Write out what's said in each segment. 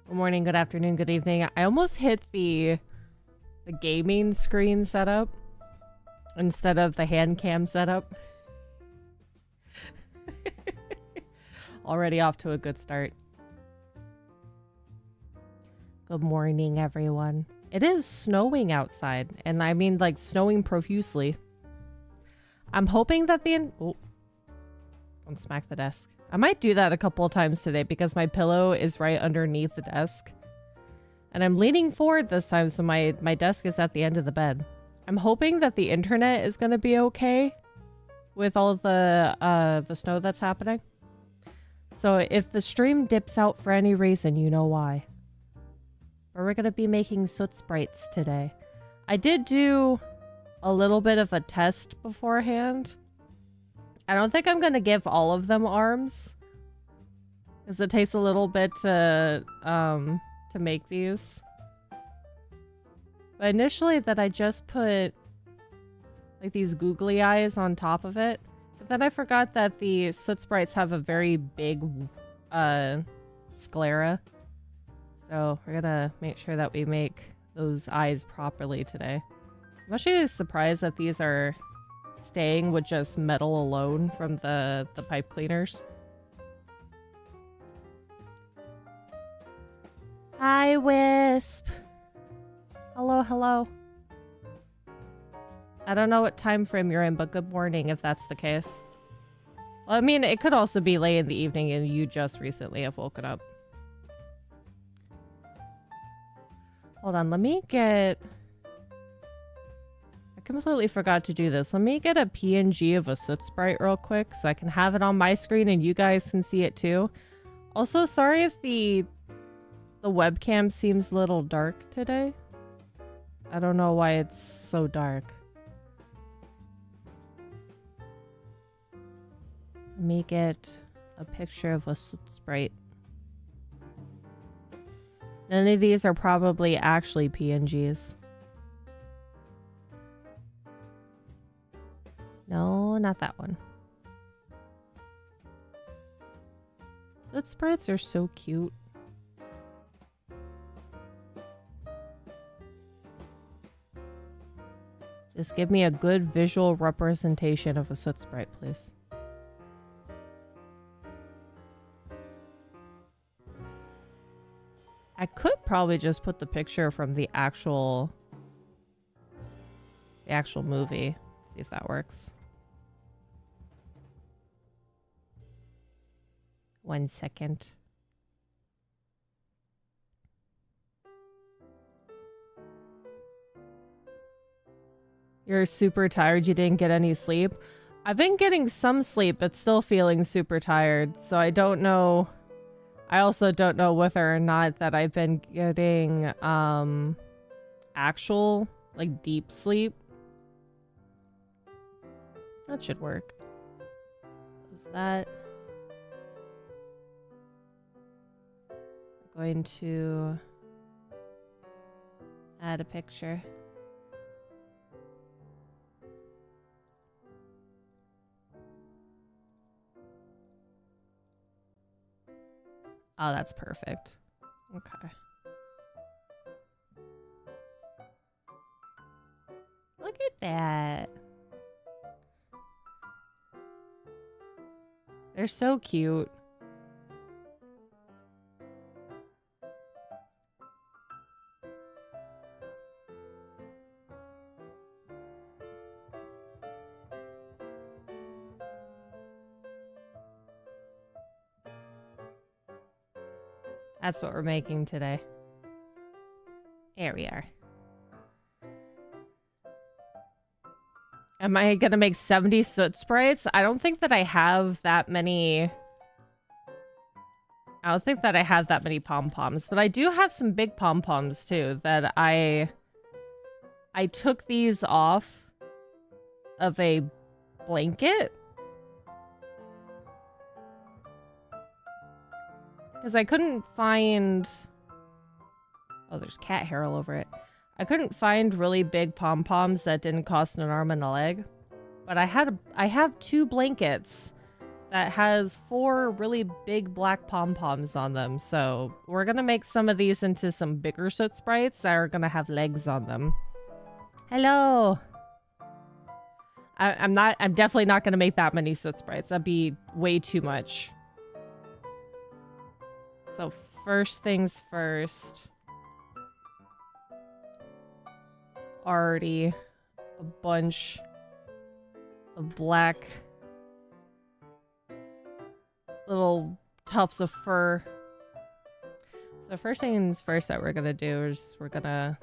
Good morning, good afternoon, good evening. I almost hit the gaming screen setup instead of the hand cam setup. Already off to a good start. Good morning, everyone. It is snowing outside, and I mean like snowing profusely. I'm hoping that oh, don't smack the desk. I might do that a couple of times today because my pillow is right underneath the desk. And I'm leaning forward this time, so my desk is at the end of the bed. I'm hoping that the internet is going to be okay with all of the snow that's happening. So if the stream dips out for any reason, you know why. But we're going to be making SOOT sprites today. I did do a little bit of a test beforehand. I don't think I'm going to give all of them arms, because it takes a little bit to make these. But initially that I just put like these googly eyes on top of it. But then I forgot that the SOOT sprites have a very big sclera. So we're gonna make sure that we make those eyes properly today. I'm actually surprised that these are staying with just metal alone from the pipe cleaners. Hi, Wisp. Hello, hello. I don't know what time frame you're in, but good morning if that's the case. Well, I mean, it could also be late in the evening and you just recently have woken up. Hold on, let me get a completely forgot to do this. Let me get a PNG of a soot sprite real quick so I can have it on my screen and you guys can see it too. Also, sorry if the webcam seems a little dark today. I don't know why it's so dark. Let me get a picture of a soot sprite. None of these are probably actually PNGs. No, not that one. Soot sprites are so cute. Just give me a good visual representation of a soot sprite, please. I could probably just put the picture from the actual movie. See if that works. 1 second. You're super tired, you didn't get any sleep. I've been getting some sleep, but still feeling super tired. So I don't know. I also don't know whether or not that I've been getting actual like deep sleep. That should work. Close that. We're going to add a picture. Oh, that's perfect. Okay. Look at that. They're so cute. That's what we're making today. There we are. Am I gonna make 70 soot sprites? I don't think that I have that many. I don't think that I have that many pom-poms, but I do have some big pom-poms too that I took these off of a blanket. Because I couldn't find... Oh, there's cat hair all over it. I couldn't find really big pom-poms that didn't cost an arm and a leg. But I have 2 blankets that has 4 really big black pom-poms on them. So we're going to make some of these into some bigger soot sprites that are going to have legs on them. Hello! I'm definitely not going to make that many soot sprites. That'd be way too much. So first things first. Already a bunch of black little tufts of fur. So first things first that we're gonna do is we're gonna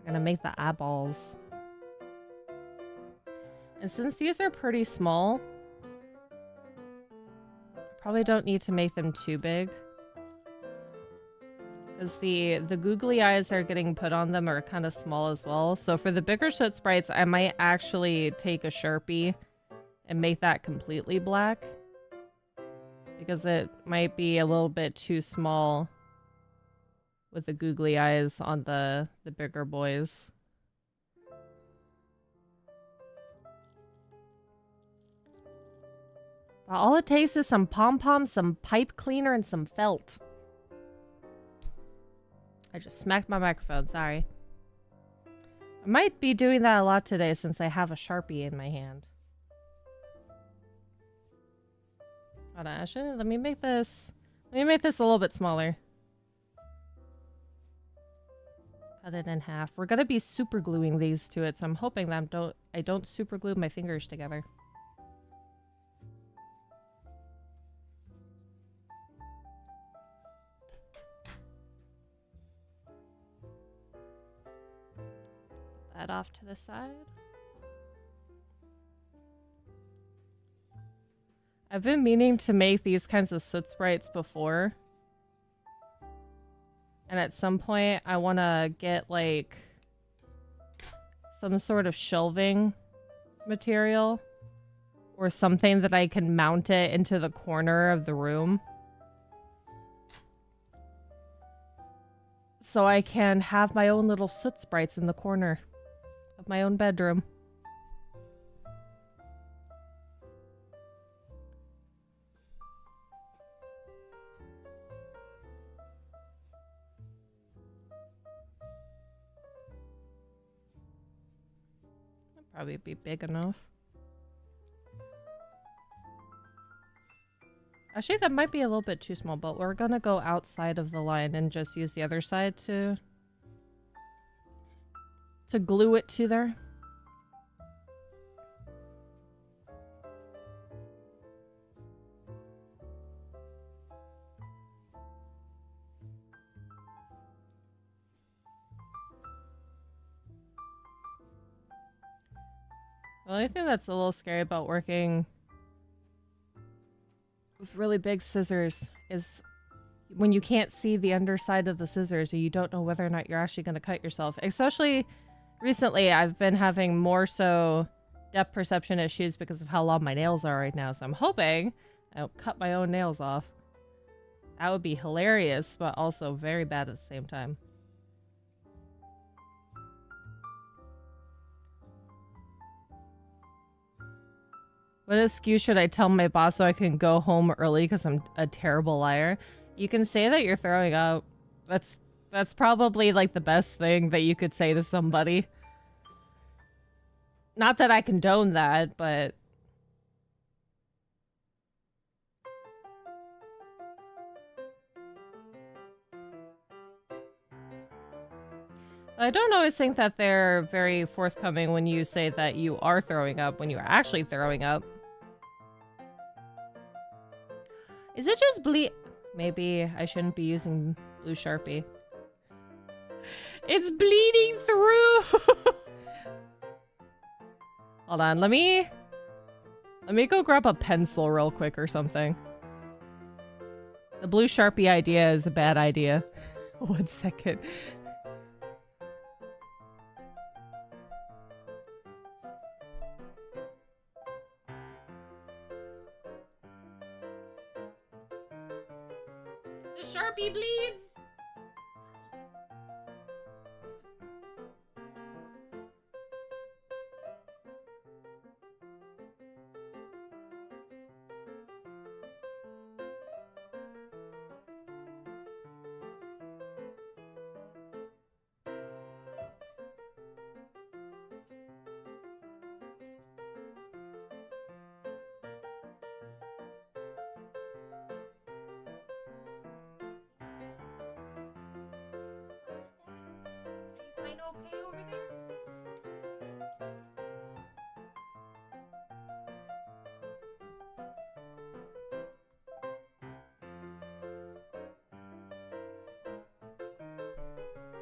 make the eyeballs. And since these are pretty small, I probably don't need to make them too big. Because the googly eyes that are getting put on them are kind of small as well. So for the bigger soot sprites, I might actually take a Sharpie and make that completely black. Because it might be a little bit too small with the googly eyes on the bigger boys. But all it takes is some pom-poms, some pipe cleaner, and some felt. I just smacked my microphone, sorry. I might be doing that a lot today since I have a Sharpie in my hand. Hold on, actually, let me make this a little bit smaller. Cut it in half. We're gonna be super gluing these to it, so I'm hoping that I don't super glue my fingers together. that off to the side. I've been meaning to make these kinds of soot sprites before. And at some point, I want to get, like, some sort of shelving material. Or something that I can mount it into the corner of the room. So I can have my own little soot sprites in the corner of my own bedroom. That'd probably be big enough. Actually, that might be a little bit too small, but we're gonna go outside of the line and just use the other side to glue it to there. The only thing that's a little scary about working with really big scissors is when you can't see the underside of the scissors or you don't know whether or not you're actually going to cut yourself. Especially recently, I've been having more so depth perception issues because of how long my nails are right now. So I'm hoping I don't cut my own nails off. That would be hilarious, but also very bad at the same time. What excuse should I tell my boss so I can go home early because I'm a terrible liar? You can say that you're throwing up. That's probably like the best thing that you could say to somebody. Not that I condone that, but I don't always think that they're very forthcoming when you say that you are throwing up when you're actually throwing up. Is it just Maybe I shouldn't be using blue Sharpie. It's bleeding through! Hold on, let me go grab a pencil real quick or something. The blue Sharpie idea is a bad idea. 1 second. The Sharpie bleeds! Okay over there?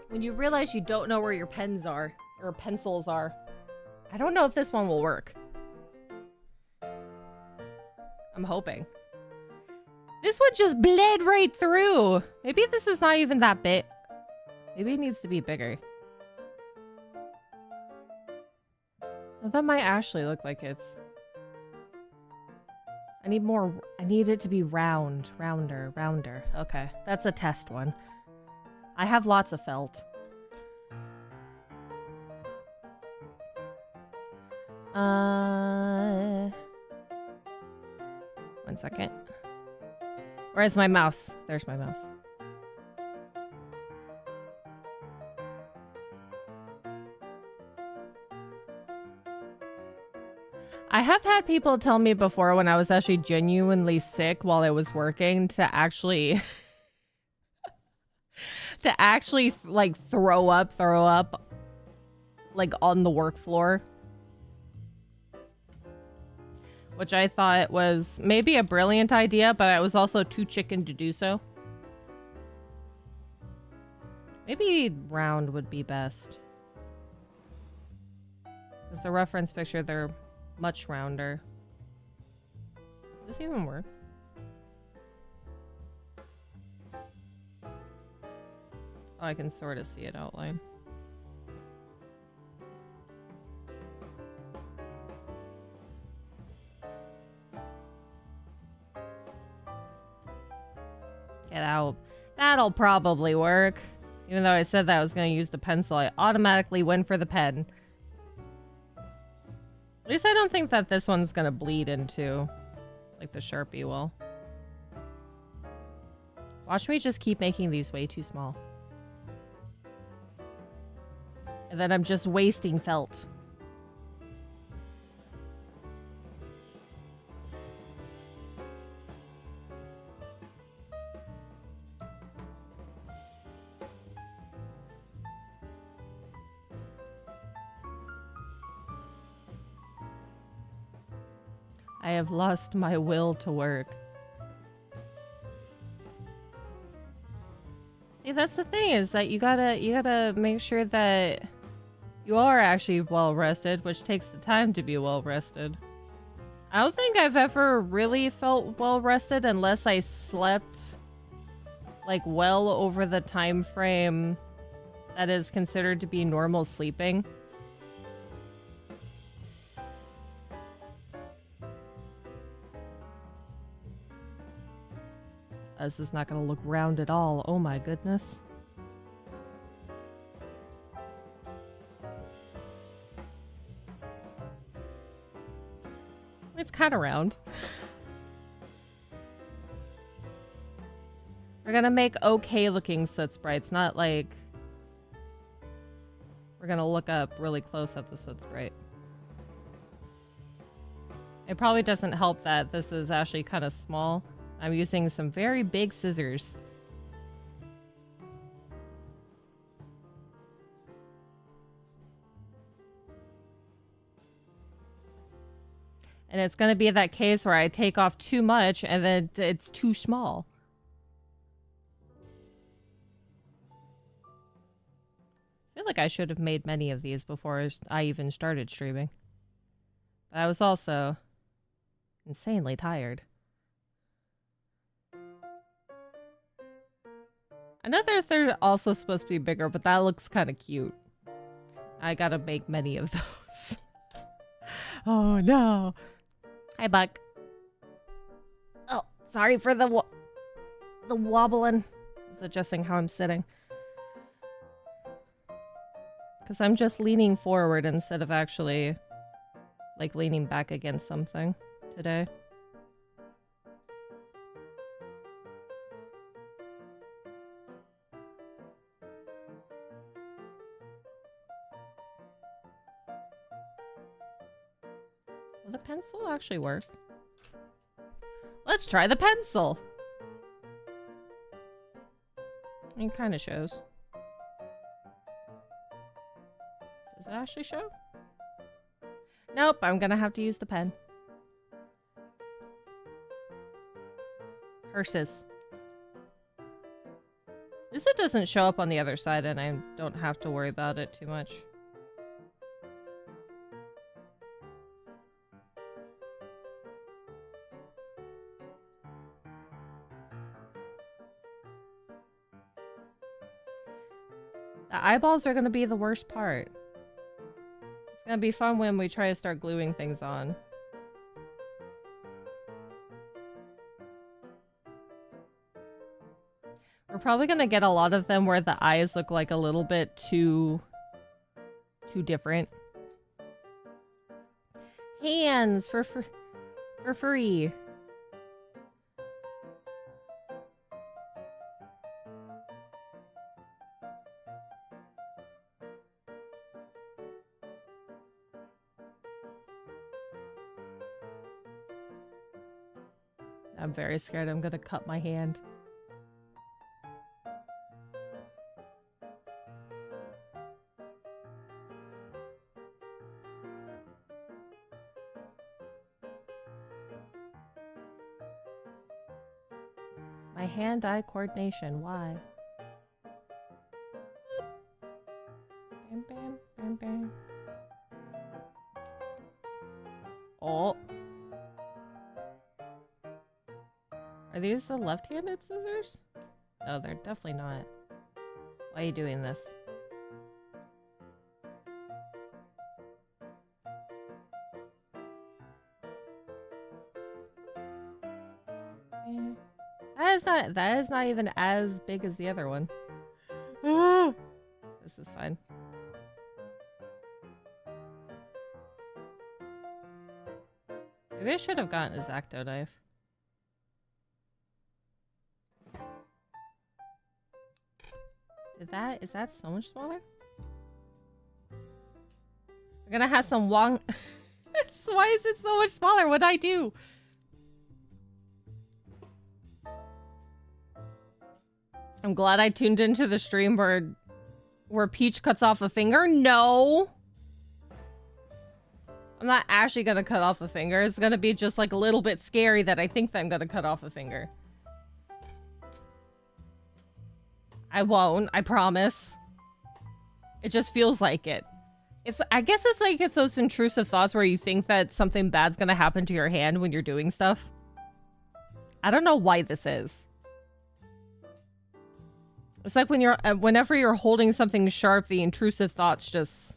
When you realize you don't know where your pens are, or pencils are. I don't know if this one will work. I'm hoping. This one just bled right through. Maybe this is not even that big. Maybe it needs to be bigger. Well, that might actually look like it's... I need more... I need it to be round. Rounder. Okay, that's a test one. I have lots of felt. 1 second. Where's my mouse? There's my mouse. I have had people tell me before when I was actually genuinely sick while I was working to actually like throw up like on the work floor, which I thought was maybe a brilliant idea, but I was also too chicken to do so. Maybe round would be best. Because the reference picture, they're much rounder. Does this even work? Oh, I can sort of see it outline. Yeah, that'll probably work. Even though I said that I was going to use the pencil, I automatically went for the pen. At least I don't think that this one's going to bleed into, like, the Sharpie will. Watch me just keep making these way too small. And then I'm just wasting felt. I have lost my will to work. See, that's the thing, is that you gotta make sure that you are actually well rested, which takes the time to be well rested. I don't think I've ever really felt well rested unless I slept like well over the time frame that is considered to be normal sleeping. This is not going to look round at all. Oh my goodness. It's kind of round. We're going to make okay looking soot sprites, not like... We're going to look up really close at the soot sprite. It probably doesn't help that this is actually kind of small. I'm using some very big scissors. And it's going to be that case where I take off too much and then it's too small. I feel like I should have made many of these before I even started streaming. But I was also insanely tired. I know they're also supposed to be bigger, but that looks kind of cute. I gotta make many of those. Oh no. Hi, Buck. Oh, sorry for the wobbling. It's adjusting how I'm sitting. Because I'm just leaning forward instead of actually, like, leaning back against something today. Will the pencil actually work? Let's try the pencil! It kind of shows. Does it actually show? Nope, I'm gonna have to use the pen. Curses. At least it doesn't show up on the other side and I don't have to worry about it too much. The eyeballs are going to be the worst part. It's going to be fun when we try to start gluing things on. We're probably going to get a lot of them where the eyes look like a little bit too different. Hands for free. I'm very scared I'm gonna cut my hand. My hand-eye coordination, why? Bam, bam, bam, bam. Oh. Are these the left-handed scissors? No, they're definitely not. Why are you doing this? That is not even as big as the other one. This is fine. Maybe I should have gotten a X-Acto knife. Is that so much smaller? We're gonna have some why is it so much smaller? What'd I do? I'm glad I tuned into the stream where Peach cuts off a finger. No. I'm not actually gonna cut off a finger. It's gonna be just like a little bit scary that I think that I'm gonna cut off a finger. I won't, I promise. It just feels like it. I guess it's like it's those intrusive thoughts where you think that something bad's gonna happen to your hand when you're doing stuff. I don't know why this is. It's like when whenever you're holding something sharp, the intrusive thoughts just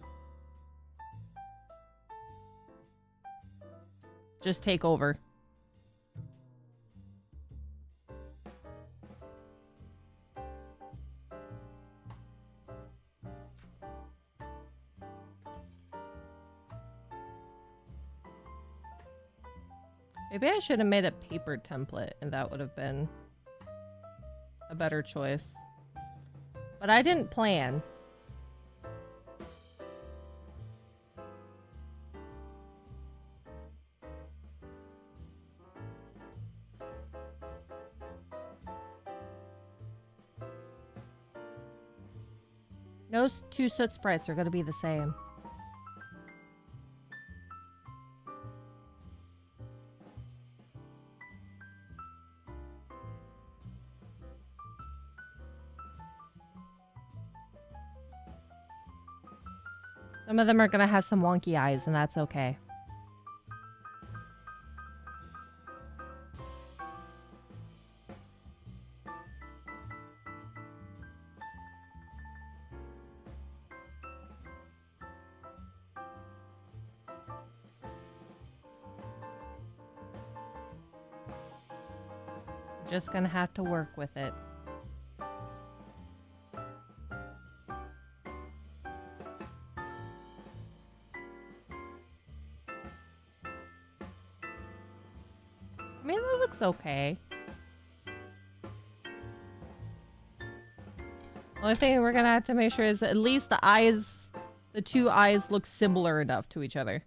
take over. Maybe I should have made a paper template and that would have been a better choice. But I didn't plan. No two soot sprites are going to be the same. Some of them are going to have some wonky eyes, and that's okay. Just going to have to work with it. I mean, that looks okay. Only thing we're gonna have to make sure is at least the two eyes look similar enough to each other.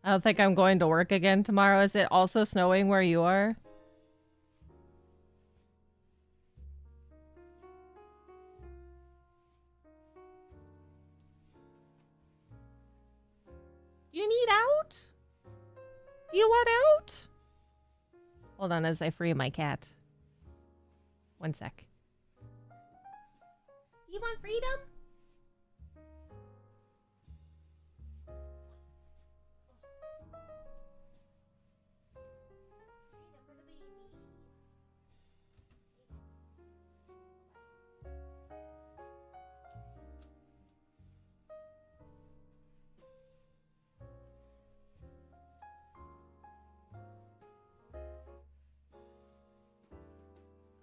I don't think I'm going to work again tomorrow. Is it also snowing where you are? Do you need out? Do you want out? Hold on as I free my cat. One sec. Do you want freedom?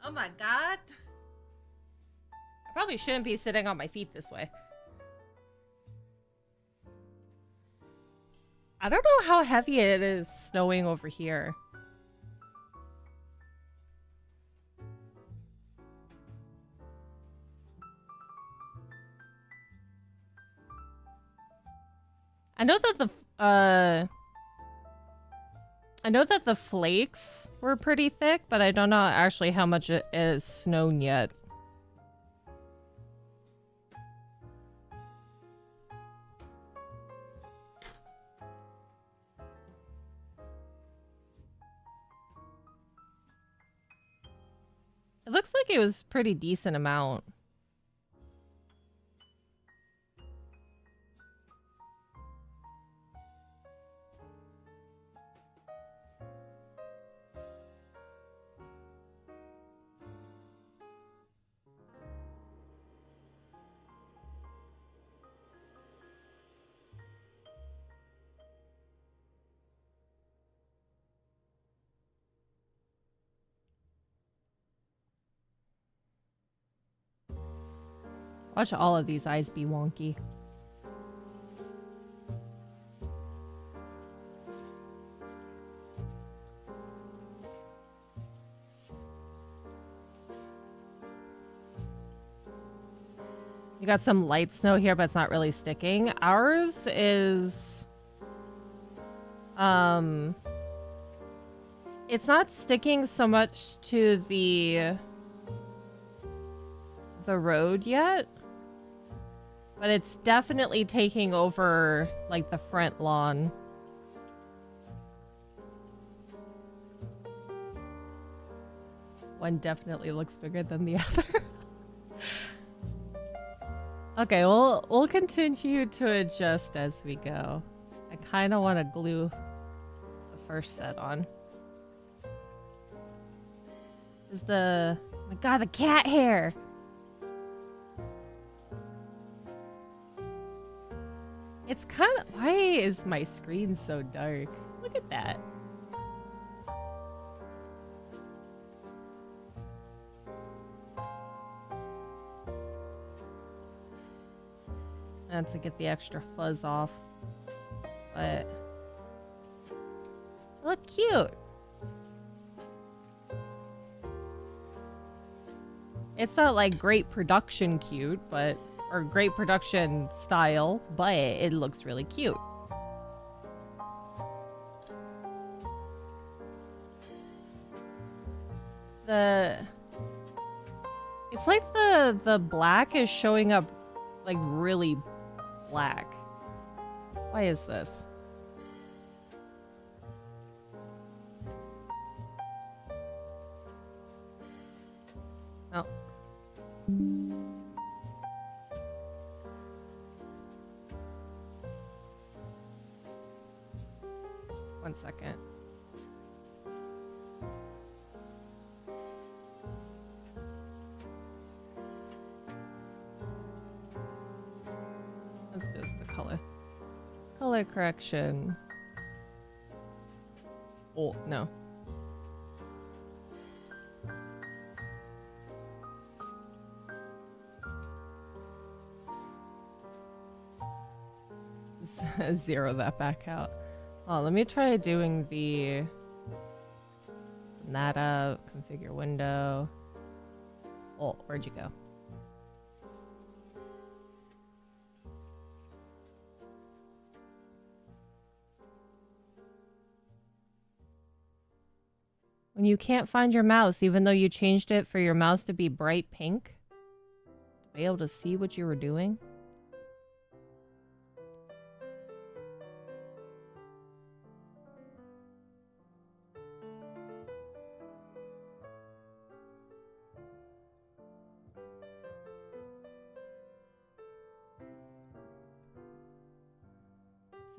Oh my god. I probably shouldn't be sitting on my feet this way. I don't know how heavy it is snowing over here. I know that the flakes were pretty thick, but I don't know actually how much it is snowed yet. It looks like it was pretty decent amount. Watch all of these eyes be wonky. You got some light snow here, but it's not really sticking. Ours is... It's not sticking so much to the road yet. But it's definitely taking over, like, the front lawn. One definitely looks bigger than the other. Okay, we'll continue to adjust as we go. I kind of want to glue the first set on. Is the... Oh my god, the cat hair! It's kind of... Why is my screen so dark? Look at that. And to get the extra fuzz off. But... Look cute! It's not like great production cute, but... Or great production style, but it looks really cute. It's like the black is showing up like really black. Why is this? Oh. 1 second. That's just the color. Color correction. Oh, no. Zero that back out. Oh, let me try doing the that up, configure window. Oh, where'd you go? When you can't find your mouse, even though you changed it for your mouse to be bright pink, to be able to see what you were doing.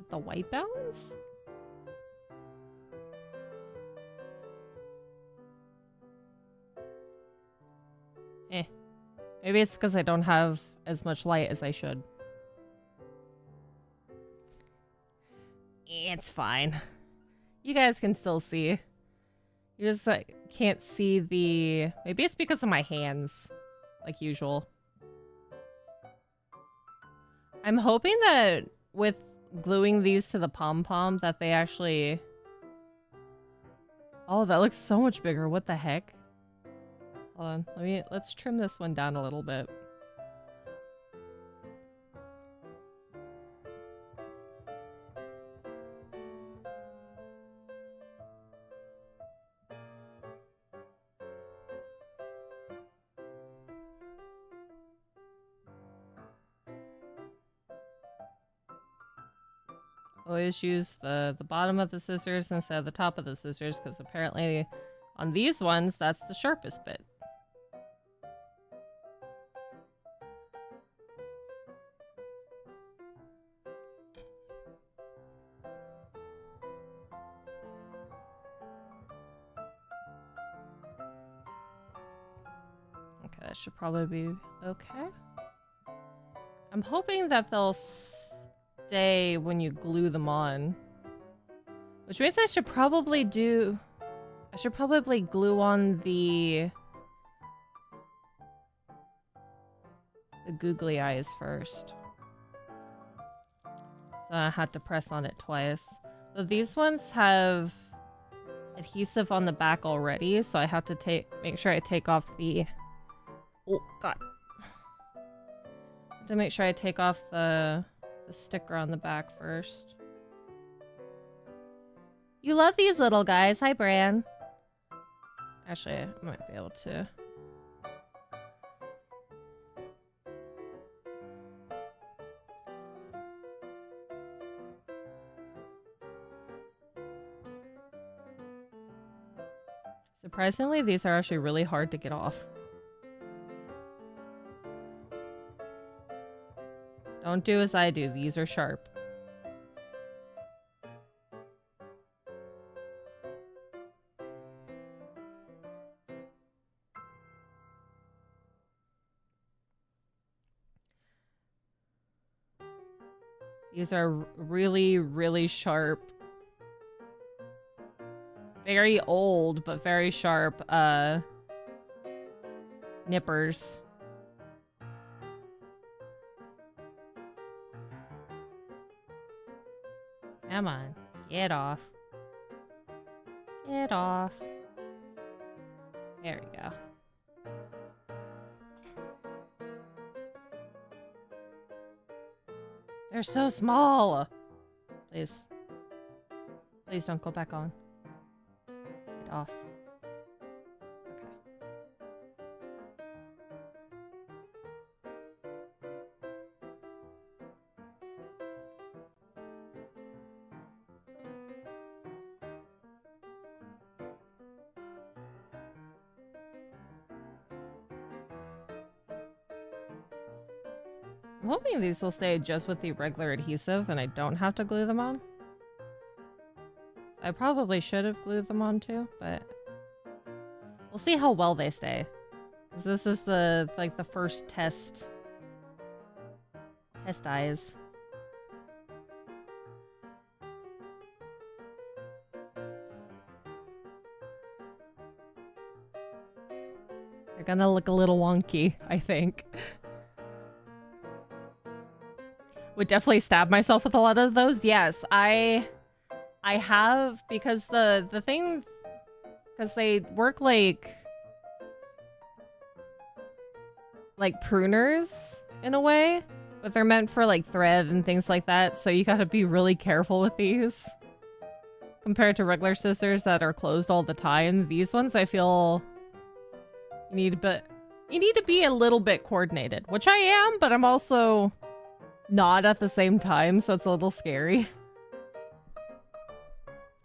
The white balance? Maybe it's because I don't have as much light as I should. It's fine. You guys can still see. You just can't see the... Maybe it's because of my hands, like usual. I'm hoping that with gluing these to the pom-pom that they actually... Oh, that looks so much bigger. What the heck? Hold on. Let's trim this one down a little bit. Always use the bottom of the scissors instead of the top of the scissors, because apparently on these ones, that's the sharpest bit. Okay, that should probably be okay. I'm hoping that they'll stay when you glue them on. Which means I should probably glue on the googly eyes first. So I had to press on it twice. So these ones have adhesive on the back already, so I have to make sure I take off the... Oh, God. I have to make sure I take off the sticker on the back first. You love these little guys. Hi, Bran. Actually, I might be able to... Surprisingly, these are actually really hard to get off. Don't do as I do. These are sharp. These are really, really sharp. Very old, but very sharp, nippers. Come on, get off. Get off. There we go. They're so small. Please. Please don't go back on. Get off. Okay. I'm hoping these will stay just with the regular adhesive and I don't have to glue them on. I probably should have glued them on too, but we'll see how well they stay. 'Cause this is the first test eyes. They're gonna look a little wonky, I think. Would definitely stab myself with a lot of those. Yes, I have, because the thing, because they work like pruners in a way, but they're meant for like thread and things like that, so you gotta be really careful with these compared to regular scissors that are closed all the time. These ones, I feel you need to be a little bit coordinated, which I am, but I'm also not at the same time, so it's a little scary.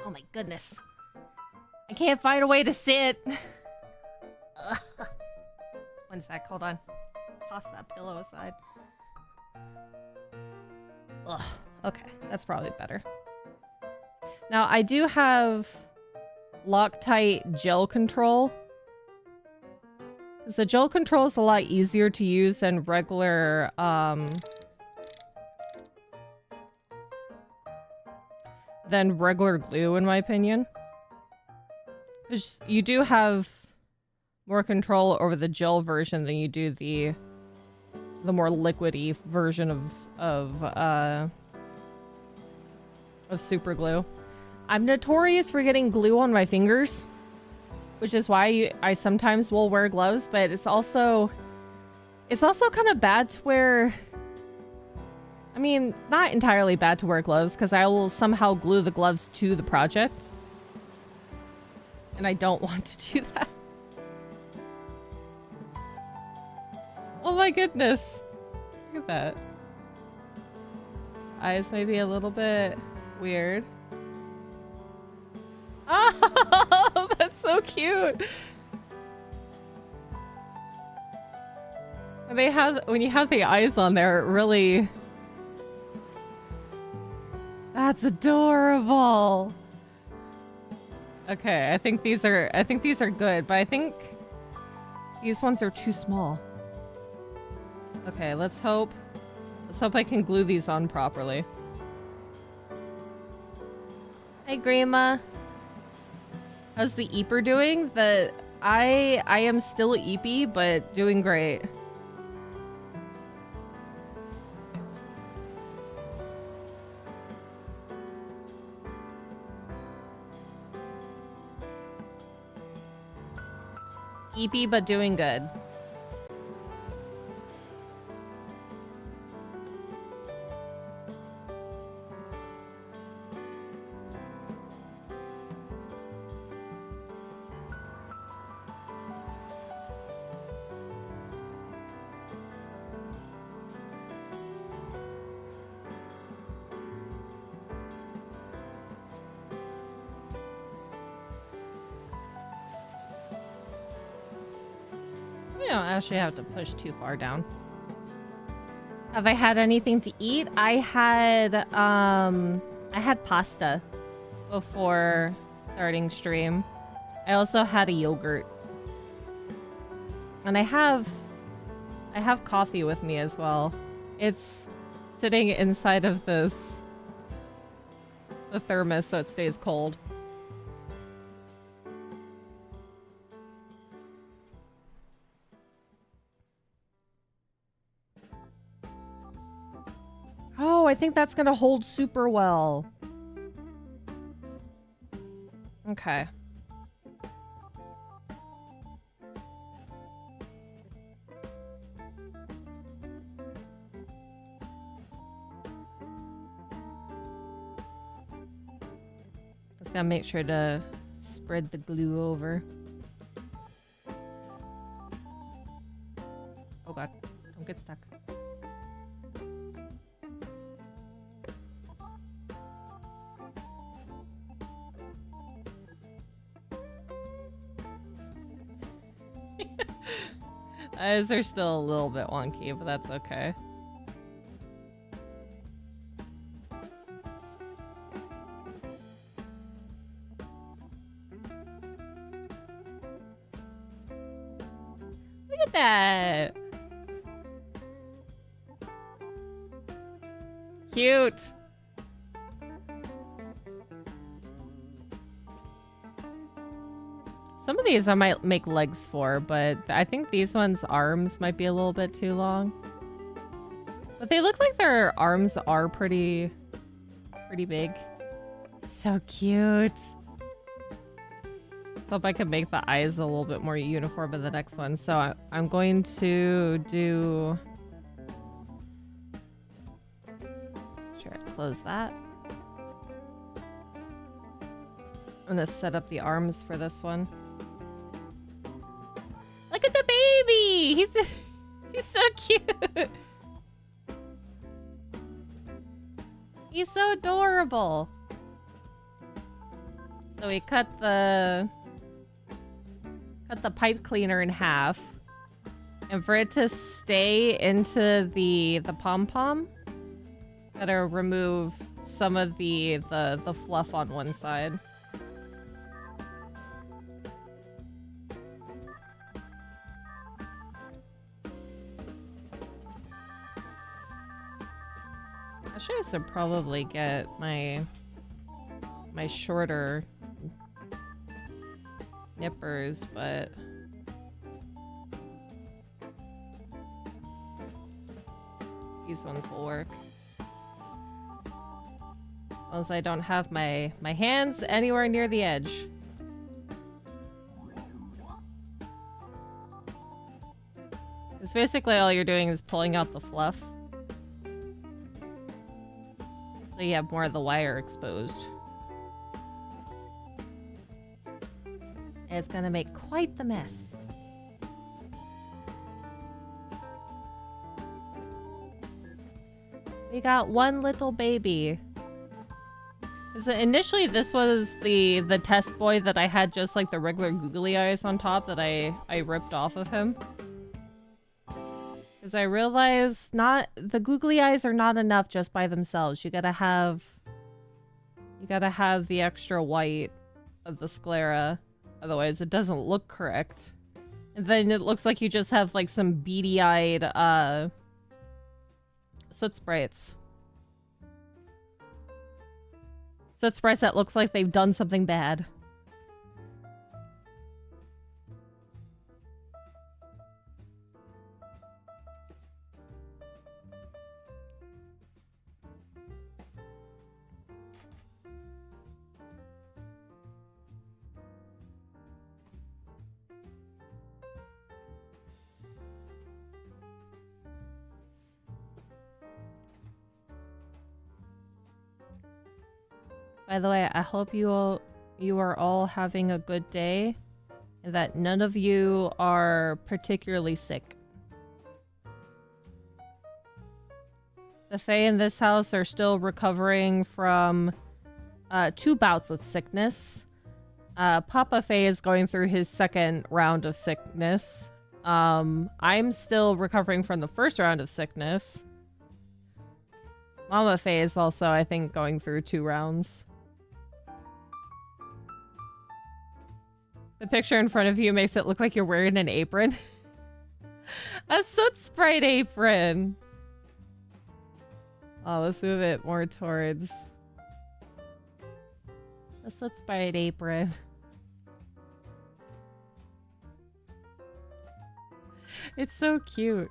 Oh my goodness. I can't find a way to sit. Ugh. One sec, hold on. Toss that pillow aside. Ugh. Okay, that's probably better. Now, I do have Loctite gel control. Because the gel control is a lot easier to use than regular, glue, in my opinion. Because you do have more control over the gel version than you do the more liquidy version of super glue. I'm notorious for getting glue on my fingers, which is why I sometimes will wear gloves, but it's also kind of bad to wear. I mean, not entirely bad to wear gloves, because I will somehow glue the gloves to the project. And I don't want to do that. Oh my goodness. Look at that. Eyes may be a little bit weird. Oh, that's so cute. When you have the eyes on there, it really... That's adorable. Okay, I think these are good, but I think These ones are too small. Okay, let's hope I can glue these on properly. Hi, Grandma. How's the Eeper doing? I am still Eepy, but doing great. Eepy, but doing good. You don't actually have to push too far down. Have I had anything to eat? I had pasta before starting stream. I also had a yogurt. And I have coffee with me as well. It's sitting inside of the thermos so it stays cold. Oh, I think that's gonna hold super well. Okay. Just gotta make sure to spread the glue over. Oh god, don't get stuck. Eyes are still a little bit wonky, but that's okay. Look at that! Cute! Some of these I might make legs for, but I think these ones' arms might be a little bit too long. But they look like their arms are pretty big. So cute. Let's hope I can make the eyes a little bit more uniform in the next one. So I'm going to do... Sure, close that. I'm gonna set up the arms for this one. Look at the baby! He's so cute! He's so adorable! So we cut the pipe cleaner in half. And for it to stay into the pom-pom, gotta remove some of the fluff on one side. Actually, I should probably get my shorter nippers, but these ones will work. As long as I don't have my hands anywhere near the edge. Because basically all you're doing is pulling out the fluff. So you have more of the wire exposed. And it's gonna make quite the mess. We got one little baby. So initially this was the test boy that I had just like the regular googly eyes on top that I ripped off of him. Because I realized the googly eyes are not enough just by themselves. You gotta have the extra white of the sclera. Otherwise it doesn't look correct. And then it looks like you just have like some beady-eyed soot sprites. Soot sprites that looks like they've done something bad. By the way, I hope you are all having a good day and that none of you are particularly sick. The Fae in this house are still recovering from 2 bouts of sickness. Papa Fae is going through his 2nd round of sickness. I'm still recovering from the 1st round of sickness. Mama Fae is also, I think, going through 2 rounds. The picture in front of you makes it look like you're wearing an apron. A soot sprite apron. Oh, let's move it more towards a soot sprite apron. It's so cute.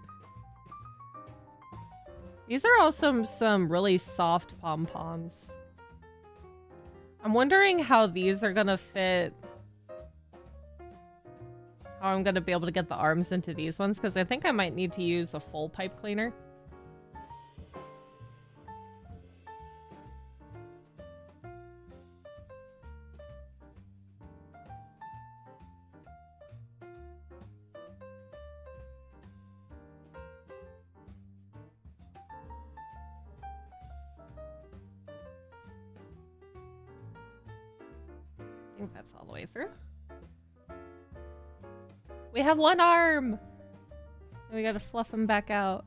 These are also some really soft pom-poms. I'm wondering how these are gonna fit. How I'm gonna be able to get the arms into these ones, because I think I might need to use a full pipe cleaner. I think that's all the way through. We have 1 arm! And we gotta fluff him back out.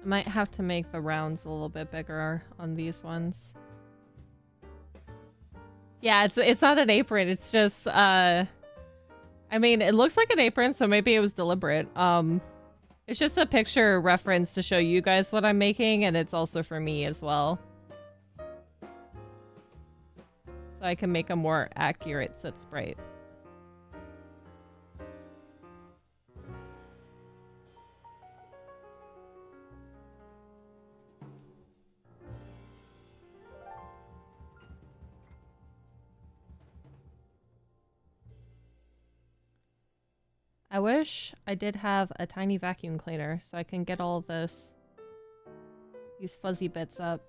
I might have to make the rounds a little bit bigger on these ones. Yeah, it's not an apron, it's just, I mean, it looks like an apron, so maybe it was deliberate. It's just a picture reference to show you guys what I'm making, and it's also for me as well. So I can make a more accurate soot sprite. I wish I did have a tiny vacuum cleaner so I can get all these fuzzy bits up.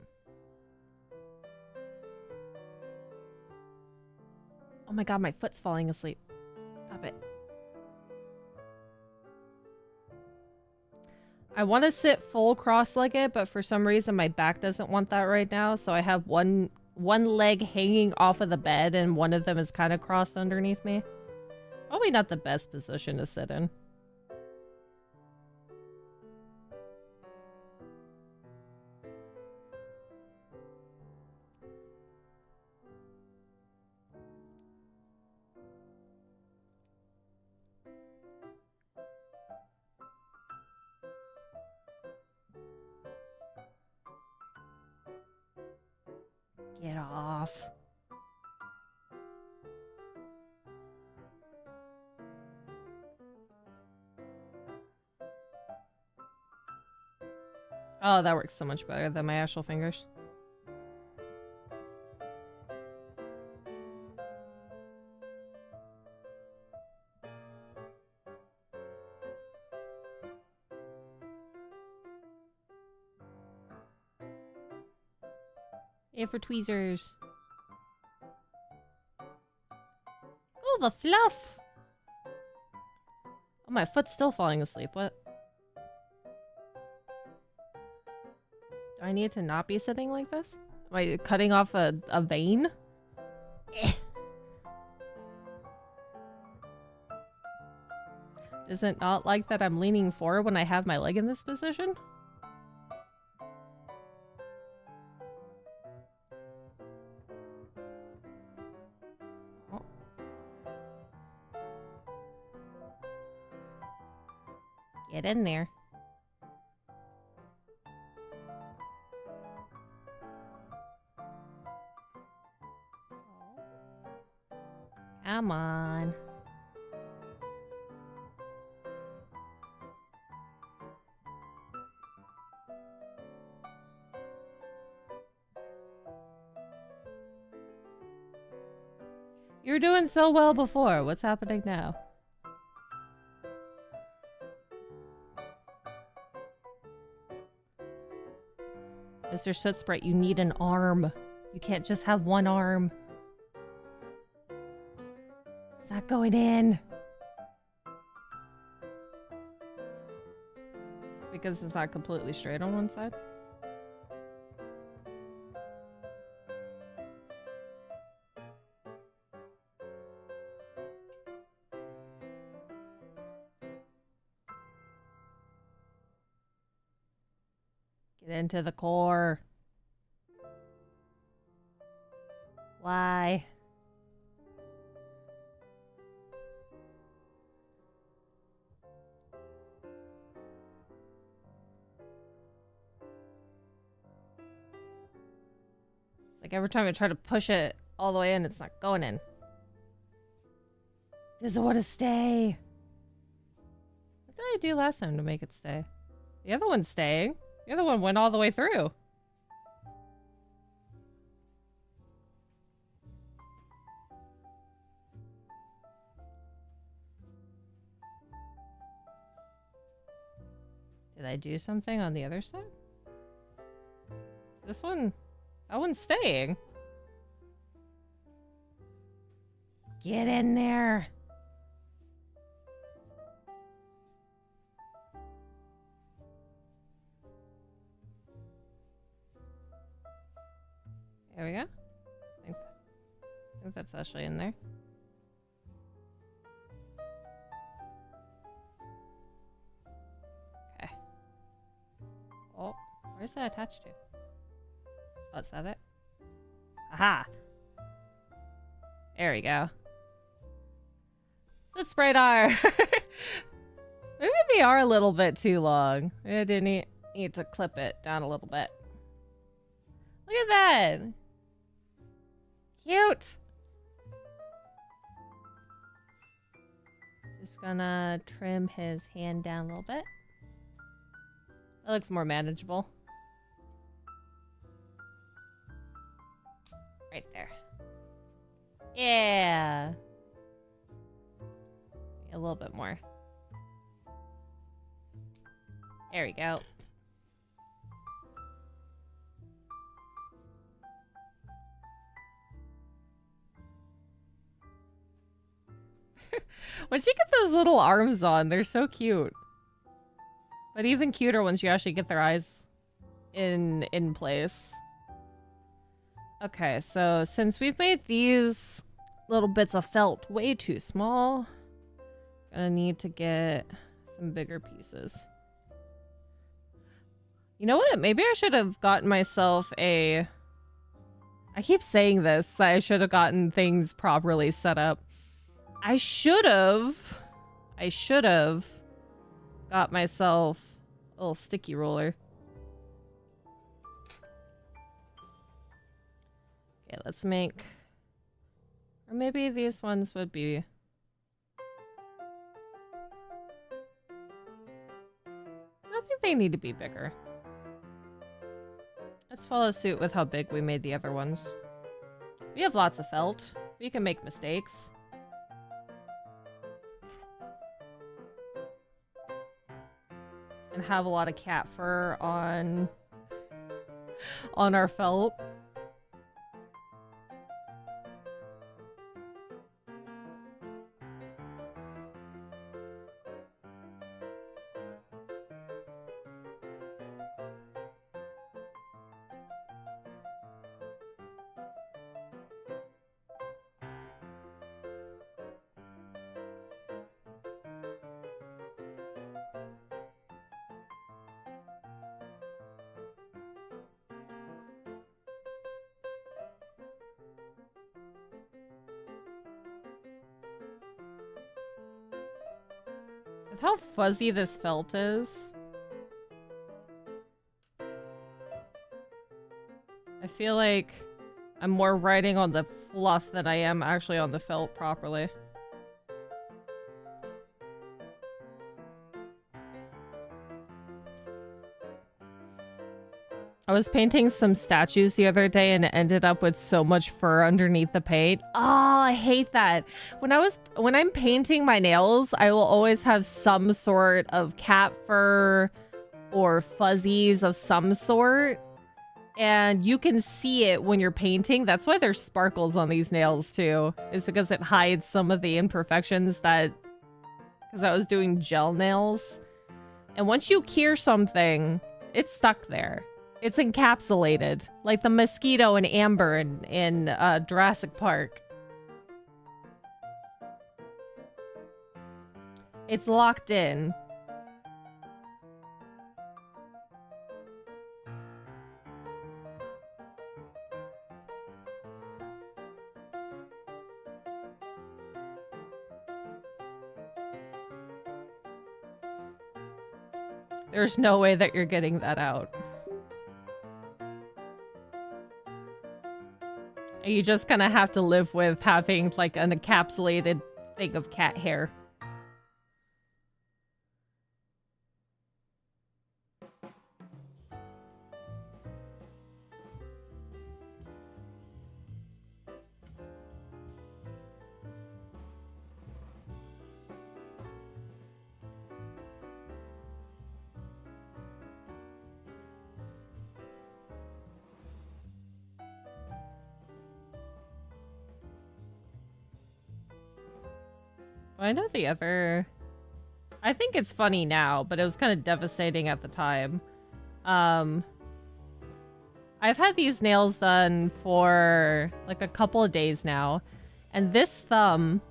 Oh my god, my foot's falling asleep. Stop it. I want to sit full cross-legged, but for some reason my back doesn't want that right now, so I have one leg hanging off of the bed and one of them is kind of crossed underneath me. Probably not the best position to sit in. Get off. Oh, that works so much better than my actual fingers. Yeah, for tweezers. Oh, the fluff! Oh, my foot's still falling asleep. What? Do I need to not be sitting like this? Am I cutting off a vein? Is it not like that I'm leaning forward when I have my leg in this position? Get in there. Come on. You were doing so well before. What's happening now? Mr. Soot Sprite, you need an arm. You can't just have one arm. It's not going in. It's because it's not completely straight on one side. Get into the core. Why? It's like every time I try to push it all the way in, it's not going in. Does it want to stay? What did I do last time to make it stay? The other one's staying. The other one went all the way through. Did I do something on the other side? This one... That one's staying. Get in there. There we go. I think that's actually in there. Okay. Oh, where's that attached to? Oh, is that it? Aha! There we go. Let's sprite R. Maybe they are a little bit too long. I did need to clip it down a little bit. Look at that! Cute! Just gonna trim his hand down a little bit. That looks more manageable. Right there. Yeah! A little bit more. There we go. When she gets those little arms on, they're so cute. But even cuter once you actually get their eyes in place. Okay, so since we've made these little bits of felt way too small, gonna need to get some bigger pieces. You know what? Maybe I should have gotten myself a... I keep saying this, I should have gotten things properly set up. I should have got myself a little sticky roller. Okay, let's make... Or maybe these ones would be... I don't think they need to be bigger. Let's follow suit with how big we made the other ones. We have lots of felt. We can make mistakes. And have a lot of cat fur on our felt. With how fuzzy this felt is, I feel like I'm more riding on the fluff than I am actually on the felt properly. I was painting some statues the other day and it ended up with so much fur underneath the paint. Oh, I hate that. When I'm painting my nails, I will always have some sort of cat fur or fuzzies of some sort. And you can see it when you're painting. That's why there's sparkles on these nails too. Is because it hides some of the imperfections that... Because I was doing gel nails. And once you cure something, it's stuck there. It's encapsulated, like the mosquito and Amber in Jurassic Park. It's locked in. There's no way that you're getting that out. You just kind of have to live with having like an encapsulated thing of cat hair. I know the other... I think it's funny now, but it was kind of devastating at the time. I've had these nails done for like a couple of days now, and this thumb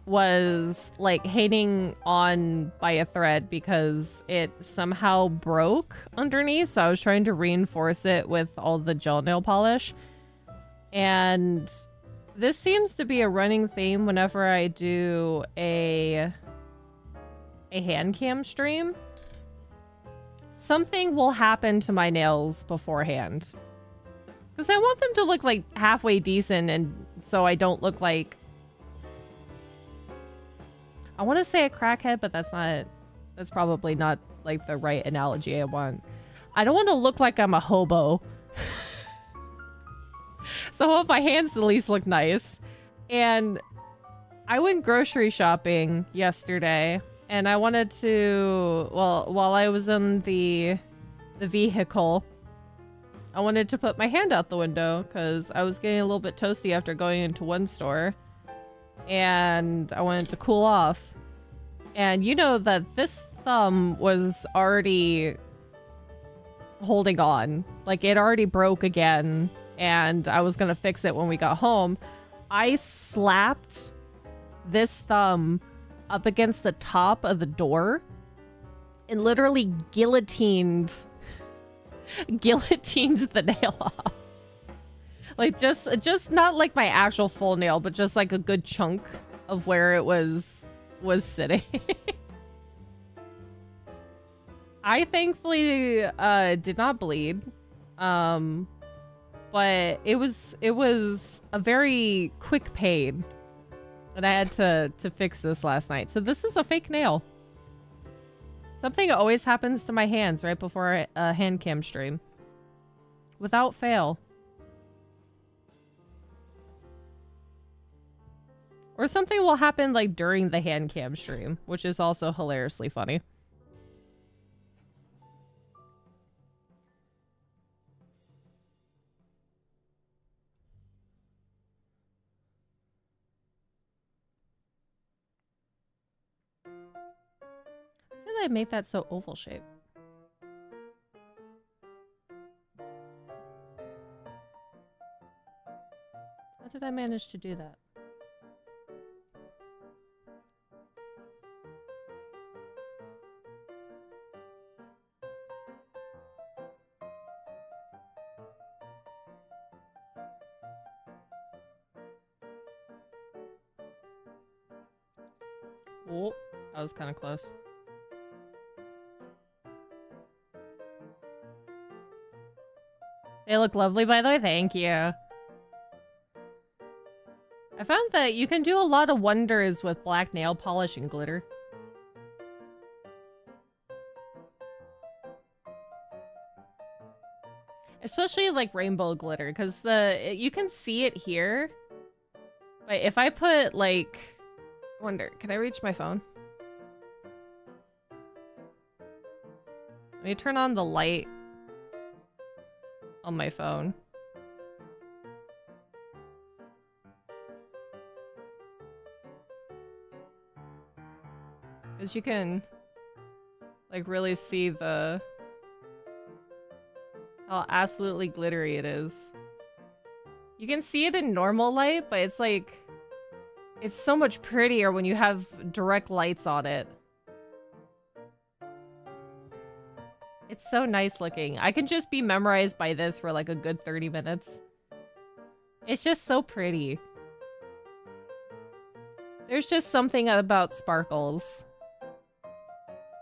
was like hanging on by a thread because it somehow broke underneath, so I was trying to reinforce it with all the gel nail polish. And this seems to be a running theme whenever I do a hand cam stream. Something will happen to my nails beforehand. Because I want them to look like halfway decent, and so I don't look like... I want to say a crackhead, but that's not... That's probably not like the right analogy I want. I don't want to look like I'm a hobo. So I want my hands at least look nice. And I went grocery shopping yesterday, and I wanted to, well, while I was in the vehicle, I wanted to put my hand out the window because I was getting a little bit toasty after going into one store, and I wanted to cool off. And you know that this thumb was already holding on. Like, it already broke again, and I was gonna fix it when we got home. I slapped this thumb up against the top of the door and literally guillotined the nail off. Like, just not like my actual full nail, but just like a good chunk of where it was sitting. I thankfully did not bleed. But it was a very quick pain. And I had to fix this last night. So this is a fake nail. Something always happens to my hands right before a hand cam stream. Without fail. Or something will happen like during the hand cam stream, which is also hilariously funny. How did I make that so oval shape? How did I manage to do that? Oh, that was kind of close. They look lovely, by the way. Thank you. I found that you can do a lot of wonders with black nail polish and glitter. Especially like rainbow glitter, because you can see it here. But if I put like, can I reach my phone? Let me turn on the light on my phone. Because you can like really see how absolutely glittery it is. You can see it in normal light, but it's like, it's so much prettier when you have direct lights on it. It's so nice looking. I can just be memorized by this for like a good 30 minutes. It's just so pretty. There's just something about sparkles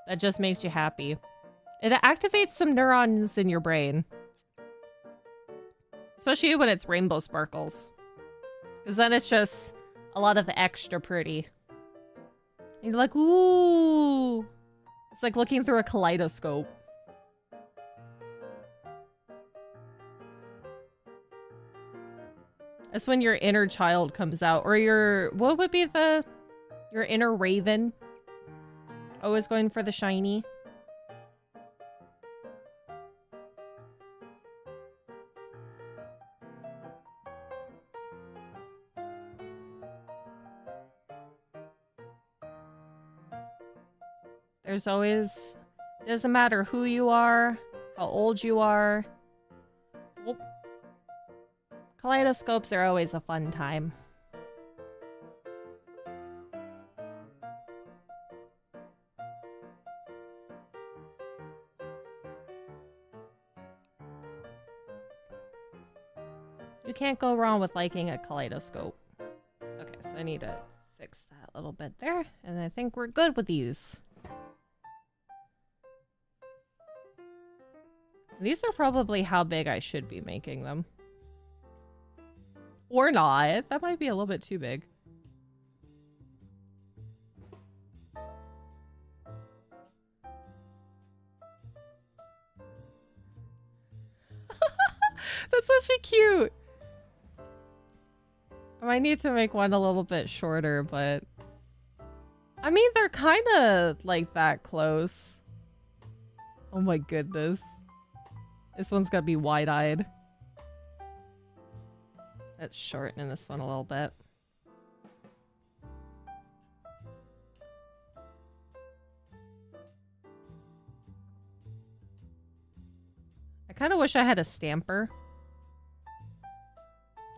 that just makes you happy. It activates some neurons in your brain. Especially when it's rainbow sparkles. Because then it's just a lot of extra pretty. And you're like, ooh. It's like looking through a kaleidoscope. That's when your inner child comes out. Or what would be your inner raven? Always going for the shiny. There's always, doesn't matter who you are, how old you are. Oh. Kaleidoscopes are always a fun time. You can't go wrong with liking a kaleidoscope. Okay, so I need to fix that a little bit there, and I think we're good with these. These are probably how big I should be making them. Or not. That might be a little bit too big. That's actually cute. I might need to make one a little bit shorter, but... I mean, they're kind of like that close. Oh my goodness. This one's gotta be wide-eyed. Let's shorten this one a little bit. I kind of wish I had a stamper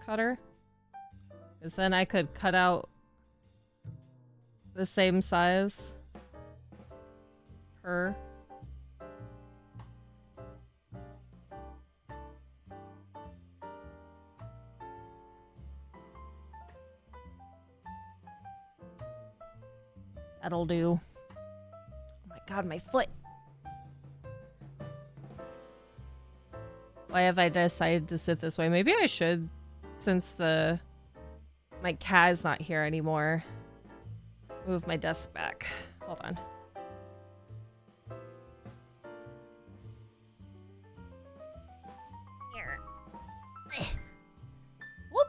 cutter. Because then I could cut out the same size per. That'll do. Oh my god, my foot. Why have I decided to sit this way? Maybe I should, since my cat is not here anymore. Move my desk back. Hold on. Here. Whoop.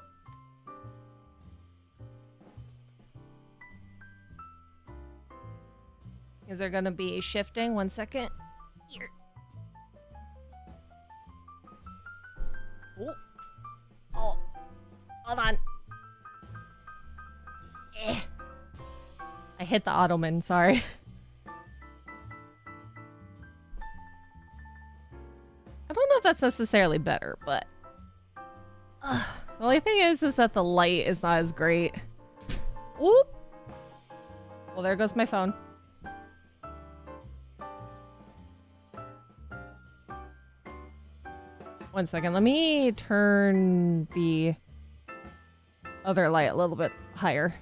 Is there gonna be shifting? 1 second. Here. Oh. Oh. Hold on. I hit the ottoman, sorry. I don't know if that's necessarily better, but... the only thing is that the light is not as great. Oop! Well, there goes my phone. One second, let me turn the other light a little bit higher.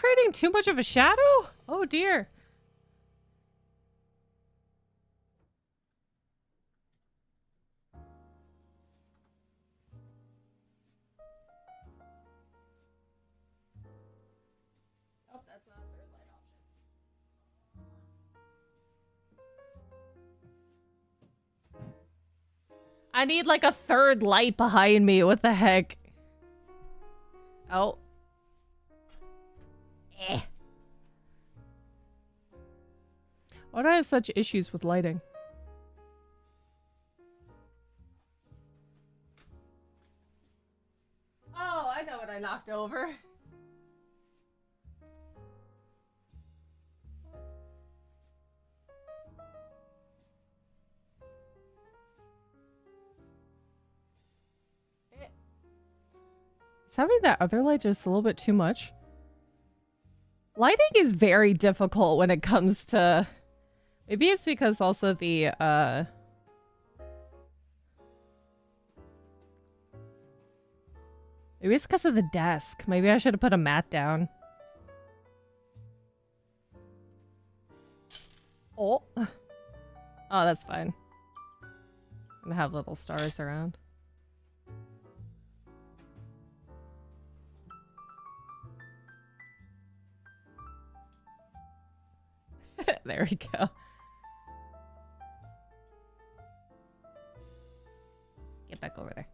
creating too much of a shadow? Oh dear. Oh, that's not a third light option. I need like a third light behind me. What the heck? Oh. Eh. Why do I have such issues with lighting? Oh, I know what I knocked over. Is having that other light just a little bit too much? Lighting is very difficult when it comes to... Maybe it's because also the, Maybe it's because of the desk. Maybe I should have put a mat down. Oh. Oh, that's fine. I'm gonna have little stars around. There we go. Get back over there.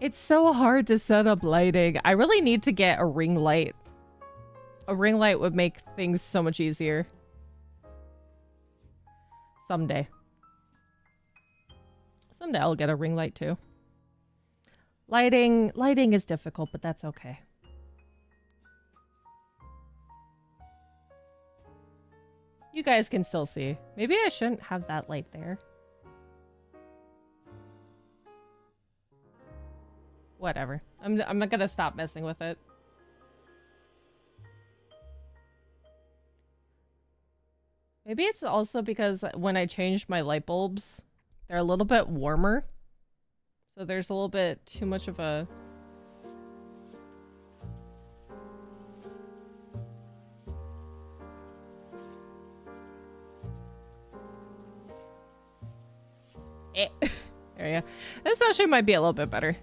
It's so hard to set up lighting. I really need to get a ring light. A ring light would make things so much easier. Someday. Someday I'll get a ring light too. Lighting is difficult, but that's okay. You guys can still see. Maybe I shouldn't have that light there. Whatever. I'm not gonna stop messing with it. Maybe it's also because when I changed my light bulbs, they're a little bit warmer. So there's a little bit too much of a... There you go. This actually might be a little bit better.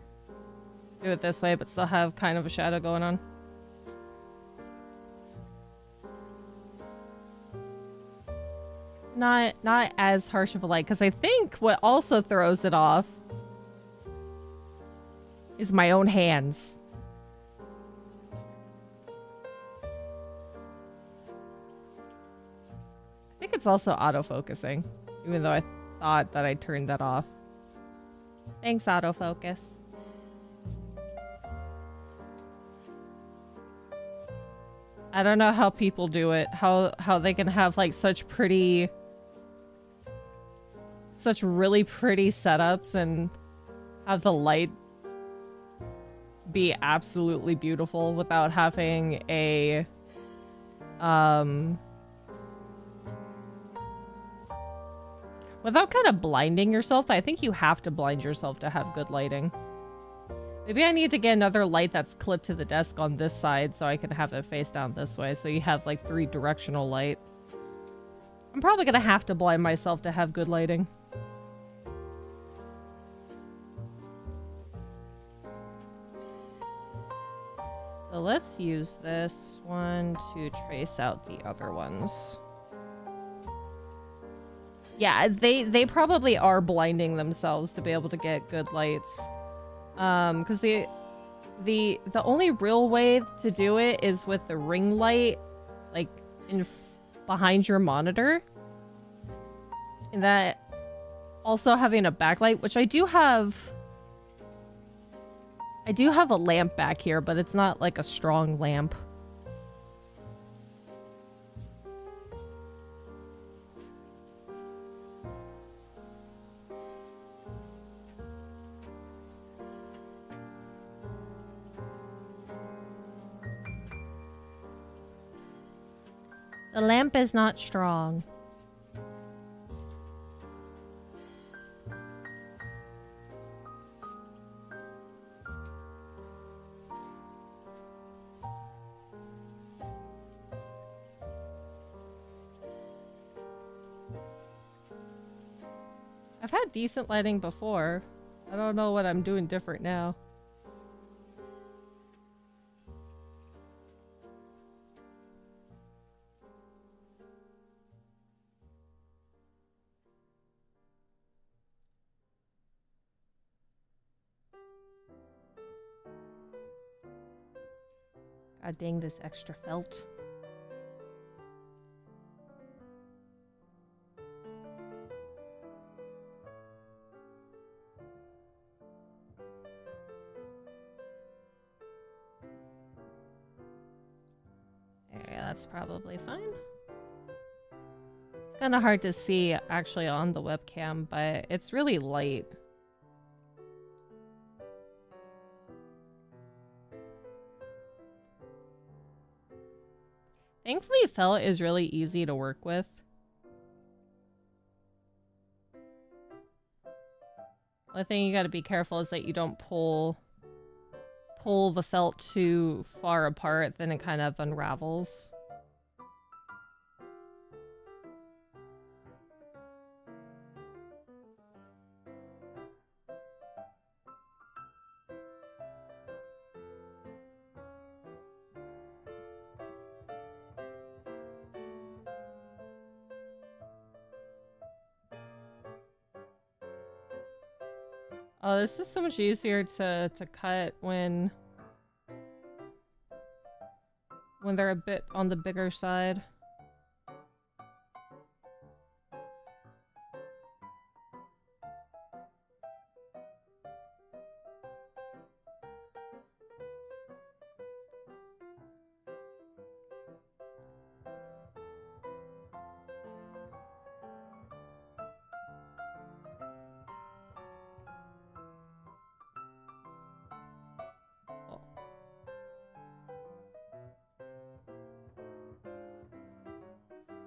Do it this way, but still have kind of a shadow going on. Not as harsh of a light, because I think what also throws it off is my own hands. I think it's also autofocusing, even though I thought that I turned that off. Thanks, autofocus. I don't know how people do it. How they can have like such really pretty setups and have the light be absolutely beautiful without having a without kind of blinding yourself. I think you have to blind yourself to have good lighting. Maybe I need to get another light that's clipped to the desk on this side so I can have it face down this way, so you have like 3-directional light. I'm probably gonna have to blind myself to have good lighting. So let's use this one to trace out the other ones. Yeah, they probably are blinding themselves to be able to get good lights. Because the only real way to do it is with the ring light, like behind your monitor. And that also having a backlight, which I do have a lamp back here, but it's not like a strong lamp. The lamp is not strong. had decent lighting before. I don't know what I'm doing different now. God dang this extra felt. Yeah, that's probably fine. It's kind of hard to see actually on the webcam, but it's really light. Thankfully, felt is really easy to work with. The thing you got to be careful is that you don't pull the felt too far apart, then it kind of unravels. Oh, this is so much easier to cut when they're a bit on the bigger side.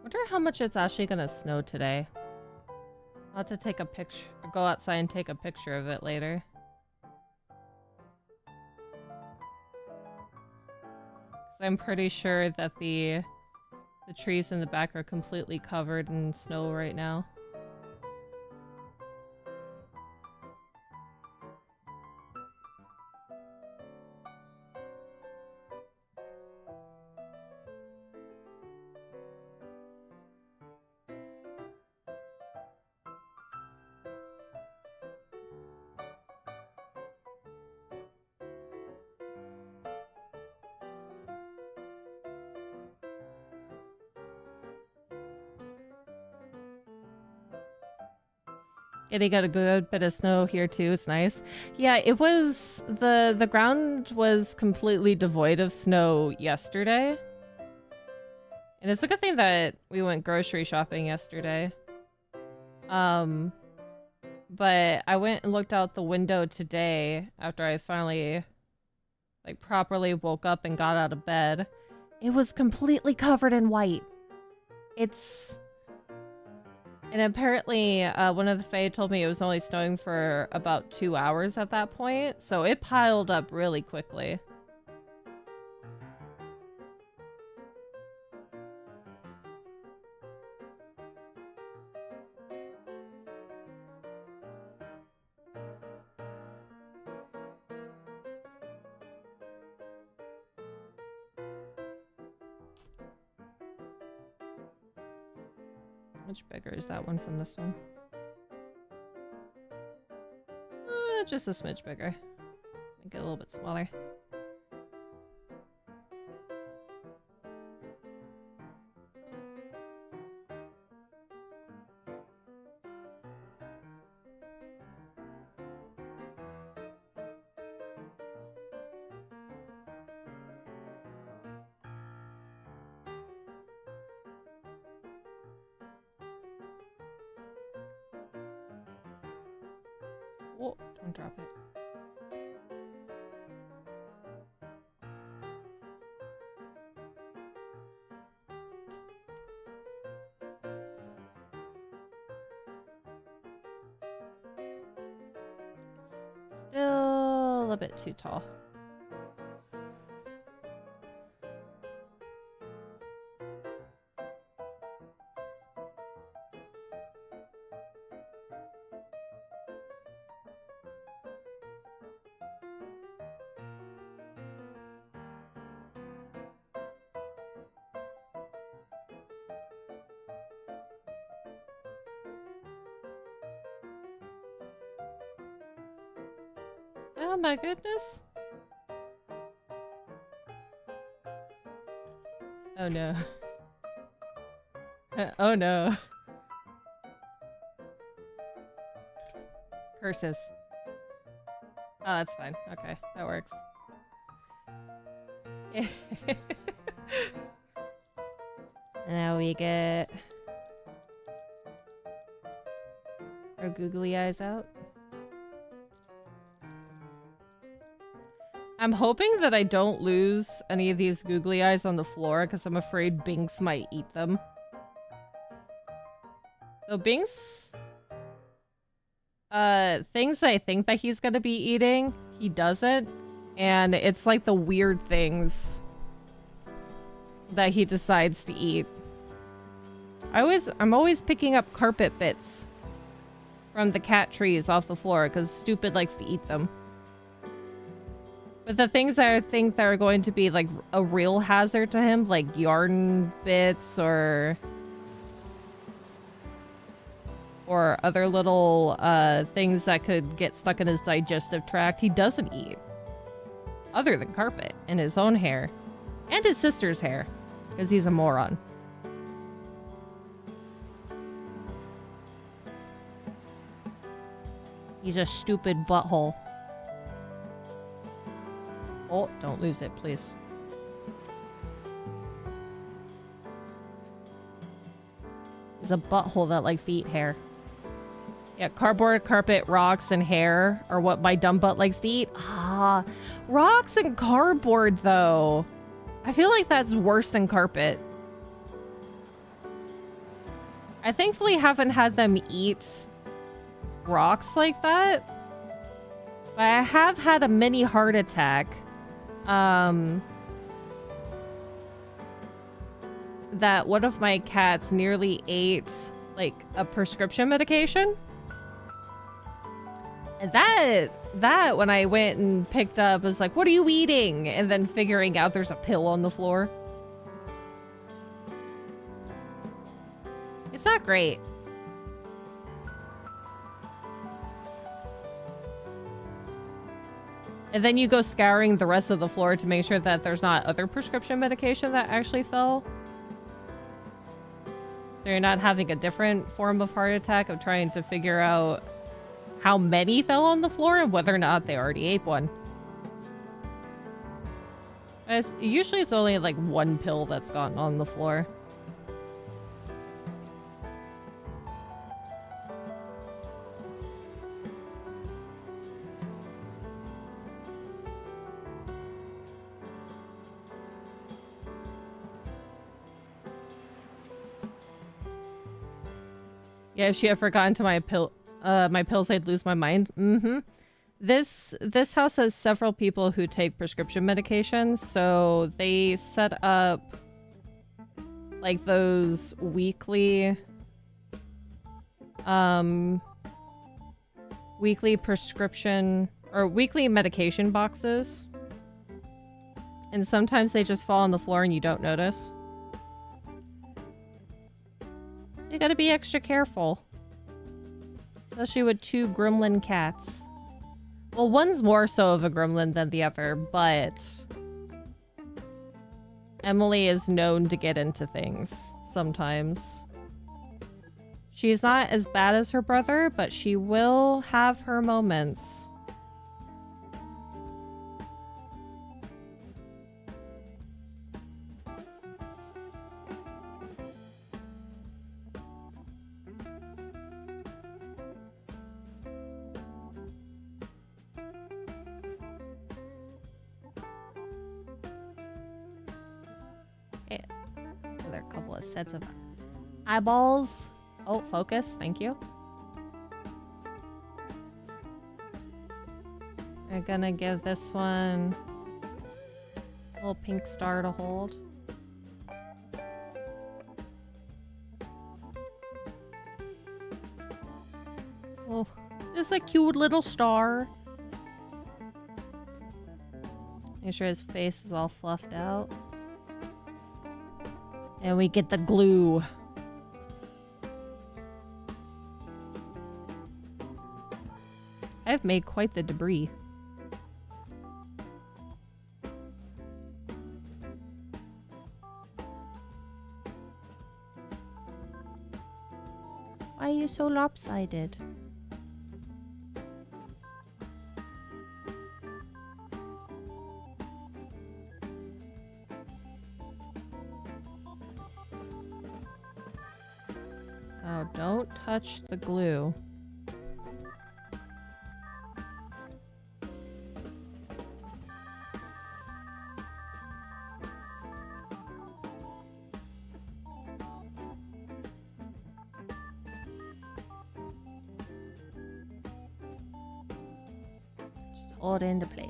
Wonder how much it's actually gonna snow today. I'll have to take a picture, go outside and take a picture of it later. Cause I'm pretty sure that the trees in the back are completely covered in snow right now. Getting got a good bit of snow here too. It's nice. Yeah, it was the ground was completely devoid of snow yesterday. And it's a good thing that we went grocery shopping yesterday. But I went and looked out the window today after I finally like properly woke up and got out of bed. It was completely covered in white. And apparently, one of the Fae told me it was only snowing for about 2 hours at that point, so it piled up really quickly. How much bigger is that one from this one? Just a smidge bigger. Make it a little bit smaller. Whoa, don't drop it. Still a bit too tall. Oh my goodness. Oh no. Oh no. Curses. Oh, that's fine. Okay, that works. Now we get our googly eyes out. I'm hoping that I don't lose any of these googly eyes on the floor because I'm afraid Binks might eat them. So Binks, things I think that he's gonna be eating, he doesn't. And it's like the weird things that he decides to eat. I'm always picking up carpet bits from the cat trees off the floor because Stupid likes to eat them. But the things that I think that are going to be like a real hazard to him, like yarn bits or other little things that could get stuck in his digestive tract, he doesn't eat. Other than carpet and his own hair. And his sister's hair. Because he's a moron. He's a stupid butthole. Oh, don't lose it, please. He's a butthole that likes to eat hair. Yeah, cardboard, carpet, rocks, and hair are what my dumb butt likes to eat. Ah, rocks and cardboard, though. I feel like that's worse than carpet. I thankfully haven't had them eat rocks like that. But I have had a mini heart attack. That one of my cats nearly ate, like, a prescription medication. And that when I went and picked up was like, what are you eating? And then figuring out there's a pill on the floor. It's not great. And then you go scouring the rest of the floor to make sure that there's not other prescription medication that actually fell. So you're not having a different form of heart attack of trying to figure out how many fell on the floor and whether or not they already ate one. Usually it's only like one pill that's gotten on the floor. Yeah, if she had forgotten to my pills, I'd lose my mind. Mm-hmm. This house has several people who take prescription medications, so they set up like those weekly prescription or weekly medication boxes. And sometimes they just fall on the floor and you don't notice. So you gotta be extra careful. Especially with two gremlin cats. Well, one's more so of a gremlin than the other, but Emily is known to get into things sometimes. She's not as bad as her brother, but she will have her moments. Sets of eyeballs. Oh, focus. Thank you. I'm gonna give this one a little pink star to hold. Oh, just a cute little star. Make sure his face is all fluffed out. And we get the glue. I've made quite the debris. Why are you so lopsided? Oh, don't touch the glue. Just hold it into place.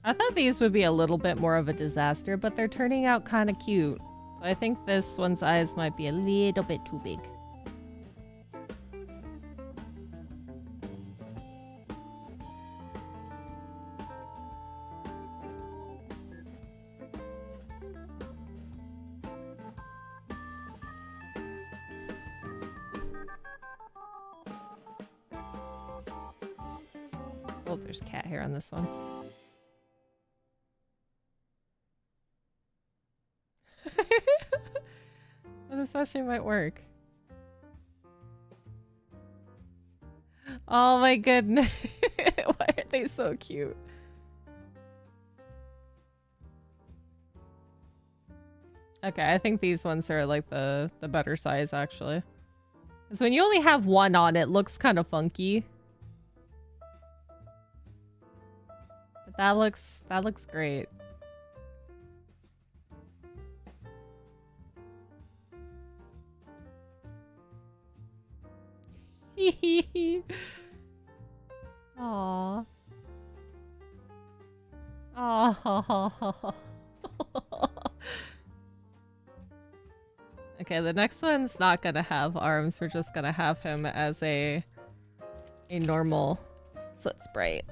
I thought these would be a little bit more of a disaster, but they're turning out kind of cute. I think this one's eyes might be a little bit too big. Oh, there's cat hair on this one. This actually might work. Oh my goodness. Why are they so cute? Okay, I think these ones are like the better size actually. Because when you only have one on, it looks kind of funky. But that looks great. Aww. Aww. Okay, the next one's not gonna have arms. We're just gonna have him as a normal soot sprite.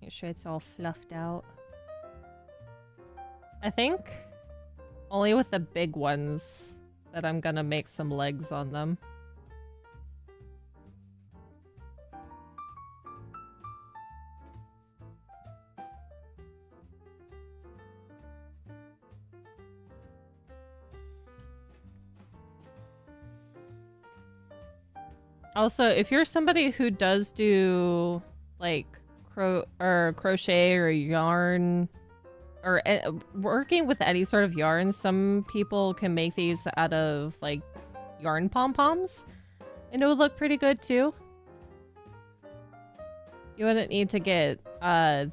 Make sure it's all fluffed out. I think only with the big ones that I'm gonna make some legs on them. Also, if you're somebody who does do like crochet or yarn or working with any sort of yarn, some people can make these out of like yarn pom-poms and it would look pretty good too. You wouldn't need to get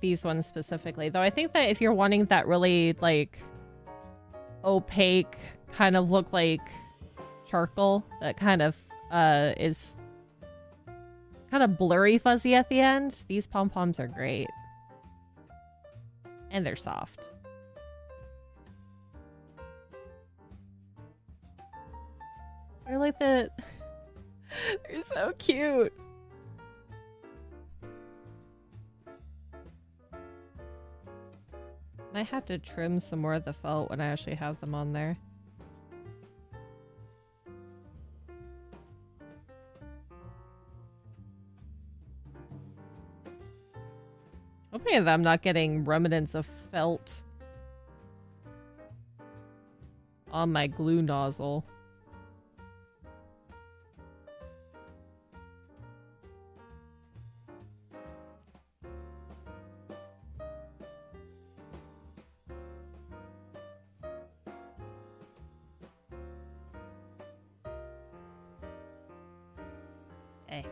these ones specifically, though. I think that if you're wanting that really like opaque kind of look like charcoal that kind of is kind of blurry fuzzy at the end, these pom-poms are great. And they're soft. They're like the... They're so cute. Might have to trim some more of the felt when I actually have them on there. Hoping that I'm not getting remnants of felt on my glue nozzle. Stay.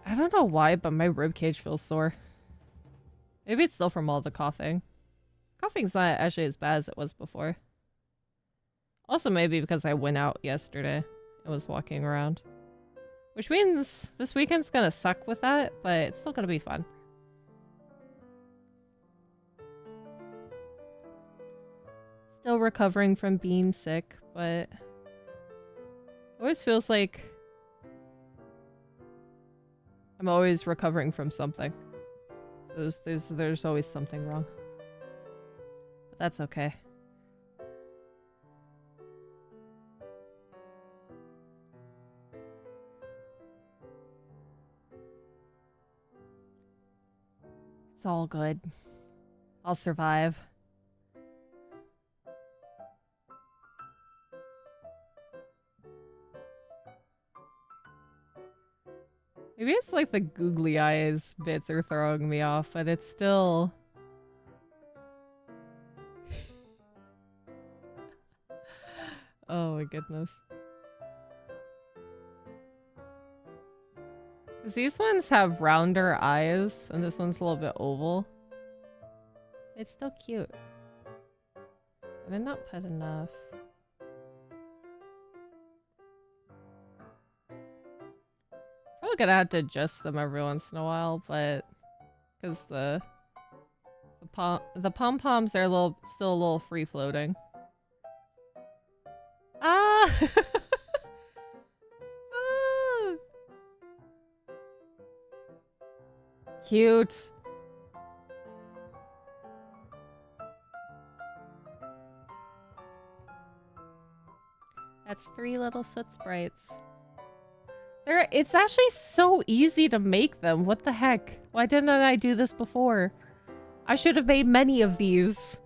I don't know why, but my ribcage feels sore. Maybe it's still from all the coughing. Coughing's not actually as bad as it was before. Also maybe because I went out yesterday and was walking around. Which means this weekend's gonna suck with that, but it's still gonna be fun. Still recovering from being sick, but it always feels like I'm always recovering from something. So there's always something wrong. But that's okay. It's all good. I'll survive. Maybe it's like the googly eyes bits are throwing me off, but it's still... Oh my goodness. Because these ones have rounder eyes, and this one's a little bit oval. It's still cute. Did I not put enough? Probably gonna have to adjust them every once in a while, but because the pom-poms are still a little free floating. Ah! Ah! Cute. That's 3 little soot sprites. It's actually so easy to make them. What the heck? Why didn't I do this before? I should have made many of these.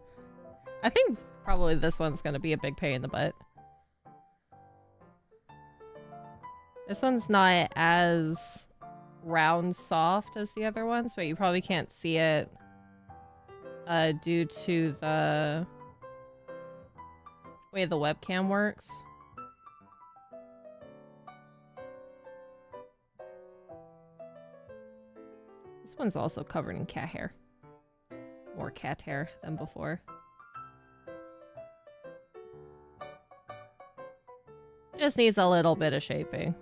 I think probably this one's gonna be a big pain in the butt. This one's not as round soft as the other ones, but you probably can't see it due to the way the webcam works. This one's also covered in cat hair. More cat hair than before. Just needs a little bit of shaping.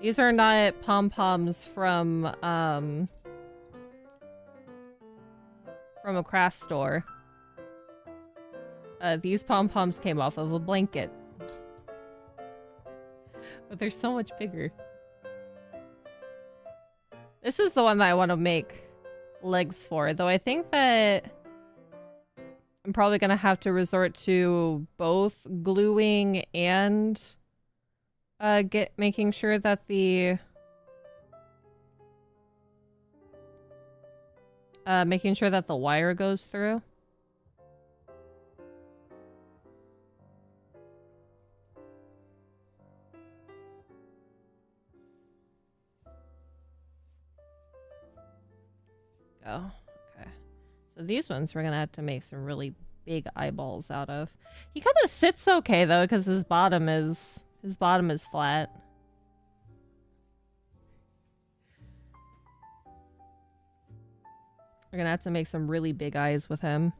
These are not pom-poms from a craft store. These pom-poms came off of a blanket. But they're so much bigger. This is the one that I want to make legs for, though I think that I'm probably going to have to resort to both gluing and making sure that the wire goes through. Oh, okay. So these ones we're gonna have to make some really big eyeballs out of. He kind of sits okay though, because his bottom is flat. We're gonna have to make some really big eyes with him.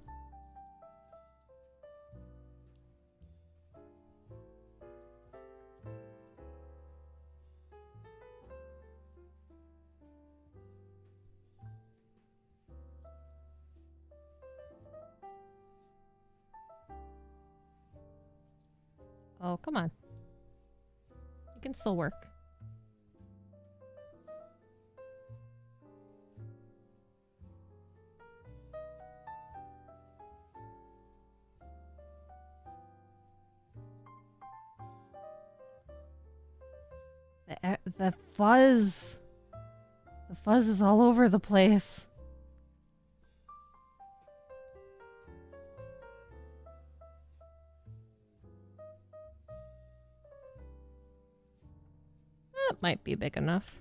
Oh, come on. You can still work. The fuzz. The fuzz is all over the place. That might be big enough.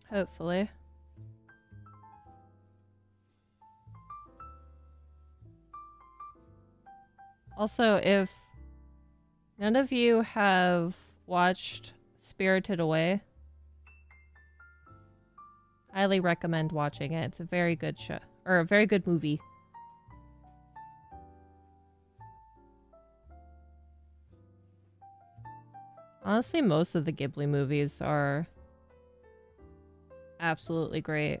Hopefully. Also, if none of you have watched Spirited Away, Highly recommend watching it. It's a very good show, or a very good movie. Honestly, most of the Ghibli movies are absolutely great.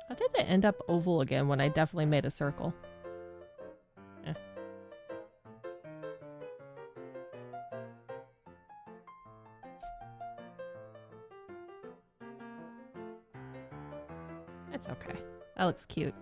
How did it end up oval again when I definitely made a circle? Eh. It's okay. That looks cute.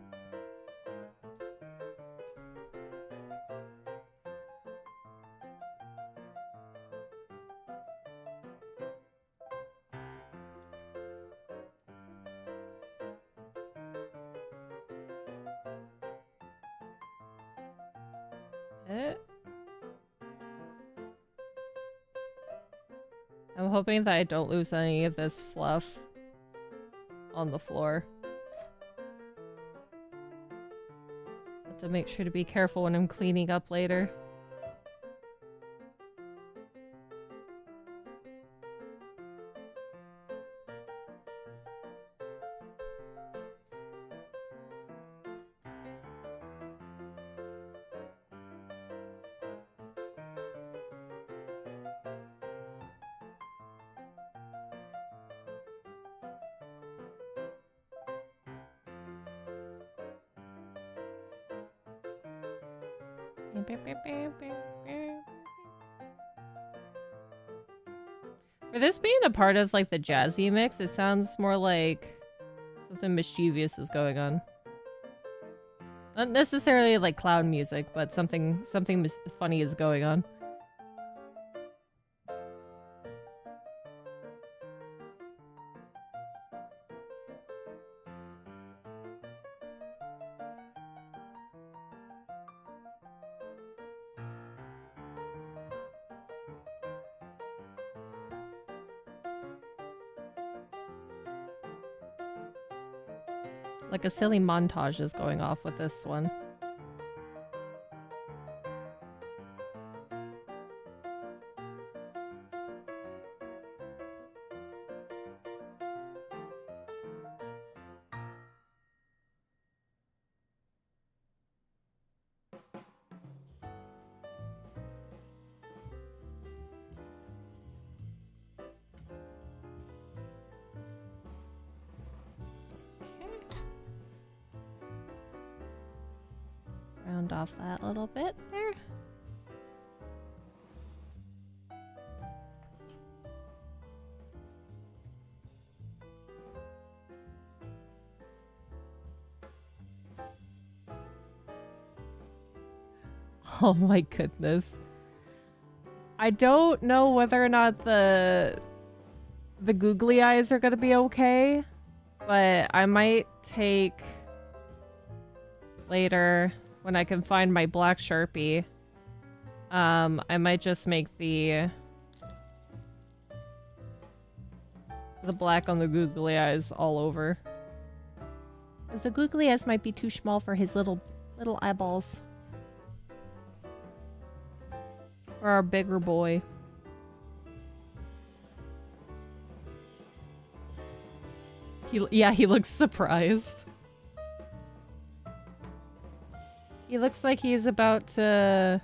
I'm hoping that I don't lose any of this fluff on the floor. Have to make sure to be careful when I'm cleaning up later. For this being a part of like the jazzy mix, it sounds more like something mischievous is going on. Not necessarily like clown music, but something funny is going on. Like a silly montage is going off with this one. Round off that little bit there. Oh my goodness. I don't know whether or not the googly eyes are gonna be okay, but I might take later when I can find my black Sharpie. I might just make the black on the googly eyes all over. Because the googly eyes might be too small for his little eyeballs. For our bigger boy. He looks surprised. He looks like he's about to...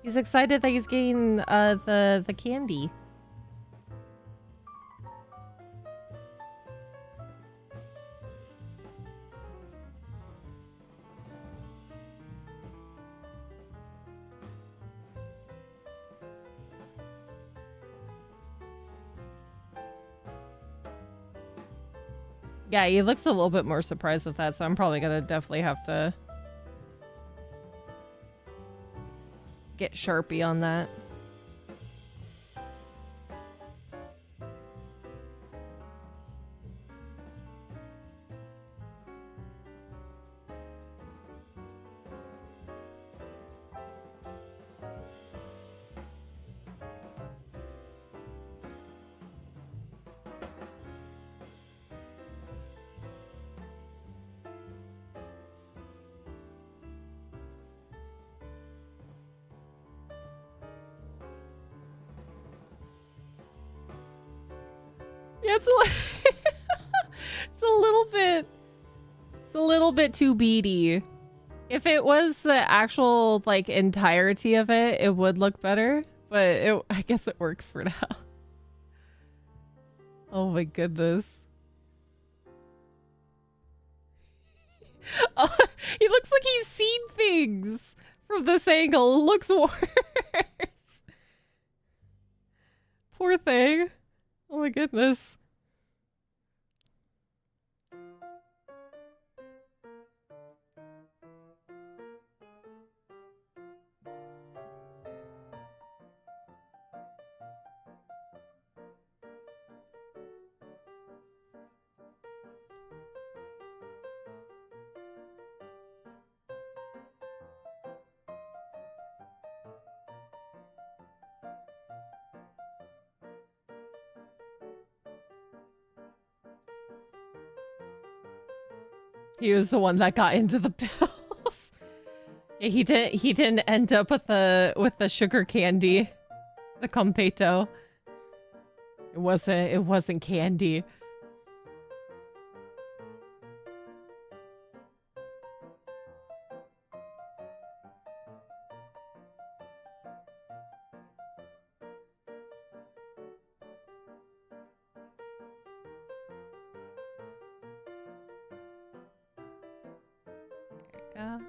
He's excited that he's getting the candy. Yeah, he looks a little bit more surprised with that, so I'm probably gonna definitely have to get Sharpie on that. Yeah, it's it's a little bit too beady. If it was the actual like entirety of it, it would look better, but I guess it works for now. Oh my goodness. Oh, he looks like he's seen things from this angle. It looks worse. Poor thing. Oh my goodness. He was the one that got into the pills. Yeah, he didn't end up with the sugar candy. The competo. It wasn't candy. There we go.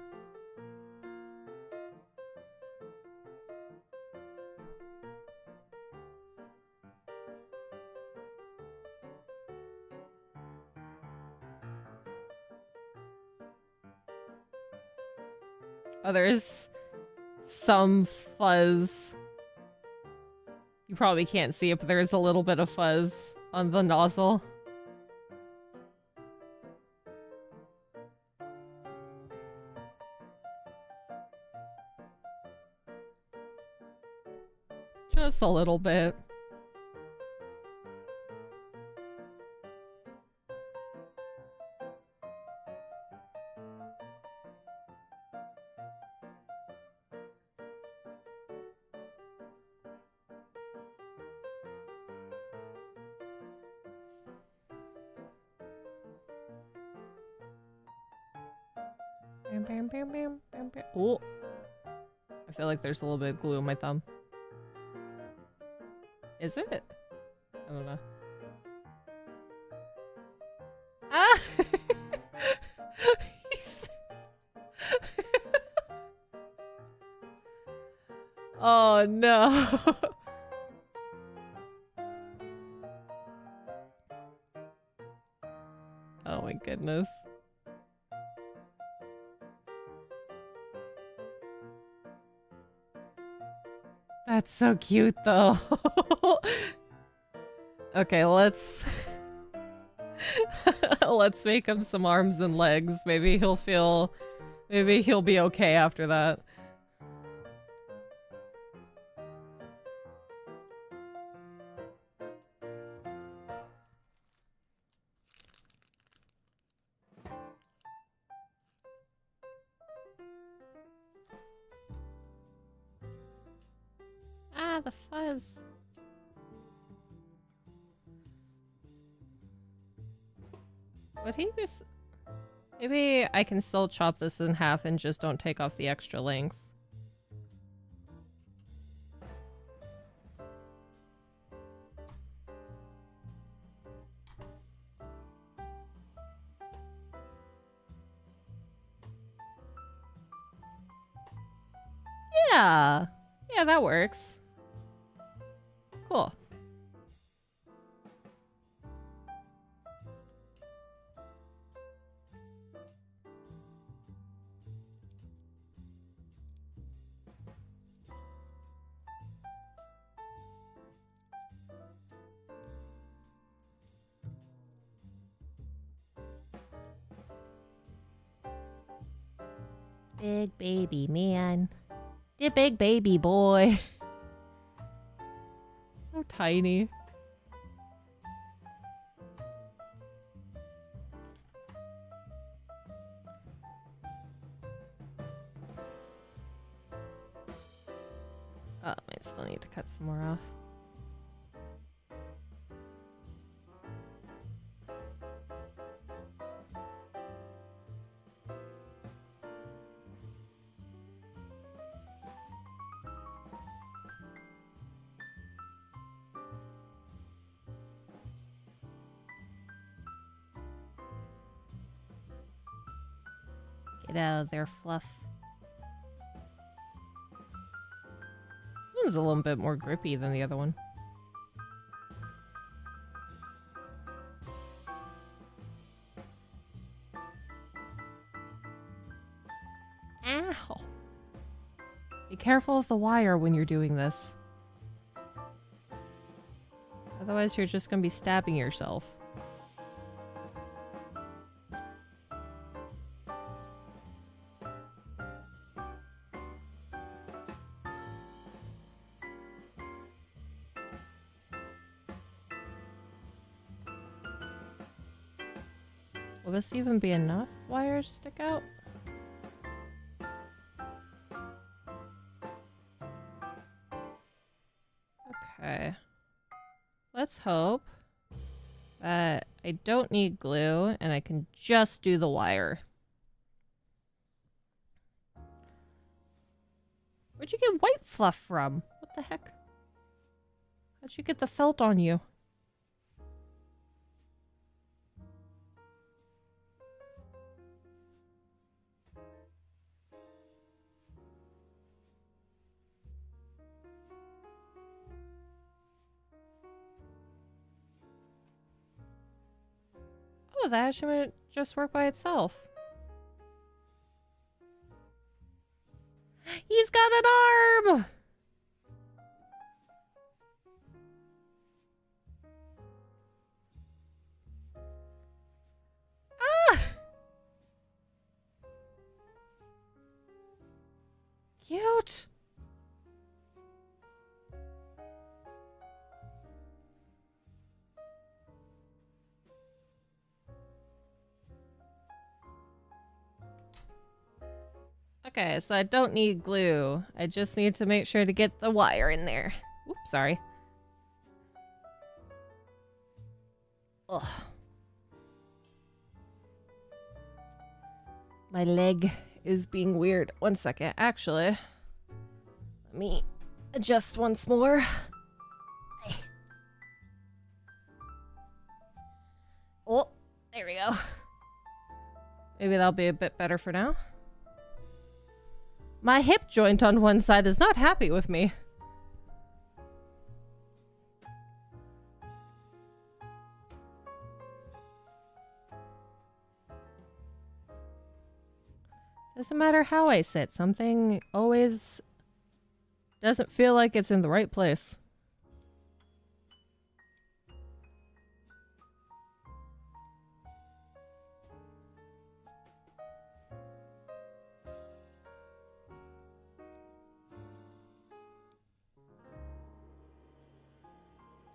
Oh, there's some fuzz. You probably can't see it, but there's a little bit of fuzz on the nozzle. Just a little bit. Bam, bam, bam, bam, bam, bam. Oh, I feel like there's a little bit of glue on my thumb. Is it? I don't know. Ah! Oh no. Oh my goodness. That's so cute though. Okay, let's let's make him some arms and legs. Maybe he'll be okay after that. Ah, the fuzz. Would he just... Maybe I can still chop this in half and just don't take off the extra length. Yeah. Yeah, that works. Cool. Big baby, man. The big baby boy. So tiny. Oh, I still need to cut some more off. Get out of there, Fluff. This one's a little bit more grippy than the other one. Ow! Be careful of the wire when you're doing this. Otherwise, you're just gonna be stabbing yourself. Will this even be enough wire to stick out? Okay. Let's hope that I don't need glue and I can just do the wire. Where'd you get white fluff from? What the heck? How'd you get the felt on you? Oh, that shouldn't just work by itself. He's got an arm! Ah! Cute! Okay, so I don't need glue. I just need to make sure to get the wire in there. Oops, sorry. Ugh. My leg is being weird. One second. Actually, let me adjust once more. Oh, there we go. Maybe that'll be a bit better for now. My hip joint on one side is not happy with me. Doesn't matter how I sit, something always doesn't feel like it's in the right place.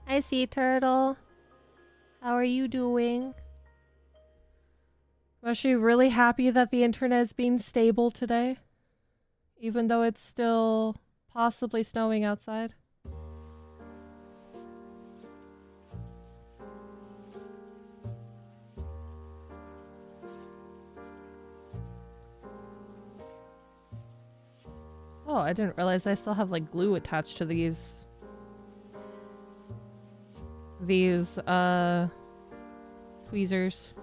Hi, Sea Turtle. How are you doing? Was she really happy that the internet is being stable today? Even though it's still possibly snowing outside? Oh, I didn't realize I still have like glue attached to these tweezers.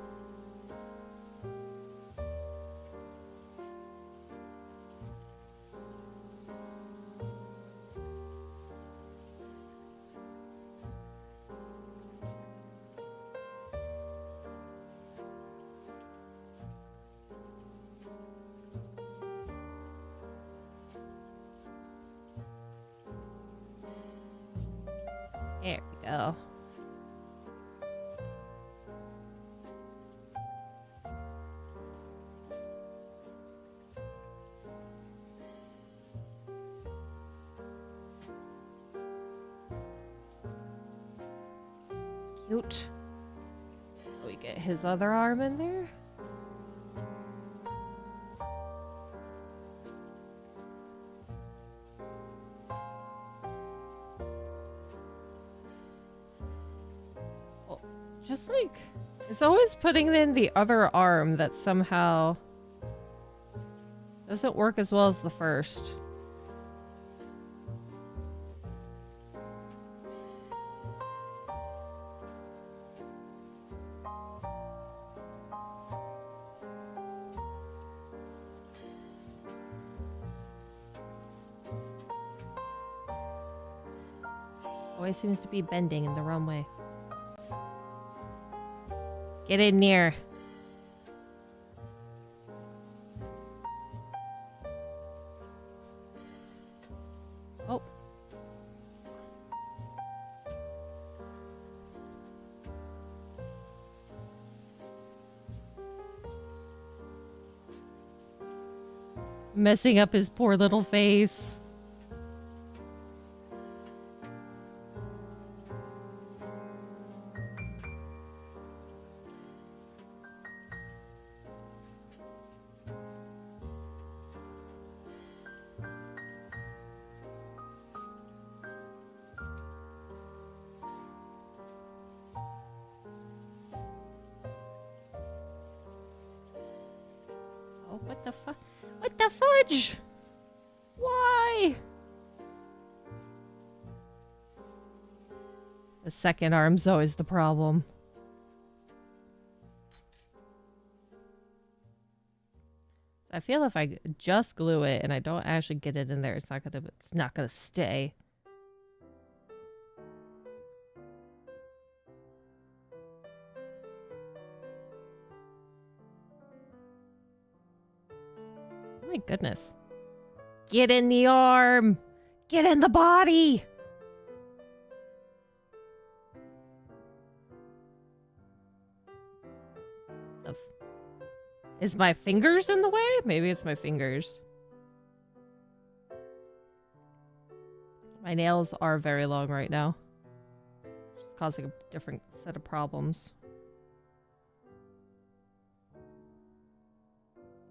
There we go. Cute. We get his other arm in there. Just like, it's always putting in the other arm that somehow doesn't work as well as the first. Always seems to be bending in the wrong way. Get in near. Oh. Messing up his poor little face. What the fuck? What the fudge? Why? The second arm's always the problem. I feel if I just glue it and I don't actually get it in there, it's not gonna stay. Oh my goodness. Get in the arm! Get in the body! Is my fingers in the way? Maybe it's my fingers. My nails are very long right now. It's causing a different set of problems.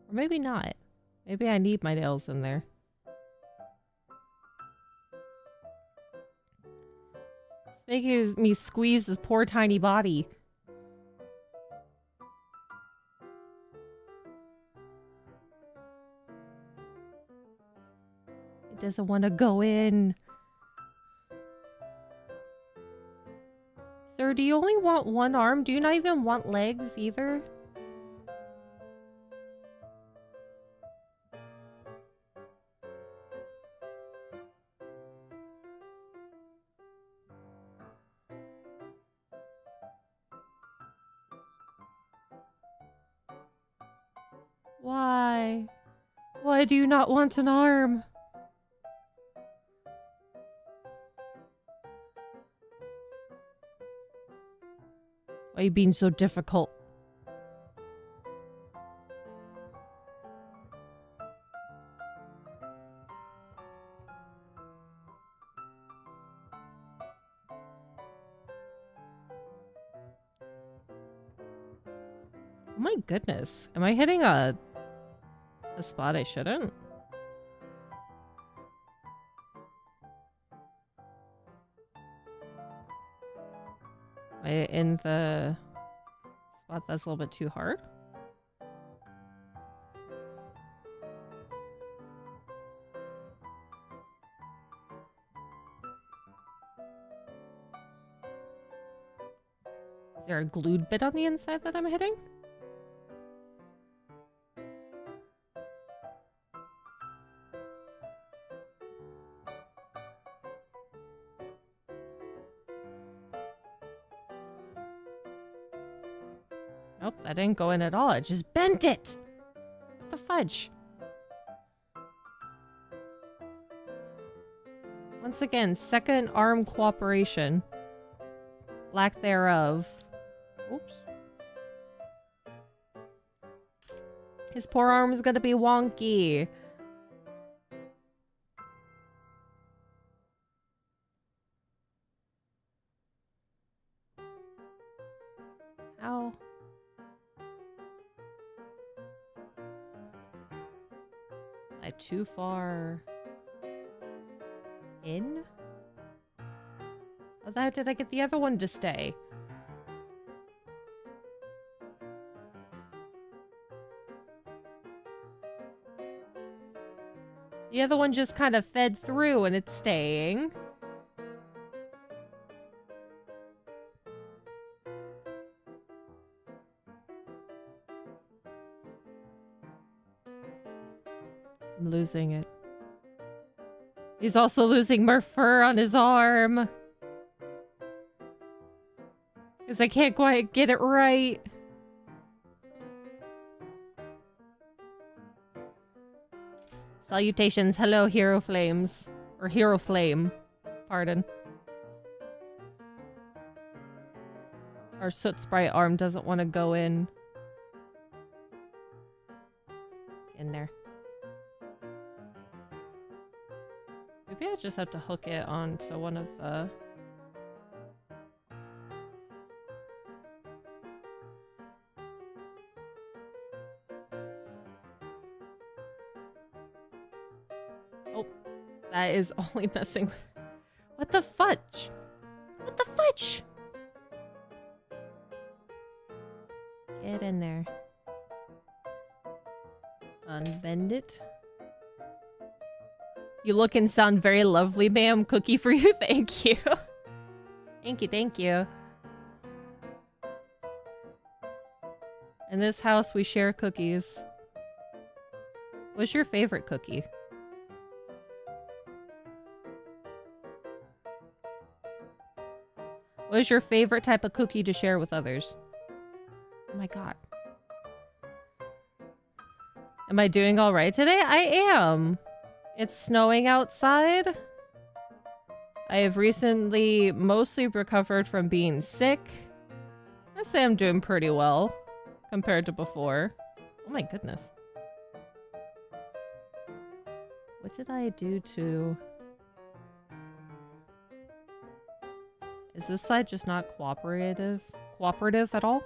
Or maybe not. Maybe I need my nails in there. It's making me squeeze this poor tiny body. It doesn't want to go in. Sir, do you only want one arm? Do you not even want legs either? Why? Why do you not want an arm? Why are you being so difficult? Oh my goodness. Am I hitting a spot I shouldn't? Am I in the spot that's a little bit too hard? Is there a glued bit on the inside that I'm hitting? Nope, that didn't go in at all. It just bent it! What the fudge? Once again, second arm cooperation. Lack thereof. Oops. His poor arm is gonna be wonky. Am I too far in? How did I get the other one to stay? The other one just kind of fed through and it's staying. I'm losing it. He's also losing more fur on his arm. Because I can't quite get it right. Salutations. Hello, Hero Flames. Or Hero Flame. Pardon. Our soot sprite arm doesn't want to go in. In there. Maybe I just have to hook it onto one of the... Oh, that is only messing with... What the fudge? What the fudge? Get in there. Unbend it. You look and sound very lovely, ma'am. Cookie for you. Thank you. Thank you, thank you. In this house, we share cookies. What's your favorite cookie? What is your favorite type of cookie to share with others? Oh my god. Am I doing all right today? I am. It's snowing outside. I have recently mostly recovered from being sick. I'd say I'm doing pretty well compared to before. Oh my goodness. What did I do to... Is this side just not cooperative at all?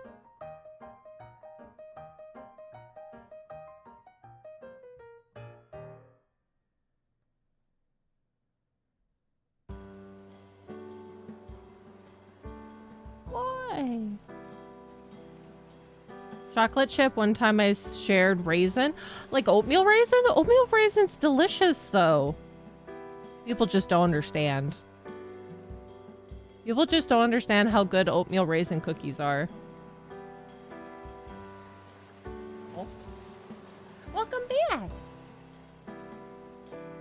Why? Chocolate chip, one time I shared raisin. Like oatmeal raisin? Oatmeal raisin's delicious though. People just don't understand. People just don't understand how good oatmeal raisin cookies are. Oh. Welcome back.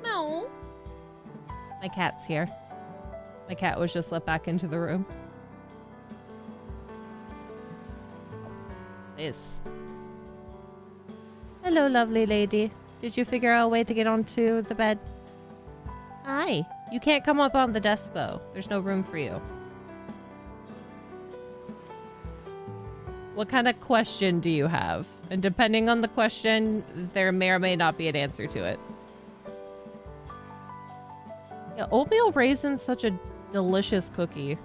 No. My cat's here. My cat was just let back into the room. Yes. Hello, lovely lady. Did you figure out a way to get onto the bed? Hi. You can't come up on the desk, though. There's no room for you. What kind of question do you have? And depending on the question, there may or may not be an answer to it. Yeah, oatmeal raisin's such a delicious cookie.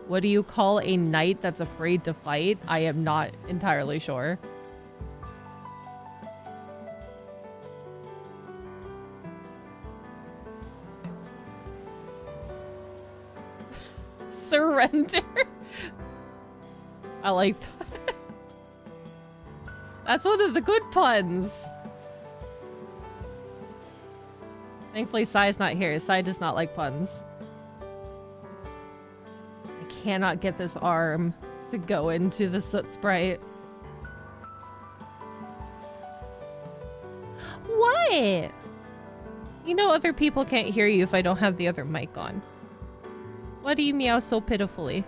What do you call a knight that's afraid to fight? I am not entirely sure. Surrender. I like that. That's one of the good puns. Thankfully, Sai's not here. Sai does not like puns. I cannot get this arm to go into the soot sprite. What? You know other people can't hear you if I don't have the other mic on. Why do you meow so pitifully?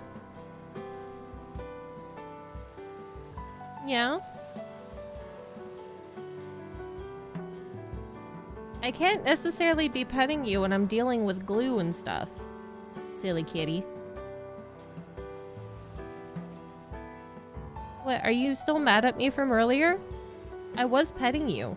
Yeah? I can't necessarily be petting you when I'm dealing with glue and stuff. Silly kitty. What, are you still mad at me from earlier? I was petting you.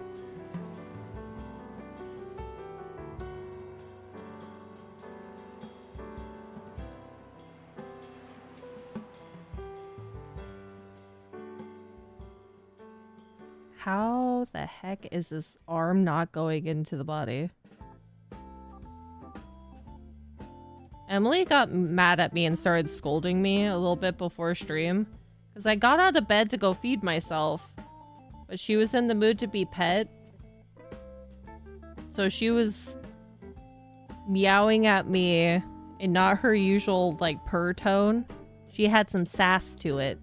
How the heck is this arm not going into the body? Emily got mad at me and started scolding me a little bit before stream. Because I got out of bed to go feed myself. But she was in the mood to be pet. So she was meowing at me in not her usual, like, purr tone. She had some sass to it.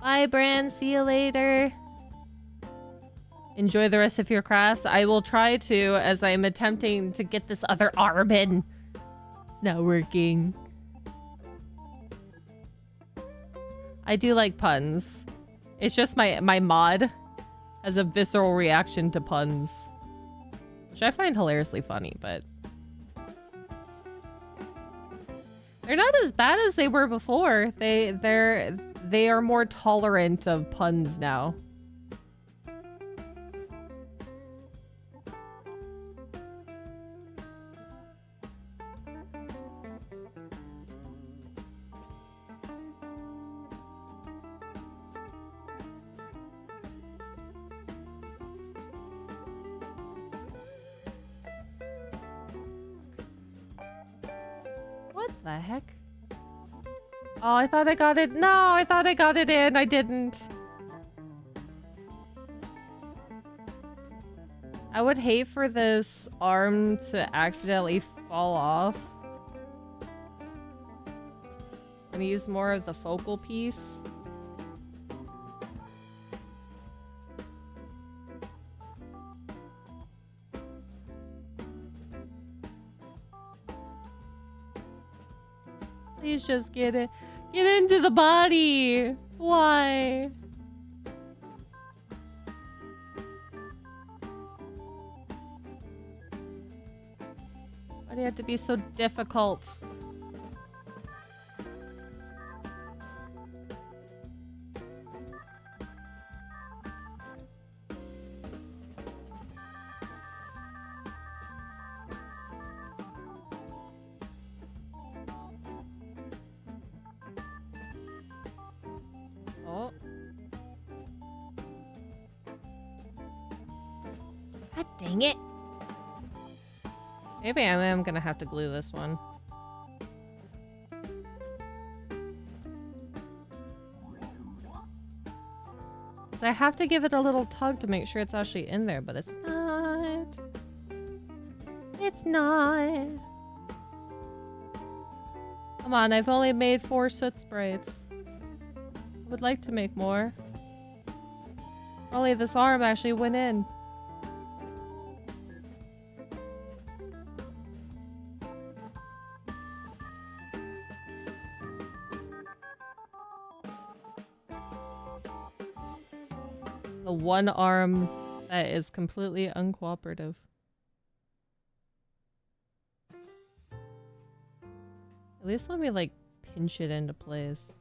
Bye, Bran. See you later. Enjoy the rest of your crafts. I will try to, as I'm attempting to get this other arm in. It's not working. I do like puns. It's just my mod has a visceral reaction to puns. Which I find hilariously funny, but... they're not as bad as they were before. They are more tolerant of puns now. What the heck? Oh, I thought I got it. No, I thought I got it in. I didn't. I would hate for this arm to accidentally fall off. And use more of the focal piece. Please just get it. Get into the body. Why? Why do you have to be so difficult? Oh. God dang it. Maybe I am gonna have to glue this one. So I have to give it a little tug to make sure it's actually in there, but it's not. It's not. Come on, I've only made 4 soot sprites. I would like to make more. Only this arm actually went in. The one arm that is completely uncooperative. At least let me like pinch it into place.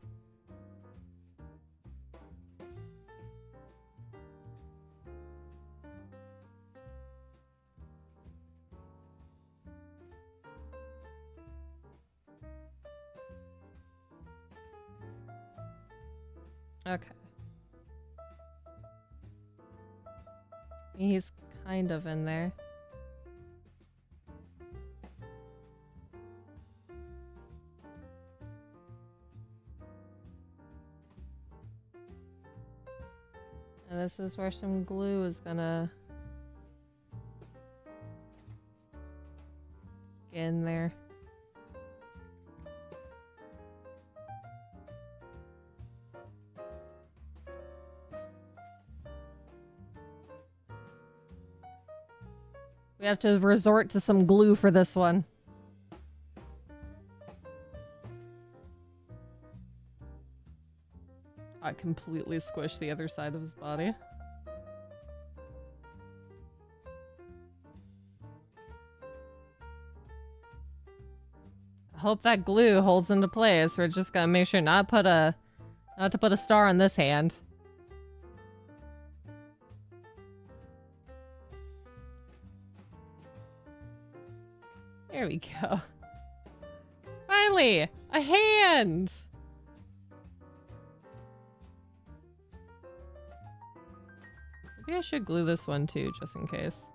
Okay. He's kind of in there. And this is where some glue is gonna get in there. We have to resort to some glue for this one. I completely squished the other side of his body. I hope that glue holds into place. We're just gonna make sure not to put a star on this hand. There we go. Finally, a hand. Maybe I should glue this one too, just in case.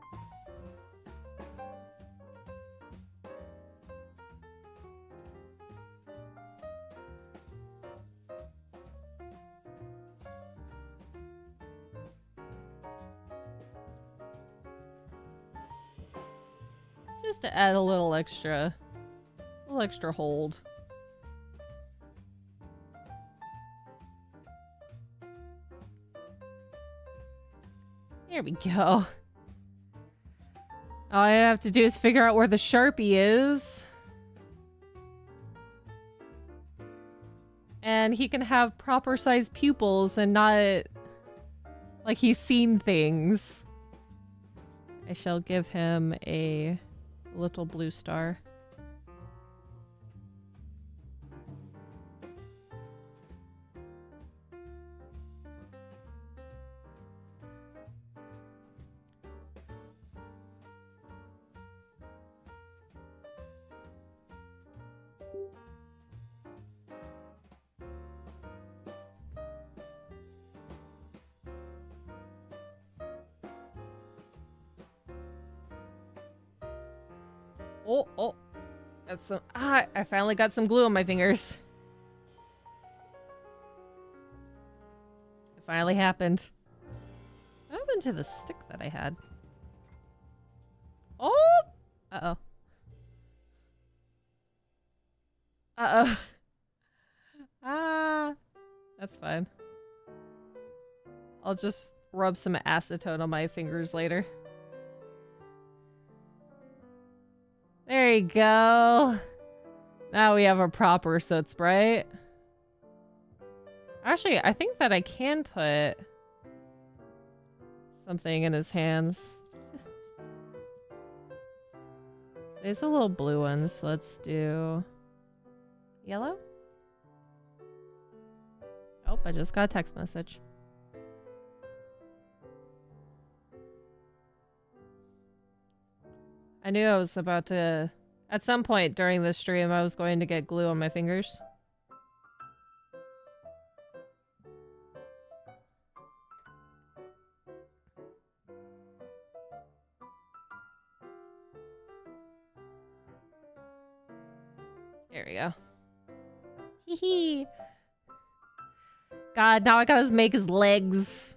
Just to add a little extra hold. There we go. All I have to do is figure out where the Sharpie is. And he can have proper sized pupils and not like he's seen things. I shall give him a little blue star. Oh, that's some. I finally got some glue on my fingers. It finally happened. What happened to the stick that I had? Oh! Uh-oh. Uh-oh. Ah. That's fine. I'll just rub some acetone on my fingers later. There you go. Now we have a proper SOOT sprite. Actually, I think that I can put something in his hands. So he's a little blue one, so let's do yellow. Oh, I just got a text message. I knew I was about to... At some point during this stream, I was going to get glue on my fingers. There we go. Hee hee. God, now I gotta make his legs.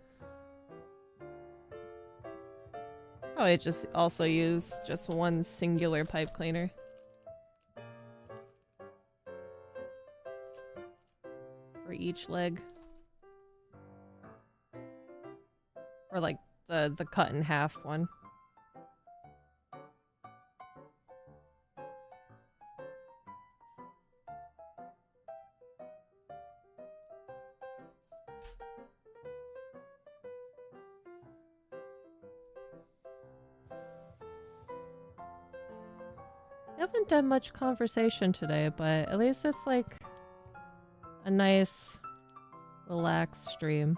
Probably just also use just one singular pipe cleaner. For each leg. Or like the cut in half one. I haven't done much conversation today, but at least it's like a nice, relaxed stream.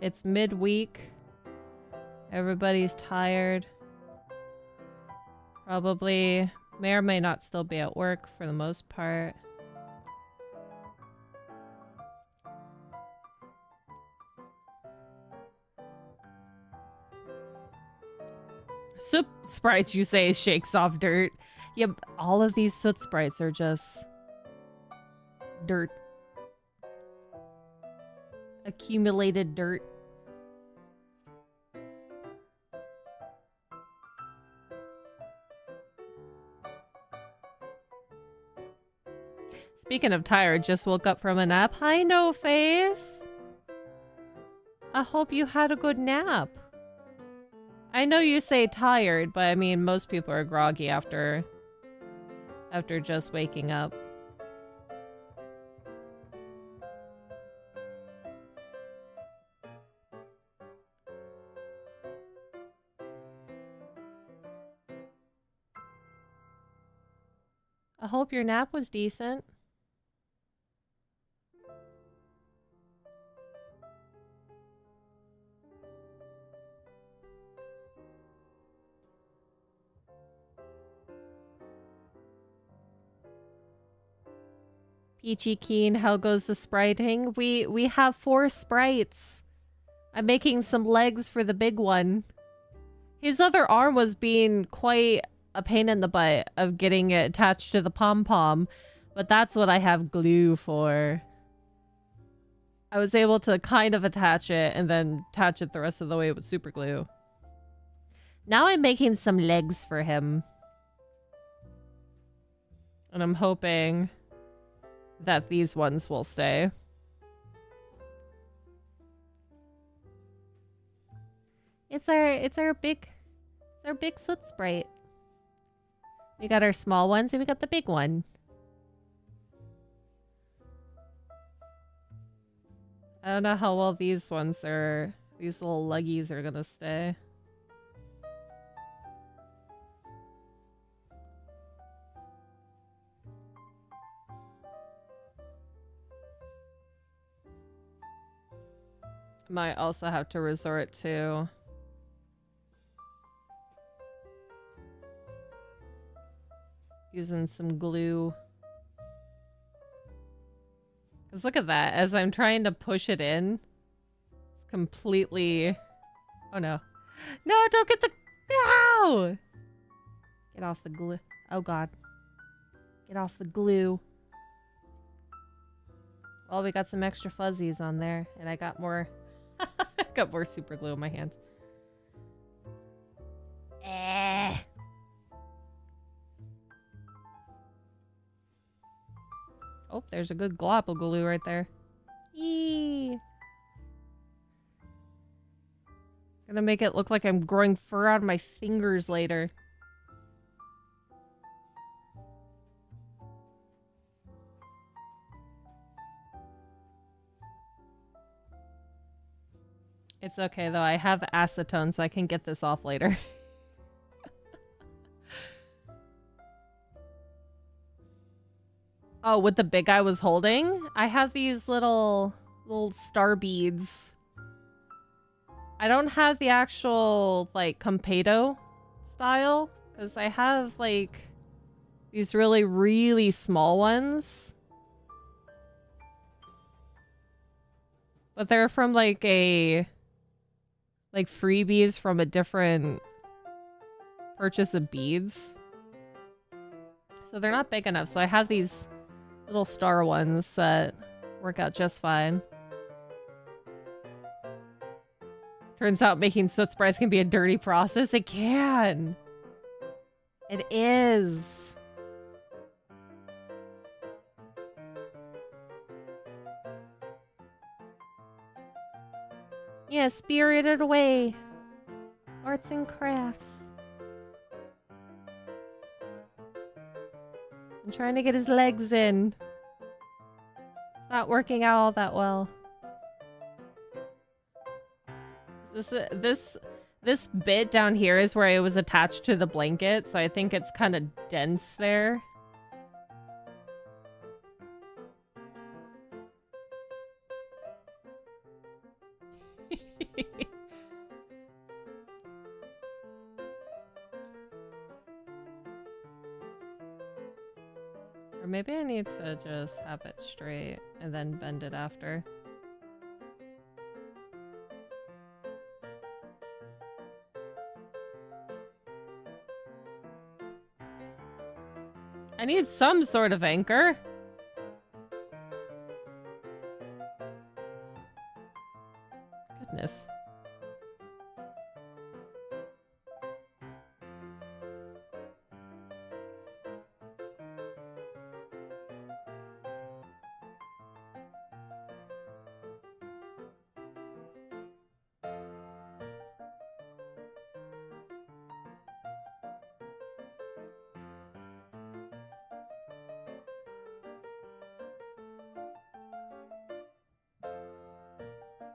It's midweek. Everybody's tired. Probably may or may not still be at work for the most part. SOOT sprites, you say, shakes off dirt. Yep, all of these SOOT sprites are just dirt. Accumulated dirt. Speaking of tired, just woke up from a nap. Hi, No Face. I hope you had a good nap. I know you say tired, but I mean, most people are groggy after just waking up. I hope your nap was decent. Peachy Keen, how goes the spriting? We have 4 sprites. I'm making some legs for the big one. His other arm was being quite a pain in the butt of getting it attached to the pom-pom, but that's what I have glue for. I was able to kind of attach it and then attach it the rest of the way with super glue. Now I'm making some legs for him. And I'm hoping that these ones will stay. It's our big soot sprite. We got our small ones and we got the big one. I don't know how well these ones are, these little luggies are gonna stay. Might also have to resort to using some glue. Because look at that. As I'm trying to push it in, it's completely... Oh no. No, don't get the... No! Get off the glue. Oh god. Get off the glue. Well, we got some extra fuzzies on there. And I got more... I got more super glue in my hand. Oh, there's a good glob of glue right there. Eee. Gonna make it look like I'm growing fur out of my fingers later. It's okay though, I have acetone so I can get this off later. Oh, with the big I was holding? I have these little star beads. I don't have the actual, like, Compado style. Because I have, like, these really, really small ones. But they're from, like, freebies from a different purchase of beads. So they're not big enough. So I have these little star ones that work out just fine. Turns out making soot sprites can be a dirty process. It can. It is. Yeah, Spirited Away. Arts and crafts. I'm trying to get his legs in. It's not working out all that well. This bit down here is where it was attached to the blanket, so I think it's kind of dense there. Or maybe I need to just have it straight and then bend it after. I need some sort of anchor. Goodness.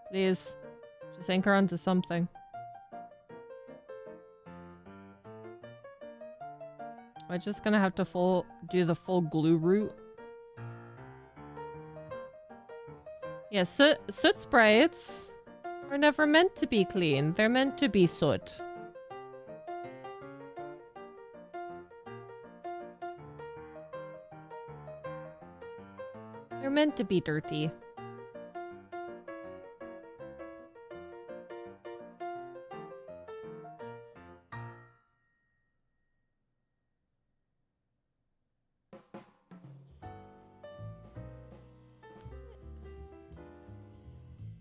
Please, just anchor onto something. Am I just gonna have to do the full glue route? Yeah, soot sprites are never meant to be clean. They're meant to be soot. They're meant to be dirty.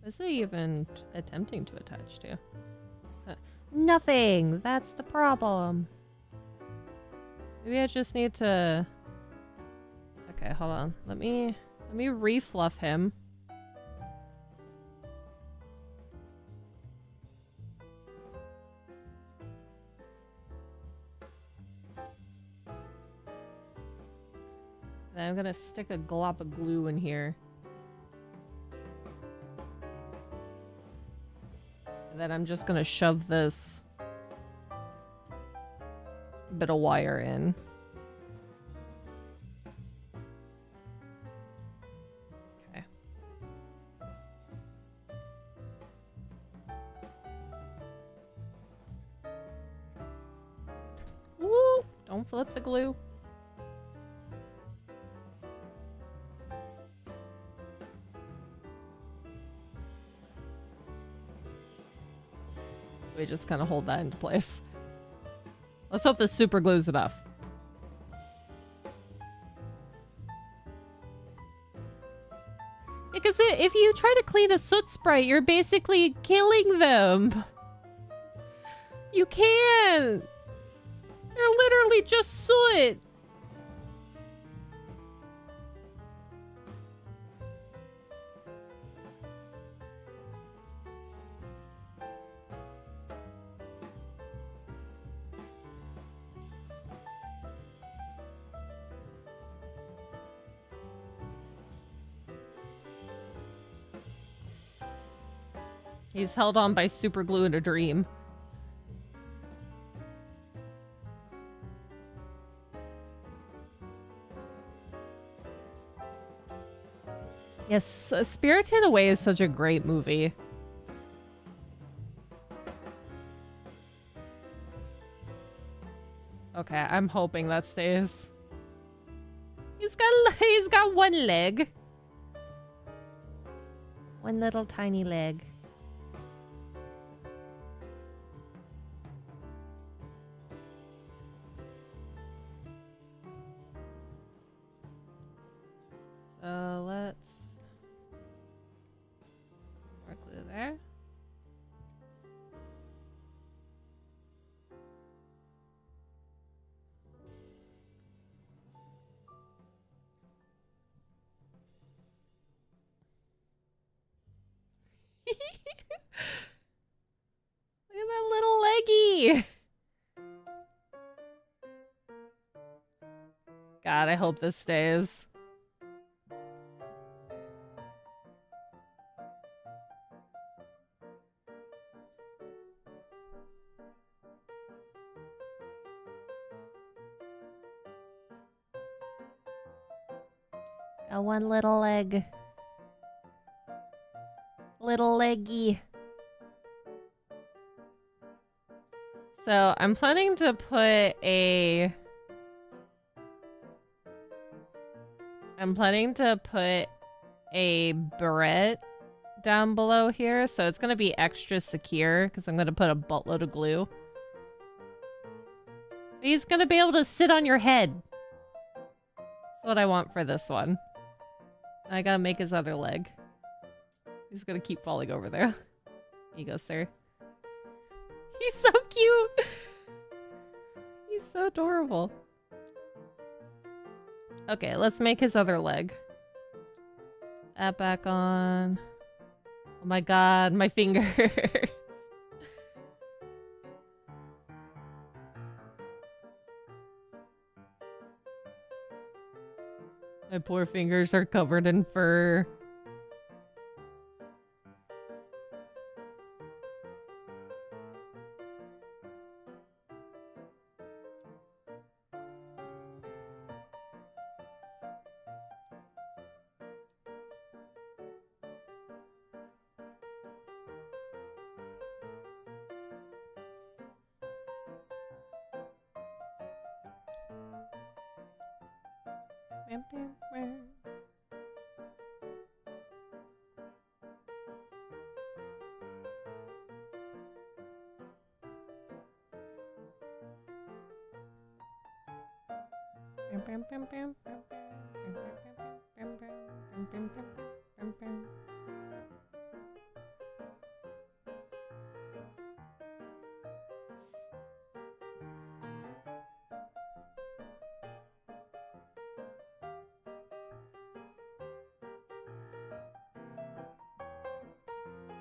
Is it even attempting to attach to? Nothing! That's the problem. Maybe I just need to... Okay, hold on. Let me refluff him. Then I'm gonna stick a glop of glue in here. And then I'm just gonna shove this bit of wire in. Okay. Woo! Don't flip the glue. We just kind of hold that into place. Let's hope this super glue's enough. Because if you try to clean a soot sprite, you're basically killing them. You can't. They're literally just soot. He's held on by super glue in a dream. Yes, Spirited Away is such a great movie. Okay, I'm hoping that stays. He's got one leg. One little tiny leg. So let's more glue there. Look at that little leggy. God, I hope this stays. Got one little leg. Little leggy. So I'm planning to put a... barrette down below here, so it's gonna be extra secure because I'm gonna put a buttload of glue. He's gonna be able to sit on your head. That's what I want for this one. I gotta make his other leg. He's gonna keep falling over there. Here you go, sir. He's so cute! He's so adorable. Okay, let's make his other leg. That back on. Oh my god, my fingers. My poor fingers are covered in fur.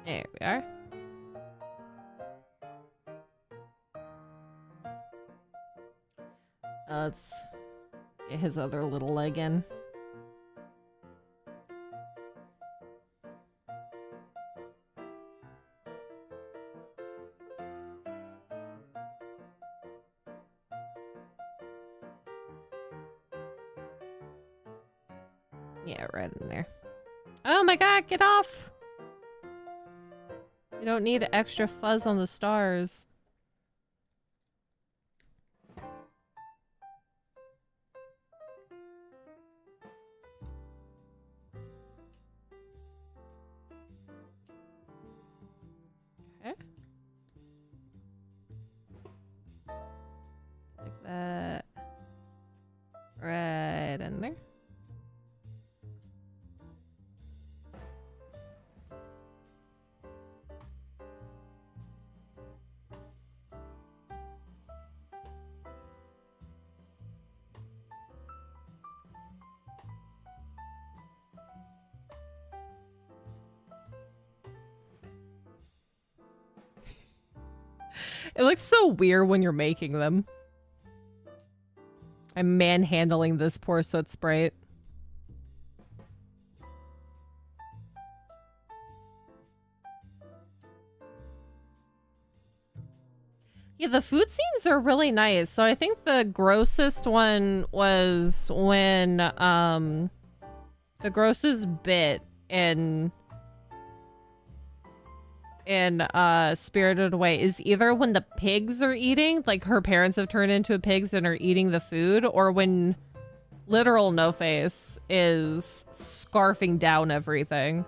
There we are. Let's get his other little leg in. Yeah, right in there. Oh my god, get off! You don't need extra fuzz on the stars. Okay. Like that. Right in there. It looks so weird when you're making them. I'm manhandling this poor soot sprite. Yeah, the food scenes are really nice. So I think the grossest one was when the grossest bit in Spirited Away is either when the pigs are eating, like her parents have turned into pigs and are eating the food, or when literal No Face is scarfing down everything.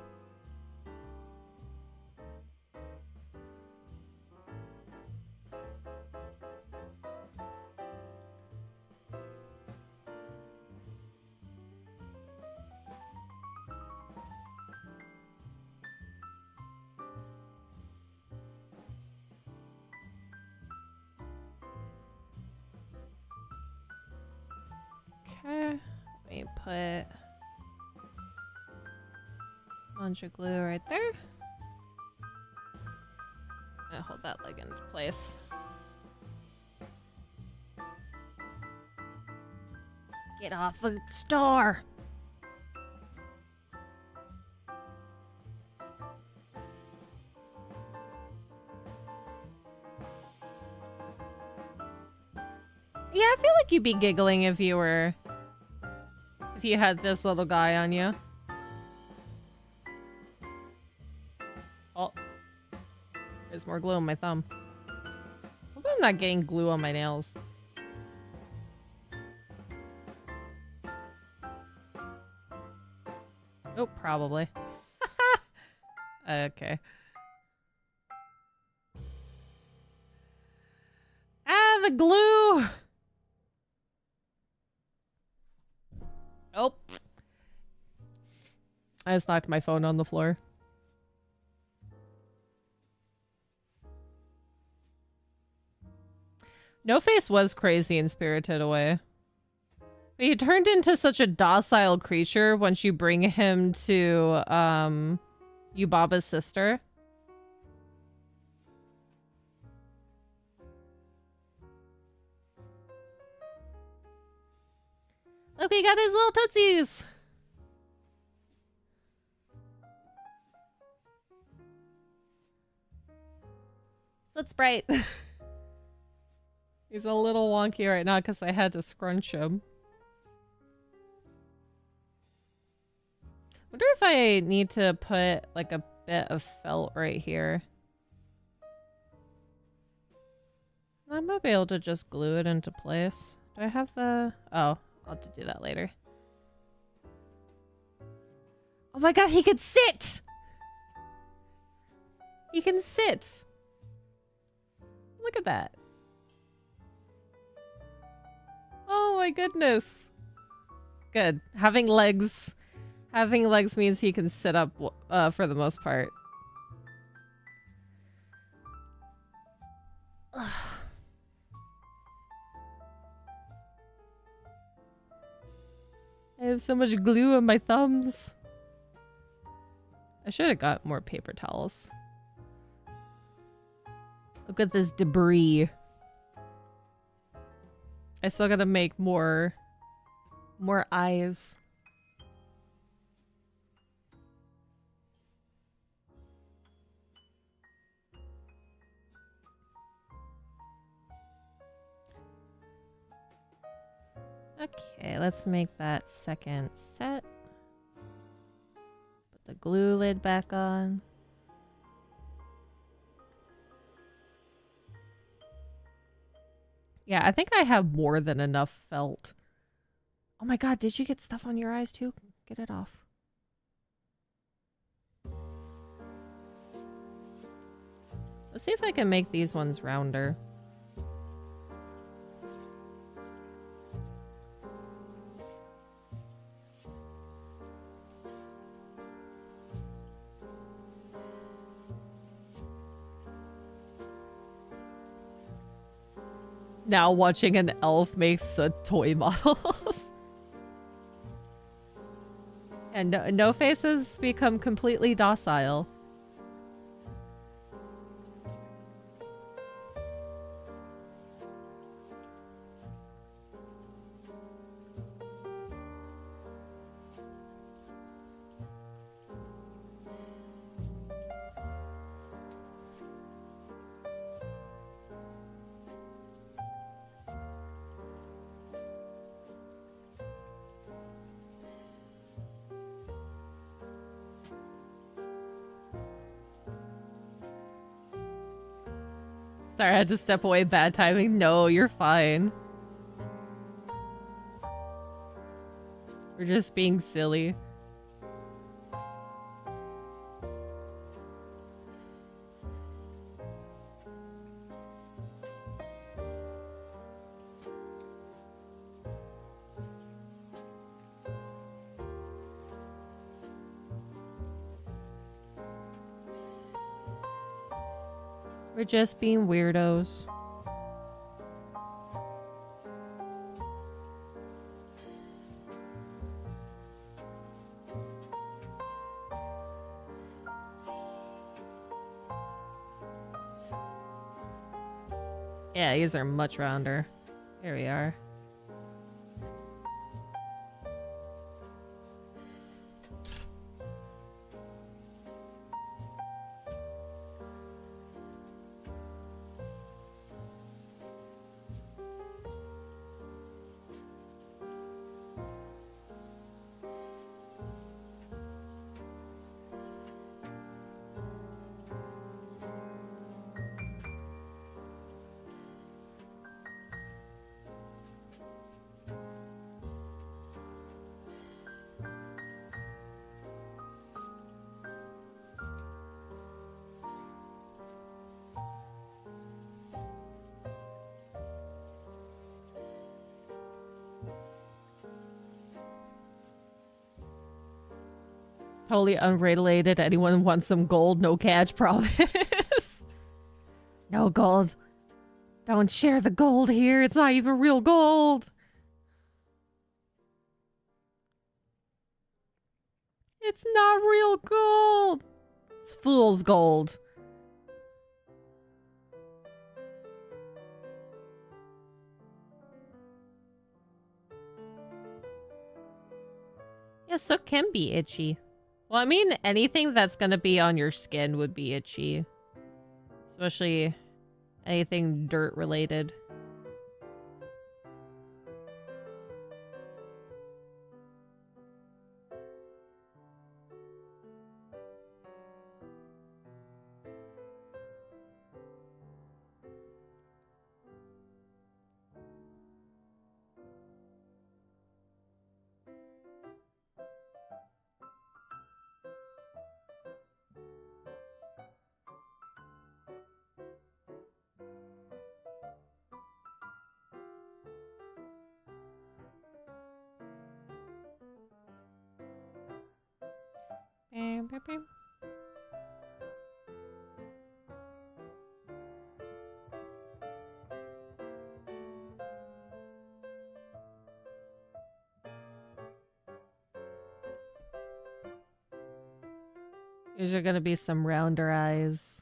Okay, let me put a bunch of glue right there. And hold that leg into place. Get off the star! Yeah, I feel like you'd be giggling if you had this little guy on you. Oh. There's more glue on my thumb. Hope I'm not getting glue on my nails. Oh, probably. Okay. Ah, the glue! Oh. I just knocked my phone on the floor. No Face was crazy and Spirited Away. But he turned into such a docile creature once you bring him to Yubaba's sister. Look, he got his little tootsies! That's Sprite. He's a little wonky right now because I had to scrunch him. Wonder if I need to put like a bit of felt right here. I might be able to just glue it into place. Do I have the... Oh, I'll have to do that later. Oh my god, he can sit! He can sit! Look at that. Oh my goodness. Good. Having legs means he can sit up for the most part. I have so much glue on my thumbs. I should have got more paper towels. Look at this debris. I still gotta make more eyes. Okay, let's make that second set. Put the glue lid back on. Yeah, I think I have more than enough felt. Oh my god, did you get stuff on your eyes too? Get it off. Let's see if I can make these ones rounder. Now watching an elf makes a toy models. And no faces become completely docile. Sorry, I had to step away. Bad timing. No, you're fine. We're just being silly. We're just being weirdos. Yeah, these are much rounder. Here we are. Totally unrelated. Anyone want some gold? No catch, promise. No gold. Don't share the gold here. It's not even real gold. It's not real gold. It's fool's gold. Yeah, so it can be itchy. Well, I mean, anything that's gonna be on your skin would be itchy. Especially anything dirt related. These are gonna be some rounder eyes.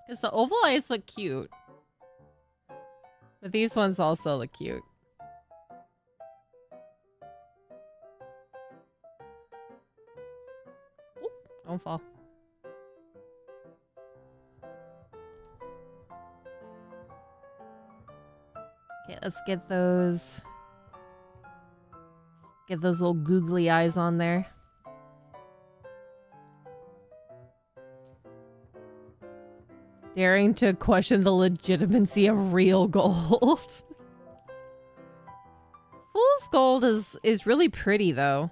Because the oval eyes look cute. But these ones also look cute. Oop, don't fall. Okay, let's get those... Get those little googly eyes on there. Daring to question the legitimacy of real gold. Fool's gold is really pretty though.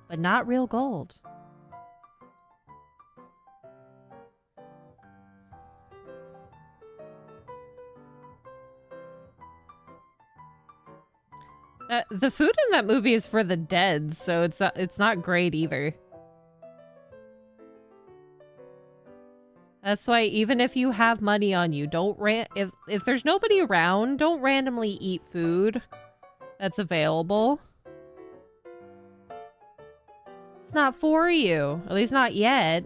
But not real gold. The food in that movie is for the dead, so it's not great either. That's why even if you have money on you, if there's nobody around, don't randomly eat food that's available. It's not for you, at least not yet.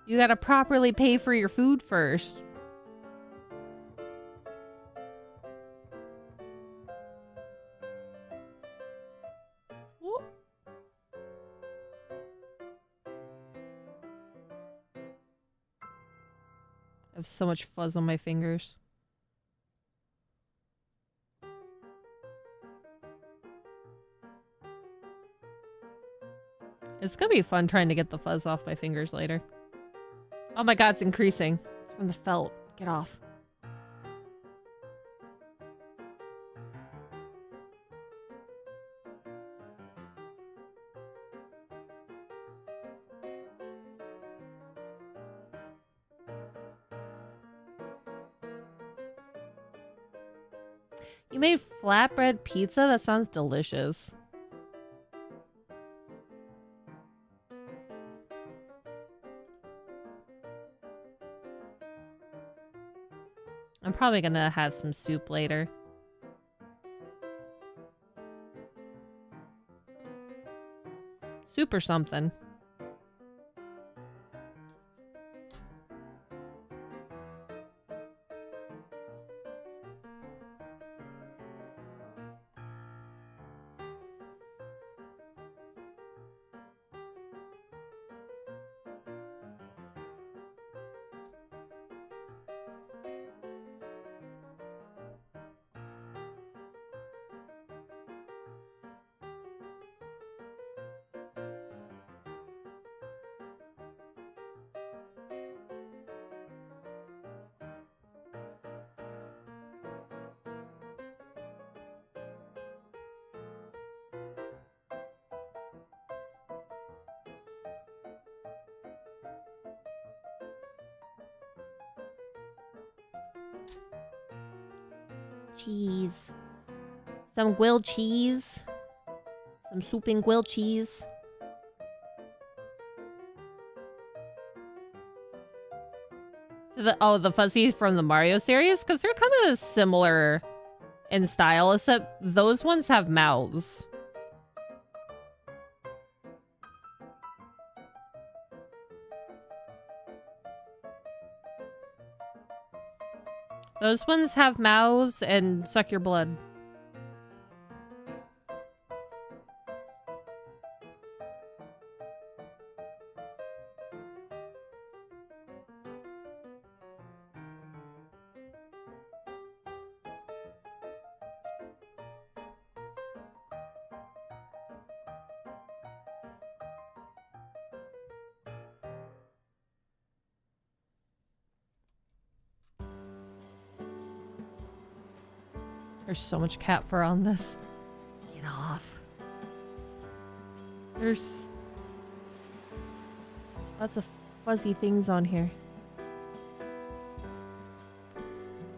You gotta properly pay for your food first. I have so much fuzz on my fingers. It's gonna be fun trying to get the fuzz off my fingers later. Oh my god, it's increasing. It's from the felt. Get off. You made flatbread pizza? That sounds delicious. I'm probably gonna have some soup later. Soup or something. Cheese. Some grilled cheese. Some soup and grilled cheese. The fuzzies from the Mario series? Because they're kind of similar in style, except those ones have mouths. Those ones have mouths and suck your blood. There's so much cat fur on this. Get off. There's lots of fuzzy things on here.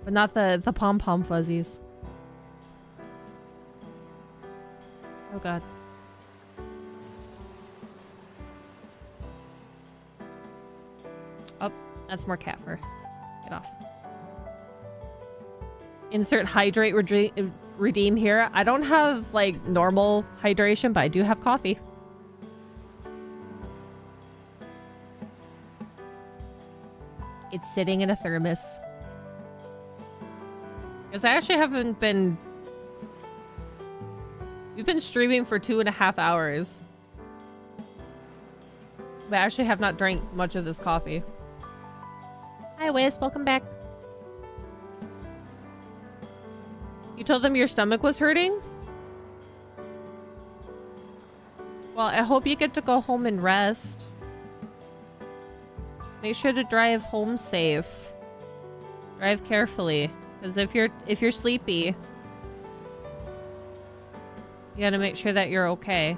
But not the pom-pom fuzzies. Oh god. Oh, that's more cat fur. Get off. Insert hydrate redeem here. I don't have like normal hydration, but I do have coffee. It's sitting in a thermos. Because I actually haven't been... We've been streaming for 2.5 hours. But I actually have not drank much of this coffee. Hi, Wiz. Welcome back. You told them your stomach was hurting? Well, I hope you get to go home and rest. Make sure to drive home safe. Drive carefully. Because if you're sleepy, you gotta make sure that you're okay.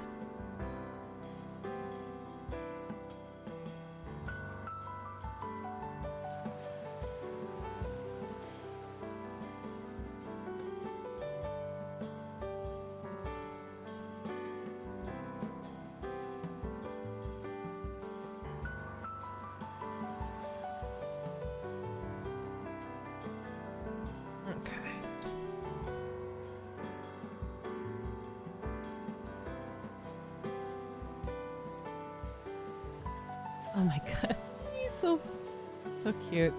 Oh my god. He's so cute.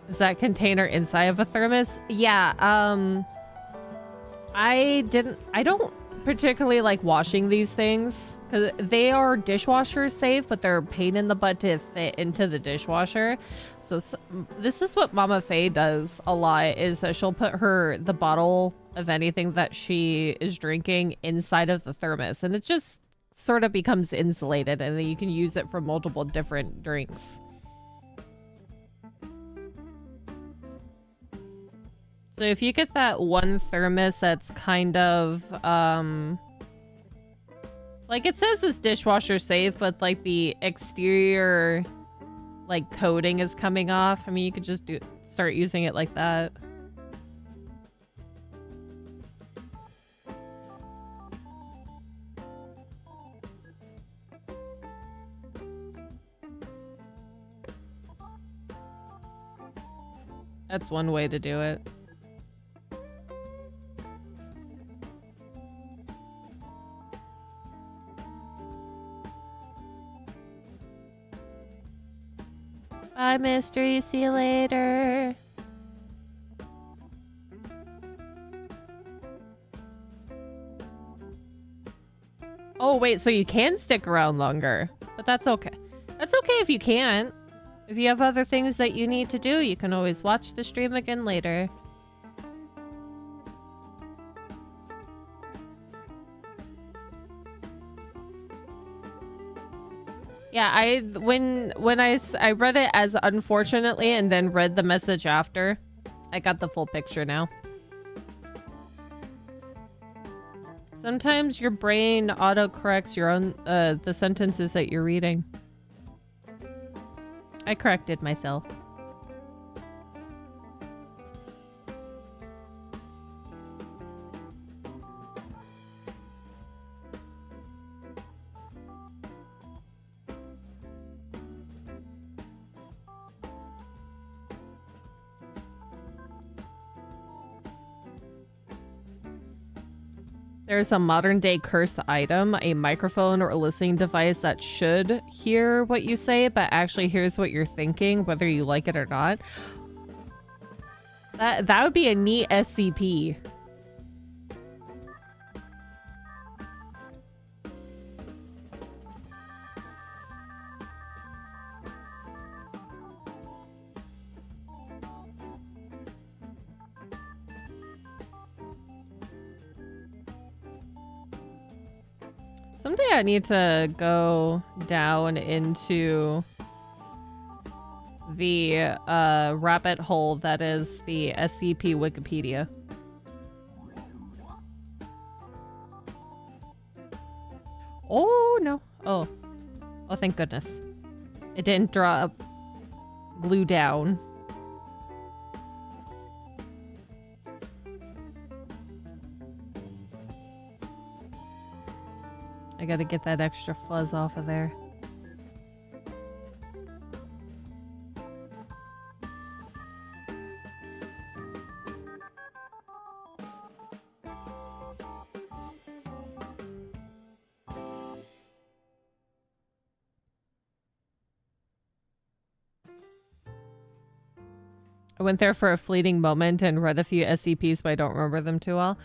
Is that container inside of a thermos? Yeah, I don't particularly like washing these things because they are dishwasher safe, but they're a pain in the butt to fit into the dishwasher. So this is what Mama Faye does a lot, is that she'll put the bottle of anything that she is drinking inside of the thermos, and it just sort of becomes insulated, and then you can use it for multiple different drinks. So if you get that one thermos that's kind of, like it says it's dishwasher safe, but like the exterior, like coating is coming off. I mean, you could just start using it like that. That's one way to do it. Bye, mystery. See you later. Oh, wait, so you can stick around longer. But that's okay. That's okay if you can't. If you have other things that you need to do, you can always watch the stream again later. Yeah, I read it as unfortunately and then read the message after. I got the full picture now. Sometimes your brain autocorrects your own the sentences that you're reading. I corrected myself. There's a modern day cursed item, a microphone or a listening device that should hear what you say, but actually hears what you're thinking, whether you like it or not. That would be a neat SCP. Someday I need to go down into the rabbit hole that is the SCP Wikipedia. Oh no. Oh. Oh, thank goodness. It didn't drop glue down. I gotta get that extra fuzz off of there. I went there for a fleeting moment and read a few SCPs, but I don't remember them too well.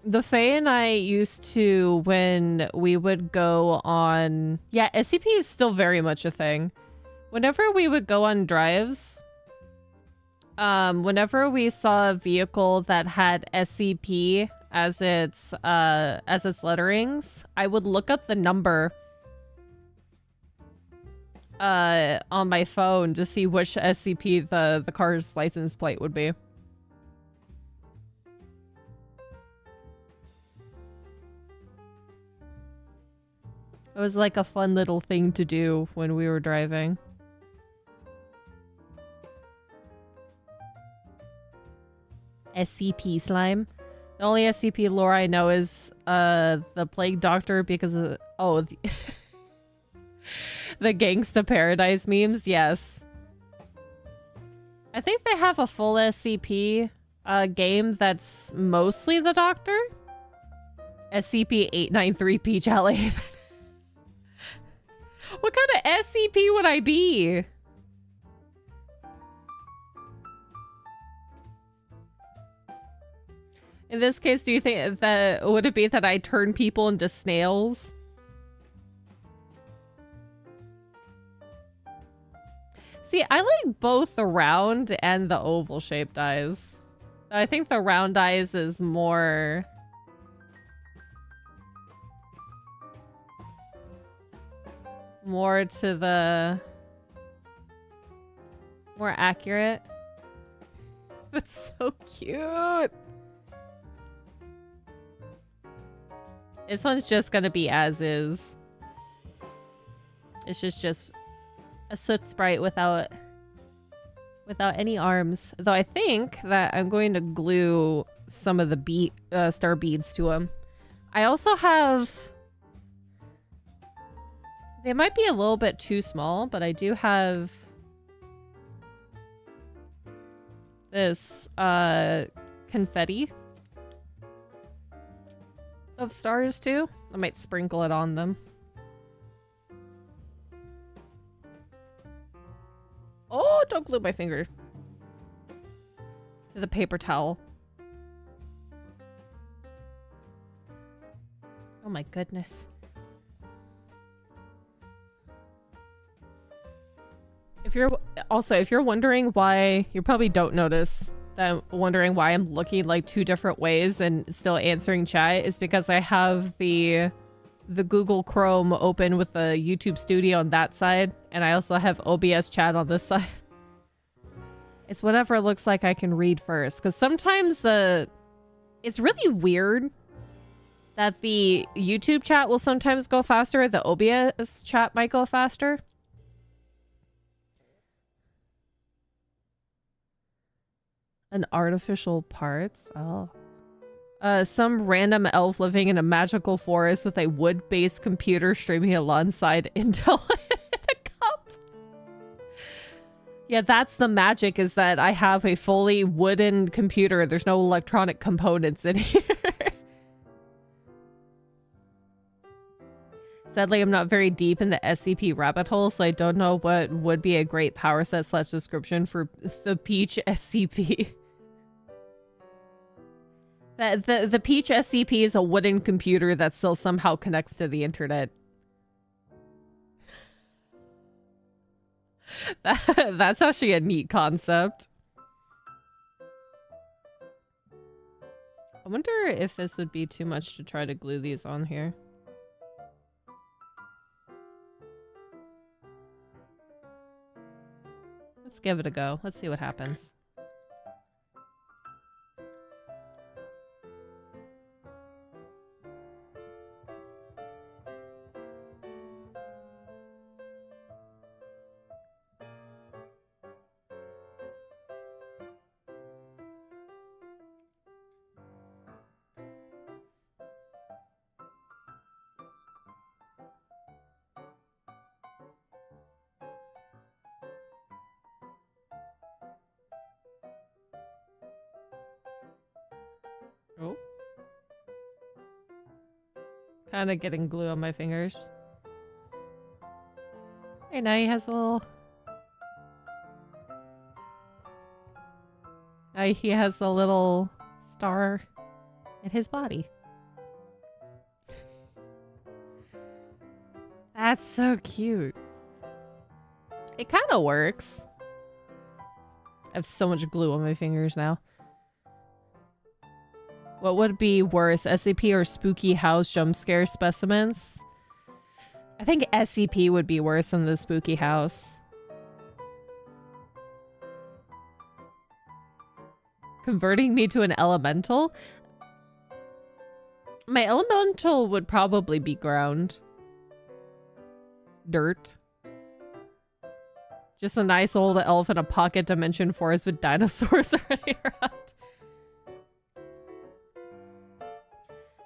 The Faye and I used to, when we would go on... Yeah, SCP is still very much a thing. Whenever we would go on drives, whenever we saw a vehicle that had SCP as its letterings, I would look up the number on my phone to see which SCP the car's license plate would be. It was like a fun little thing to do when we were driving. SCP slime. The only SCP lore I know is the Plague Doctor because of the Gangsta Paradise memes. Yes. I think they have a full SCP game that's mostly the Doctor. SCP-893 PHaleHaven. What kind of SCP would I be? In this case, do you think that would it be that I turn people into snails? See, I like both the round and the oval shaped eyes. I think the round eyes is more to the more accurate. That's so cute. This one's just gonna be as is. It's just a soot sprite without any arms. Though I think that I'm going to glue some of the star beads to him. I also have... They might be a little bit too small, but I do have this confetti of stars too. I might sprinkle it on them. Oh, don't glue my finger to the paper towel. Oh my goodness. If you're wondering why, you probably don't notice that I'm wondering why I'm looking like two different ways and still answering chat, is because I have the Google Chrome open with the YouTube Studio on that side, and I also have OBS chat on this side. It's whatever it looks like I can read first, because sometimes it's really weird that the YouTube chat will sometimes go faster, the OBS chat might go faster. An artificial parts? Oh. Some random elf living in a magical forest with a wood-based computer streaming alongside Intel in a cup. Yeah, that's the magic, is that I have a fully wooden computer. There's no electronic components in here. Sadly, I'm not very deep in the SCP rabbit hole, so I don't know what would be a great power set / description for the Peach SCP. The Peach SCP is a wooden computer that still somehow connects to the internet. That's actually a neat concept. I wonder if this would be too much to try to glue these on here. Let's give it a go. Let's see what happens. Kind of getting glue on my fingers. Hey, now he has a little... Now he has a little star in his body. That's so cute. It kind of works. I have so much glue on my fingers now. What would be worse, SCP or spooky house jump scare specimens? I think SCP would be worse than the spooky house. Converting me to an elemental? My elemental would probably be ground. Dirt. Just a nice old elf in a pocket dimension forest with dinosaurs running around.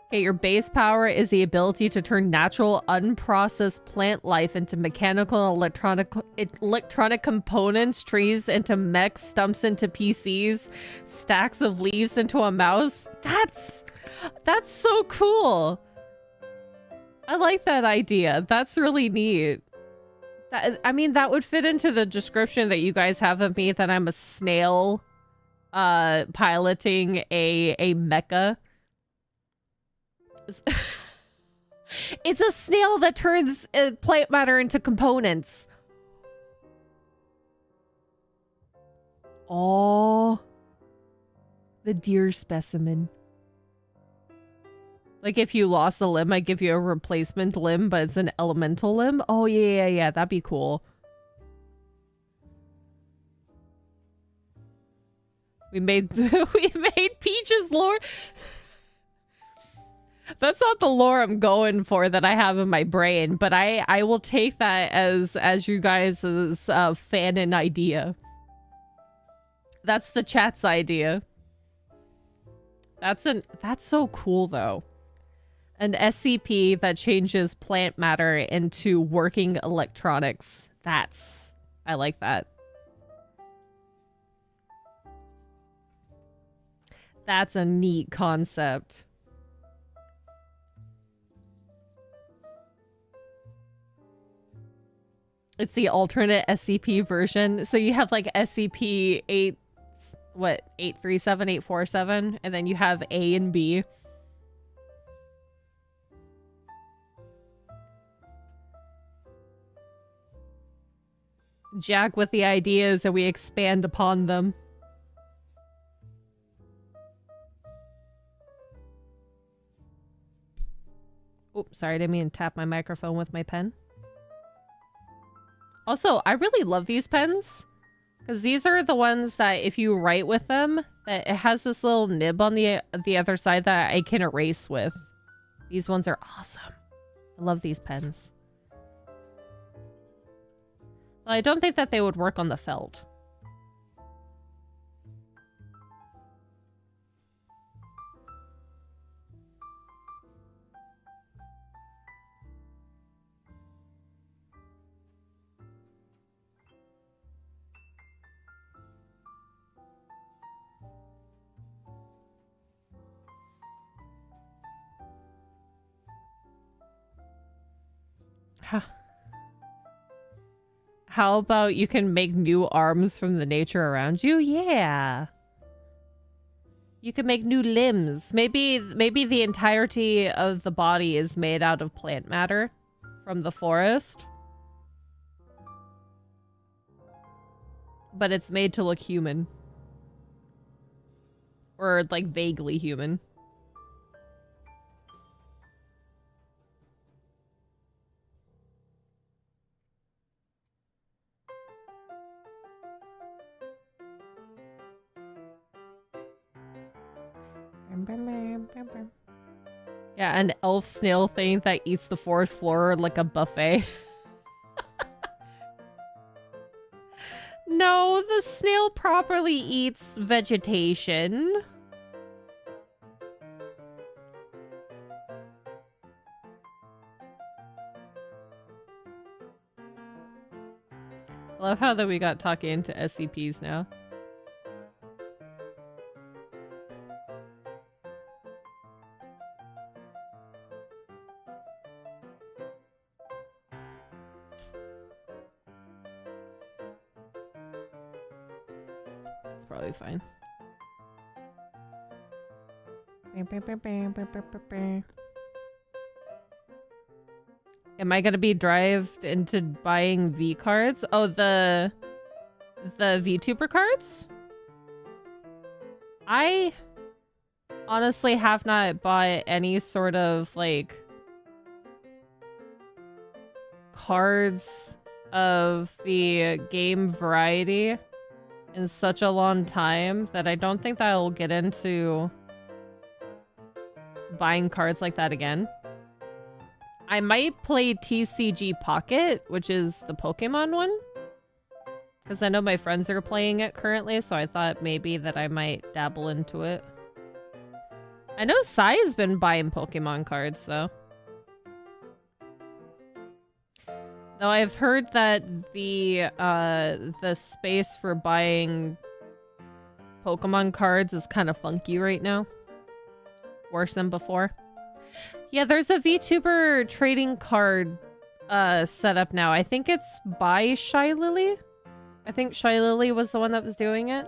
Okay, your base power is the ability to turn natural, unprocessed plant life into mechanical and electronic components, trees into mechs, stumps into PCs, stacks of leaves into a mouse. That's so cool. I like that idea. That's really neat. I mean, that would fit into the description that you guys have of me, that I'm a snail piloting a mecha. It's a snail that turns plant matter into components. Oh, the deer specimen. Like if you lost a limb, I give you a replacement limb, but it's an elemental limb. Oh yeah, that'd be cool. We made Peach's lore. That's not the lore I'm going for that I have in my brain, but I will take that as you guys' fanon idea. That's the chat's idea. That's so cool though. An SCP that changes plant matter into working electronics. I like that. That's a neat concept. It's the alternate SCP version. So you have like SCP 837, 847, and then you have A and B. Jack with the ideas and we expand upon them. Oops, sorry, I didn't mean to tap my microphone with my pen. Also, I really love these pens, because these are the ones that if you write with them, that it has this little nib on the other side that I can erase with. These ones are awesome. I love these pens. Well, I don't think that they would work on the felt. How about you can make new arms from the nature around you? Yeah. You can make new limbs. Maybe the entirety of the body is made out of plant matter from the forest. But it's made to look human. Or like vaguely human. Yeah, an elf snail thing that eats the forest floor like a buffet. No, the snail properly eats vegetation. I love how that we got talking into SCPs now. It's probably fine. Am I gonna be drived into buying V cards? Oh, the VTuber cards? I honestly have not bought any sort of like cards of the game variety in such a long time that I don't think that I'll get into buying cards like that again. I might play TCG Pocket, which is the Pokemon one, because I know my friends are playing it currently, so I thought maybe that I might dabble into it. I know Sai's been buying Pokemon cards, though. Though I've heard that the space for buying Pokemon cards is kind of funky right now. Worse than before. Yeah, there's a VTuber trading card set up now. I think it's by Shy Lily. I think Shy Lily was the one that was doing it.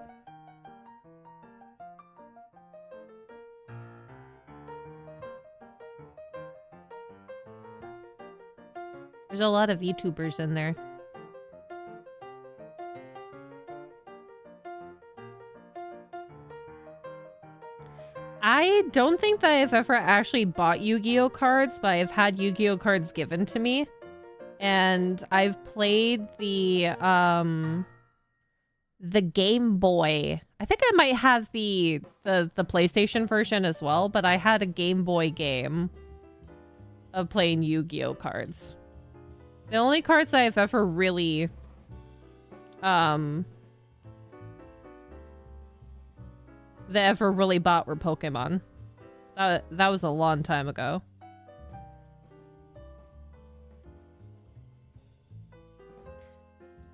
There's a lot of VTubers in there. I don't think that I've ever actually bought Yu-Gi-Oh cards, but I've had Yu-Gi-Oh cards given to me. And I've played the Game Boy. I think I might have the PlayStation version as well, but I had a Game Boy game of playing Yu-Gi-Oh cards. The only cards I've ever really bought were Pokemon. That was a long time ago.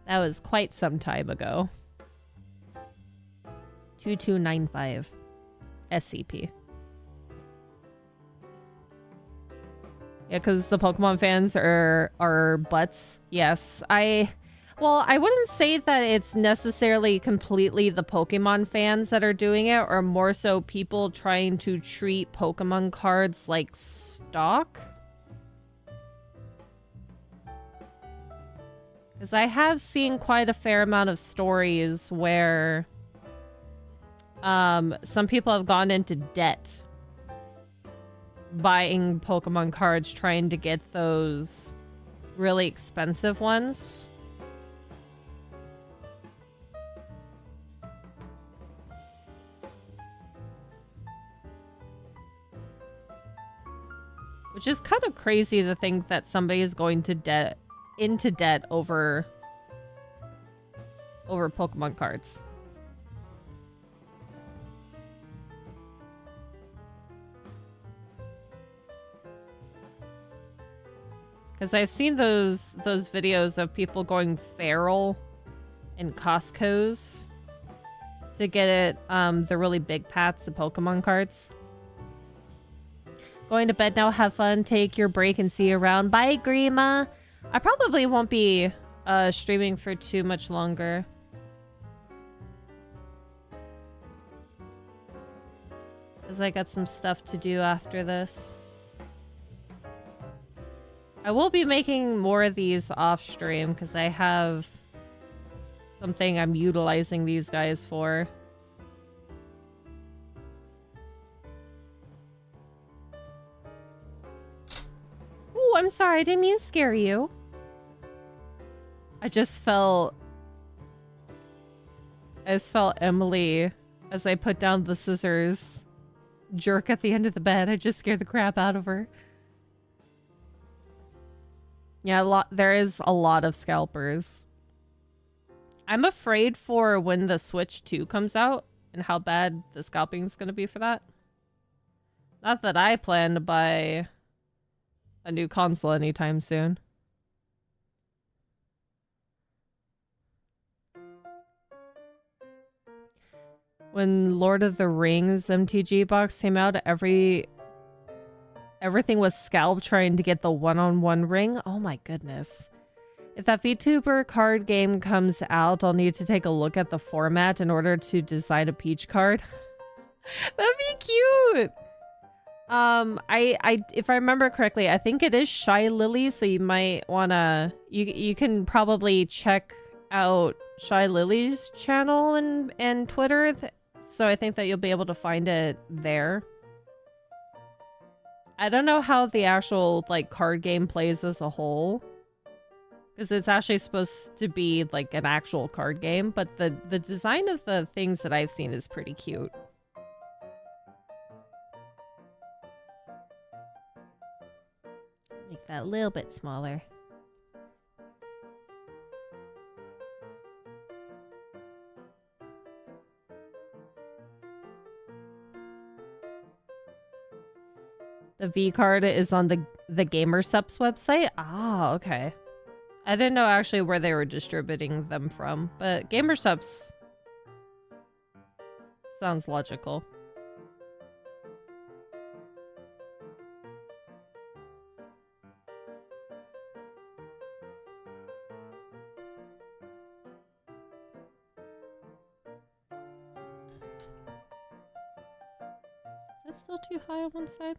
That was quite some time ago. 2295 SCP. Yeah, because the Pokemon fans are butts. Yes, well, I wouldn't say that it's necessarily completely the Pokemon fans that are doing it, or more so people trying to treat Pokemon cards like stock. Because I have seen quite a fair amount of stories where some people have gone into debt buying Pokemon cards, trying to get those really expensive ones. Which is kind of crazy to think that somebody is going to into debt over Pokemon cards. Because I've seen those videos of people going feral in Costco's to get it the really big packs of Pokemon cards. Going to bed now. Have fun. Take your break and see you around. Bye, Grima. I probably won't be streaming for too much longer. Because I got some stuff to do after this. I will be making more of these off stream because I have something I'm utilizing these guys for. Ooh, I'm sorry. I didn't mean to scare you. I just felt Emily, as I put down the scissors, jerk at the end of the bed. I just scared the crap out of her. Yeah, there is a lot of scalpers. I'm afraid for when the Switch 2 comes out and how bad the scalping is going to be for that. Not that I plan to buy a new console anytime soon. When Lord of the Rings MTG box came out, everything was scalped trying to get the one-on-one ring. Oh my goodness. If that VTuber card game comes out, I'll need to take a look at the format in order to design a Peach card. That'd be cute. If I remember correctly, I think it is Shy Lily, so you might wanna you can probably check out Shy Lily's channel and Twitter. So I think that you'll be able to find it there. I don't know how the actual like card game plays as a whole, because it's actually supposed to be like an actual card game, but the design of the things that I've seen is pretty cute. Make that a little bit smaller. The V card is on the GamerSupps website. Ah, okay. I didn't know actually where they were distributing them from, but GamerSupps sounds logical. Is that still too high on one side?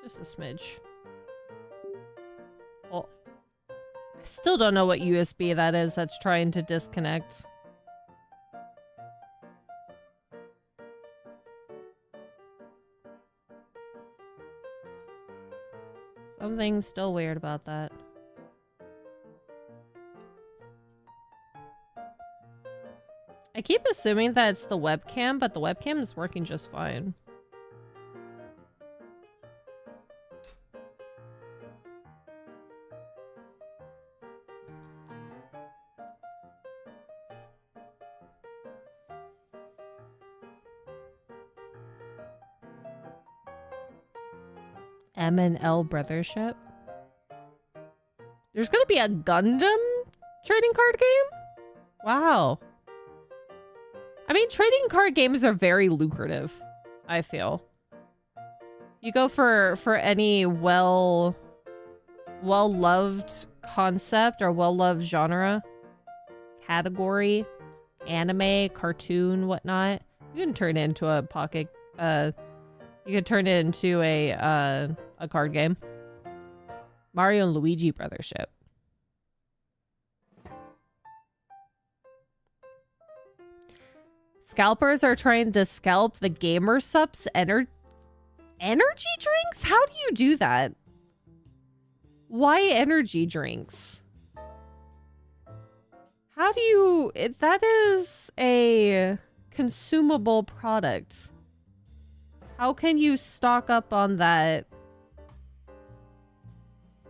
Just a smidge. Well, I still don't know what USB that is that's trying to disconnect. Something's still weird about that. I keep assuming that it's the webcam, but the webcam is working just fine. M&L Brothership. There's gonna be a Gundam trading card game? Wow. I mean, trading card games are very lucrative, I feel. You go for any well-loved concept or well-loved genre, category, anime, cartoon, whatnot, you can turn it into a pocket, you could turn it into a card game. Mario and Luigi Brothership. Scalpers are trying to scalp the GamerSupps energy drinks? How do you do that? Why energy drinks? How do you... that is a consumable product. How can you stock up on that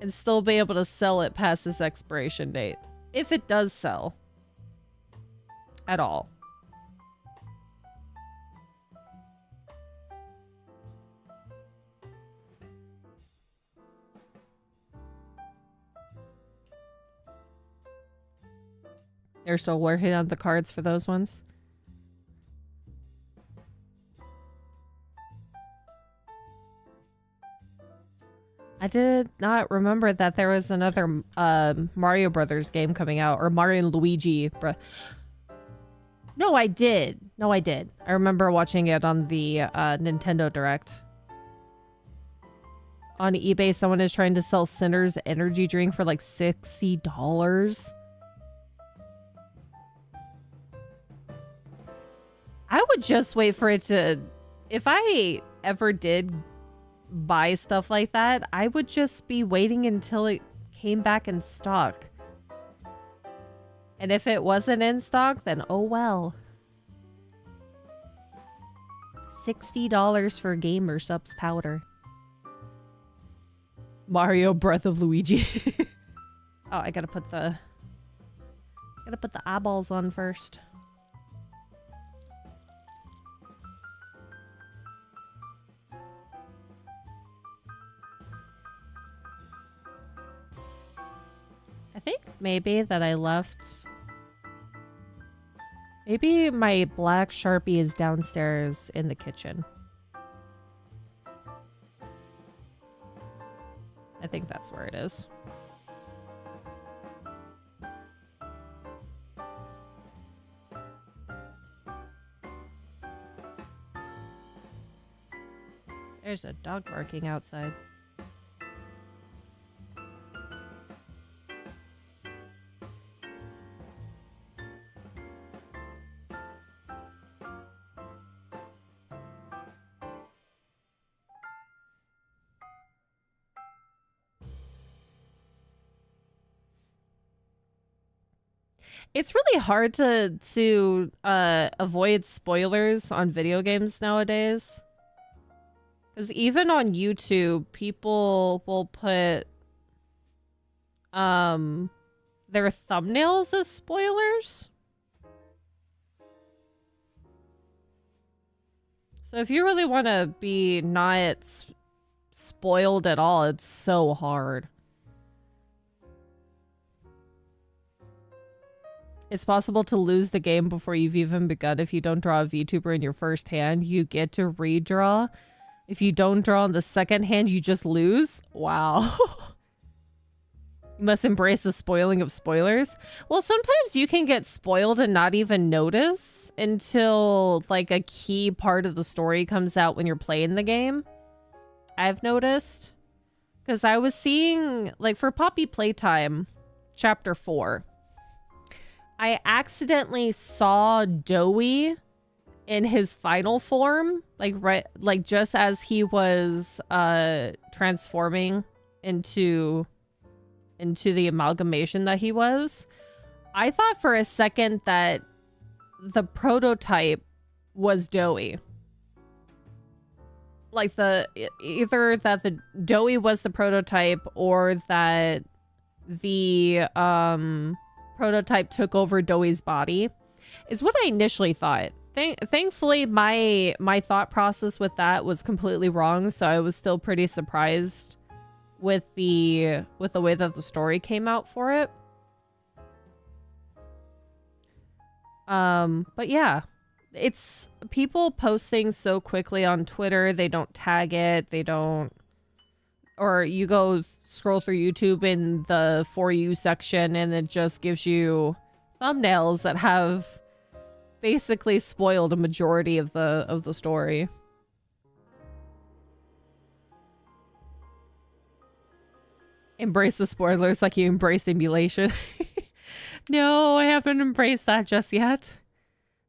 and still be able to sell it past its expiration date? If it does sell. At all. They're still working on the cards for those ones. I did not remember that there was another Mario Brothers game coming out, or Mario and Luigi. No, I did. No, I did. I remember watching it on the Nintendo Direct. On eBay, someone is trying to sell Sinner's energy drink for like $60. I would just wait for it to... If I ever did buy stuff like that, I would just be waiting until it came back in stock. And if it wasn't in stock, then oh well. $60 for GamerSupps powder. Mario Breath of Luigi. Oh, I gotta put the eyeballs on first. I think maybe that I left... Maybe my black Sharpie is downstairs in the kitchen. I think that's where it is. There's a dog barking outside. It's really hard to avoid spoilers on video games nowadays. Because even on YouTube, people will put their thumbnails as spoilers. So if you really want to be not spoiled at all, it's so hard. It's possible to lose the game before you've even begun if you don't draw a VTuber in your first hand. You get to redraw. If you don't draw in the second hand, you just lose. Wow. You must embrace the spoiling of spoilers. Well, sometimes you can get spoiled and not even notice until like a key part of the story comes out when you're playing the game. I've noticed. Because I was seeing, like for Poppy Playtime, Chapter 4. I accidentally saw Doughy in his final form, like just as he was transforming into the amalgamation that he was. I thought for a second that the prototype was Doughy. Like either that the Doughy was the prototype or that the prototype took over Doughy's body is what I initially thought. Thankfully, my thought process with that was completely wrong, so I was still pretty surprised with the way that the story came out for it. But yeah, it's people post things so quickly on Twitter, they don't tag it, they don't, or you go scroll through YouTube in the For You section and it just gives you thumbnails that have basically spoiled a majority of the story. Embrace the spoilers like you embrace emulation. No, I haven't embraced that just yet.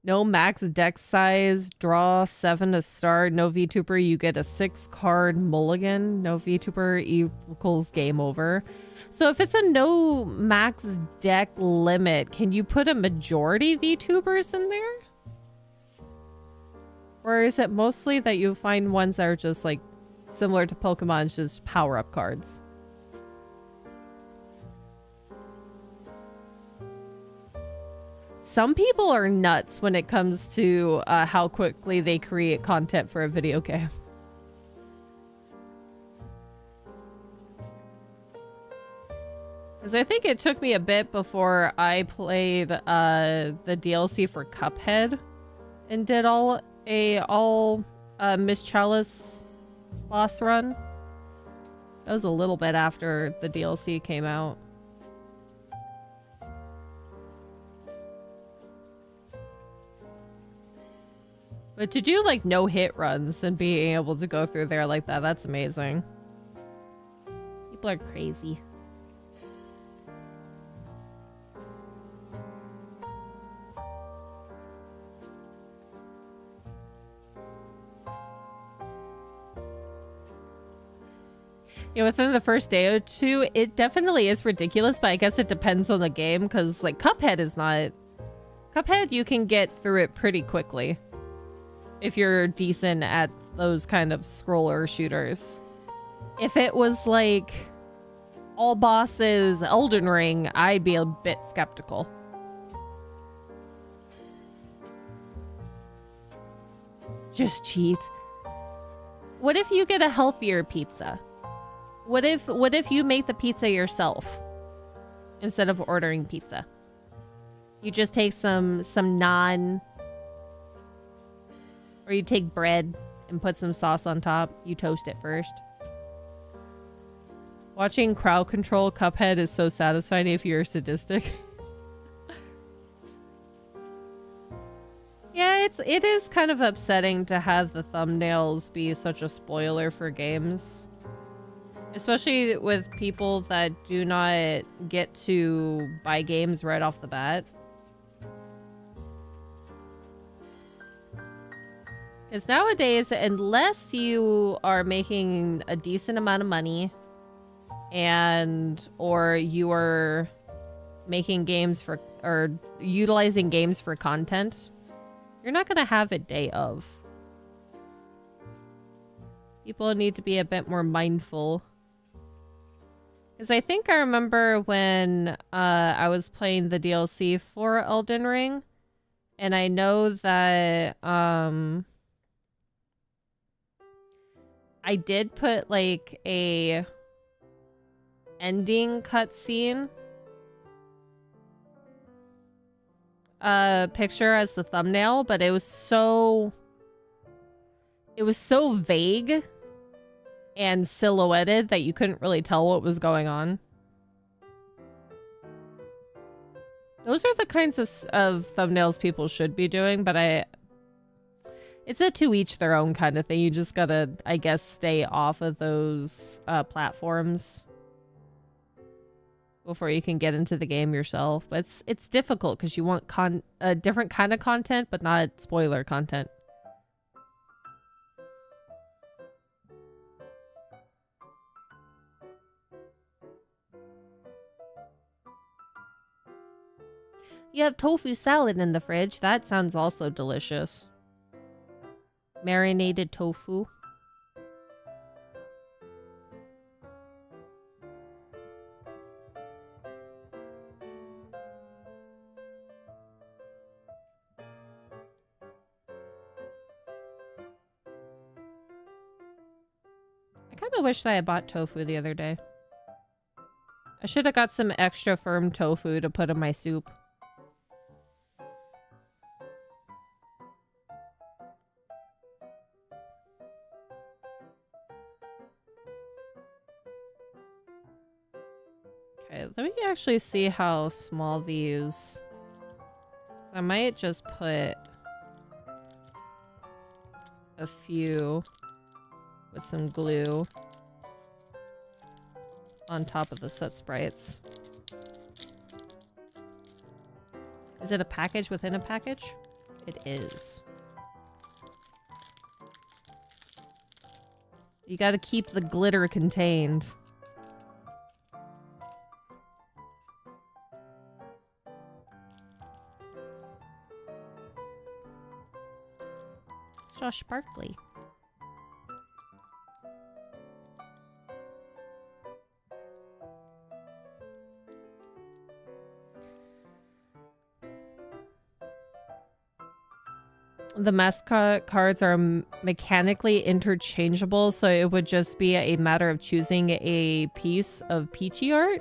No max deck size, draw 7 to start. No VTuber, you get a 6-card mulligan. No VTuber equals game over. So if it's a no max deck limit, can you put a majority VTubers in there? Or is it mostly that you find ones that are just like similar to Pokemon, just power-up cards? Some people are nuts when it comes to how quickly they create content for a video game. Because I think it took me a bit before I played the DLC for Cuphead and did all Miss Chalice boss run. That was a little bit after the DLC came out. But to do like no hit runs and being able to go through there like that, that's amazing. People are crazy. You know, within the first day or two, it definitely is ridiculous, but I guess it depends on the game, because like Cuphead is not... Cuphead, you can get through it pretty quickly if you're decent at those kind of scroller shooters. If it was like all bosses Elden Ring, I'd be a bit skeptical. Just cheat. What if you get a healthier pizza? What if you make the pizza yourself instead of ordering pizza? You just take some naan, or you take bread and put some sauce on top. You toast it first. Watching crowd control Cuphead is so satisfying if you're sadistic. Yeah, it is kind of upsetting to have the thumbnails be such a spoiler for games. Especially with people that do not get to buy games right off the bat. Because nowadays, unless you are making a decent amount of money or you are making games for or utilizing games for content, you're not going to have it day of. People need to be a bit more mindful. Because I think I remember when I was playing the DLC for Elden Ring, and I know that I did put like a ending cutscene picture as the thumbnail, but it was so vague and silhouetted that you couldn't really tell what was going on. Those are the kinds of thumbnails people should be doing, but it's a to each their own kind of thing. You just gotta, I guess, stay off of those platforms before you can get into the game yourself. But it's difficult because you want a different kind of content, but not spoiler content. You have tofu salad in the fridge. That sounds also delicious. Marinated tofu. I kind of wish that I bought tofu the other day. I should have got some extra firm tofu to put in my soup. Okay, let me actually see how small these... I might just put a few with some glue on top of the SOOT sprites. Is it a package within a package? It is. You gotta keep the glitter contained. So sparkly. The mascot cards are mechanically interchangeable, so it would just be a matter of choosing a piece of PHaleArt.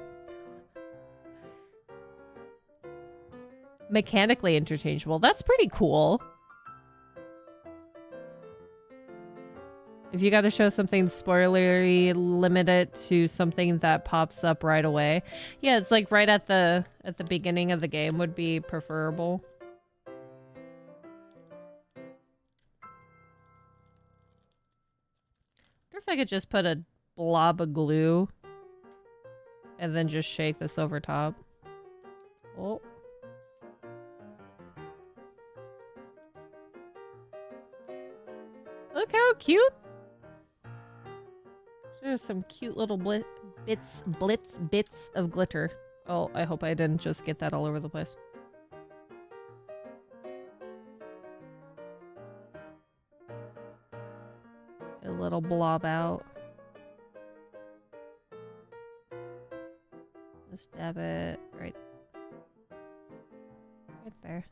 Mechanically interchangeable. That's pretty cool. If you got to show something spoilery, limit it to something that pops up right away. Yeah, it's like right at the beginning of the game would be preferable. I wonder if I could just put a blob of glue and then just shake this over top. Oh. Look how cute. There's some cute little bits of glitter. Oh, I hope I didn't just get that all over the place. A little blob out. Just dab it right there.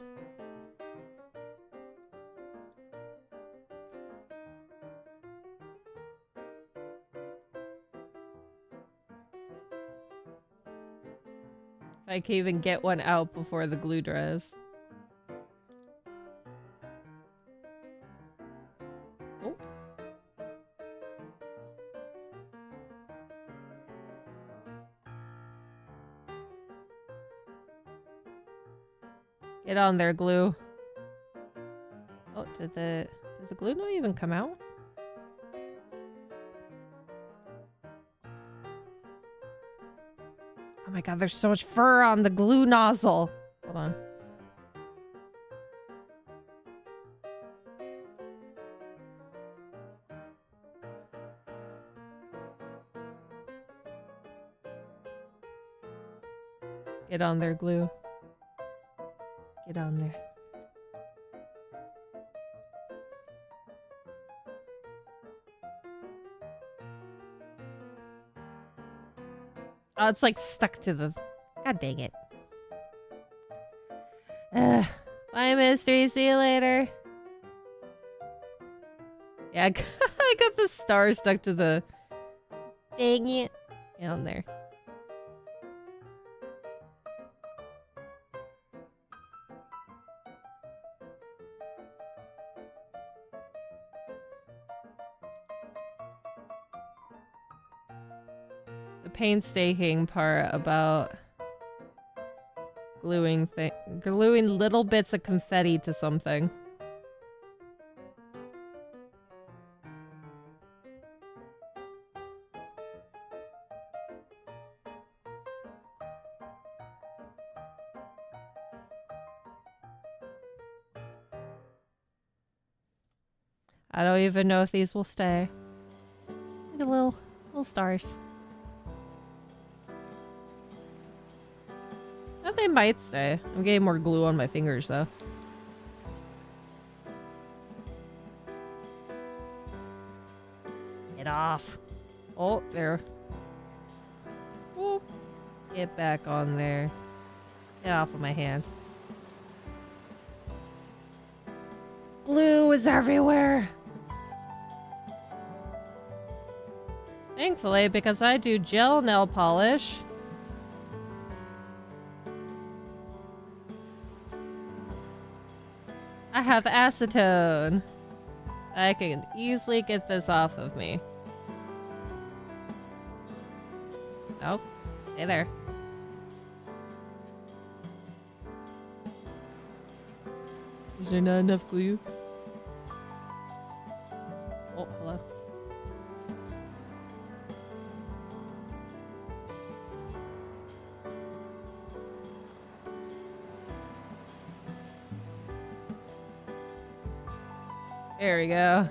If I can even get one out before the glue dries. Oh. Get on there, glue. Oh, did the glue not even come out? Oh my god, there's so much fur on the glue nozzle. Hold on. Get on there, glue. Get on there. Oh, it's like stuck to the... God dang it. Bye, mystery. See you later. Yeah, I got the star stuck to the... Dang it. Get on there. Painstaking part about gluing little bits of confetti to something. I don't even know if these will stay. Look at little stars. They might stay. I'm getting more glue on my fingers though. Get off. Oh, there. Whoop. Get back on there. Get off of my hand. Glue is everywhere. Thankfully, because I do gel nail polish. I have acetone. I can easily get this off of me. Oh, stay there. Is there not enough glue? Oh, hello. There we go.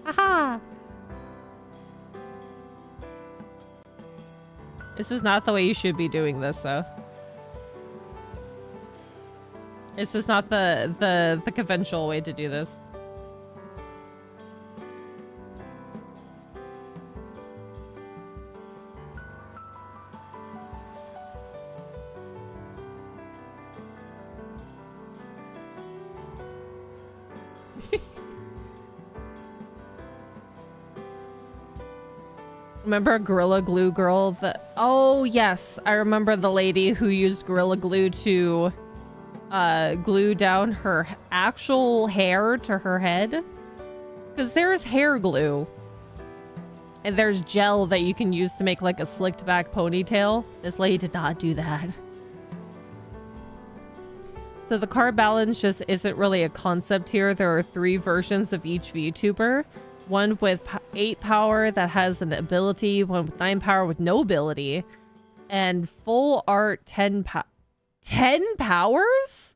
Haha! This is not the way you should be doing this, though. This is not the conventional way to do this. Remember Gorilla Glue girl? Oh yes, I remember the lady who used Gorilla Glue to glue down her actual hair to her head. Because there's hair glue. And there's gel that you can use to make like a slicked back ponytail. This lady did not do that. So the card balance just isn't really a concept here. There are 3 versions of each VTuber. One with 8 power that has an ability, one with 9 power with no ability, and full art 10 powers?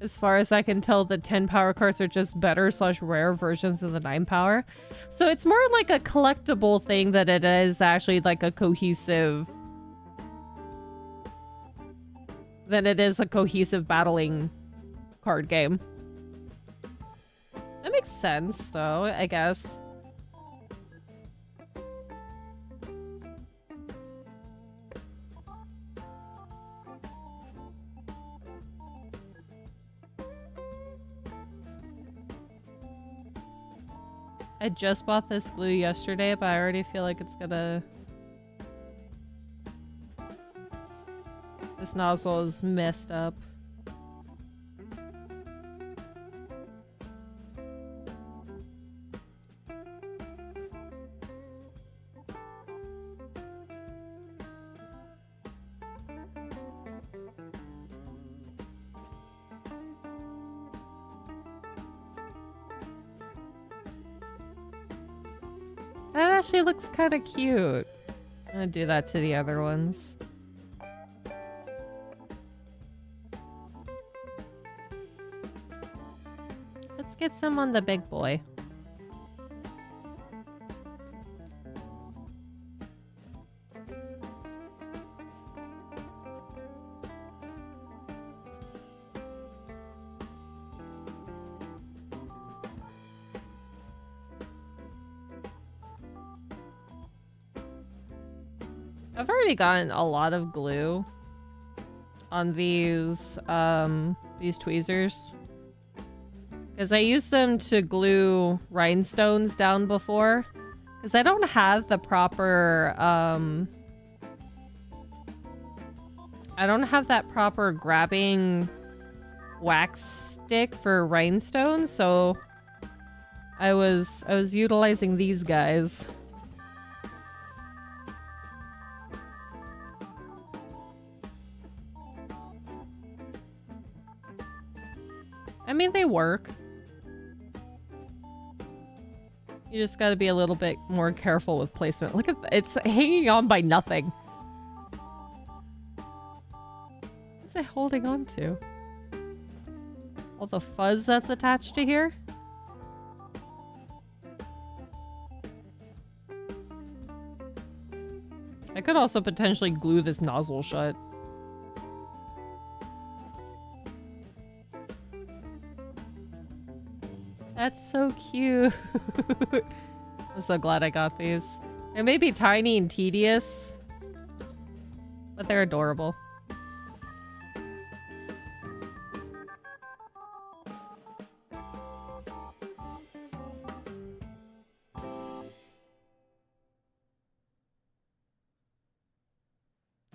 As far as I can tell, the 10 power cards are just better / rare versions of the 9 power. So it's more like a collectible thing than it is actually like a cohesive... than it is a cohesive battling card game. That makes sense, though, I guess. I just bought this glue yesterday, but I already feel like it's gonna... This nozzle is messed up. That actually looks kind of cute. I'm gonna do that to the other ones. Let's get some on the big boy. I've already gotten a lot of glue on these tweezers. Because I used them to glue rhinestones down before. Because I don't have the proper, I don't have that proper grabbing wax stick for rhinestones, so I was utilizing these guys. I mean, they work. You just gotta be a little bit more careful with placement. Look at that. It's hanging on by nothing. What's it holding on to? All the fuzz that's attached to here? I could also potentially glue this nozzle shut. That's so cute. I'm so glad I got these. They may be tiny and tedious, but they're adorable.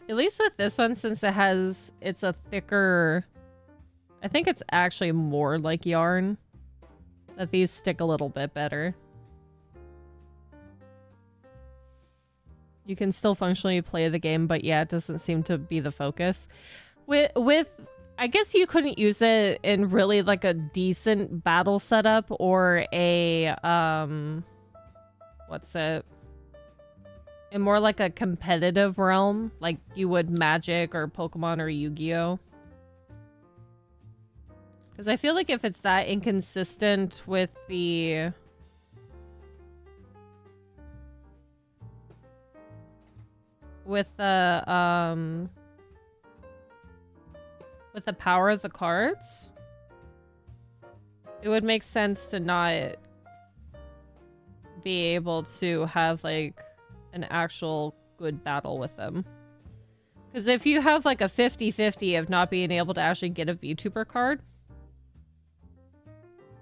At least with this one, since it's a thicker, I think it's actually more like yarn, that these stick a little bit better. You can still functionally play the game, but yeah, it doesn't seem to be the focus. With I guess you couldn't use it in really like a decent battle setup or a, what's it? In more like a competitive realm, like you would Magic or Pokemon or Yu-Gi-Oh! Because I feel like if it's that inconsistent with the... with the power of the cards, it would make sense to not be able to have, like, an actual good battle with them. Because if you have, like, a 50-50 of not being able to actually get a VTuber card,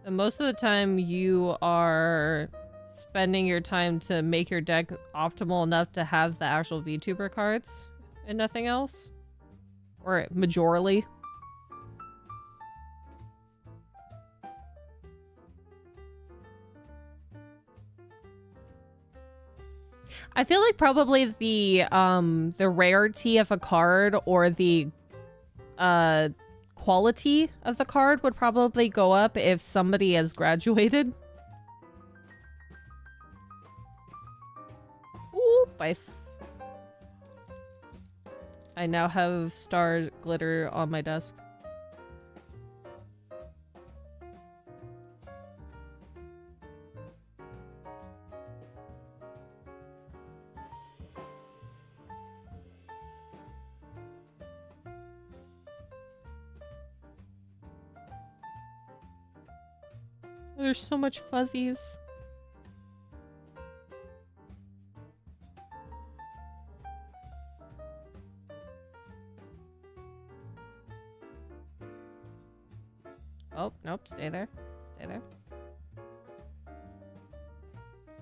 then most of the time you are spending your time to make your deck optimal enough to have the actual VTuber cards and nothing else. Or majorly. I feel like probably the rarity of a card or the quality of the card would probably go up if somebody has graduated. Oop, I now have star glitter on my desk. There's so much fuzzies. Oh, nope, stay there. Stay there.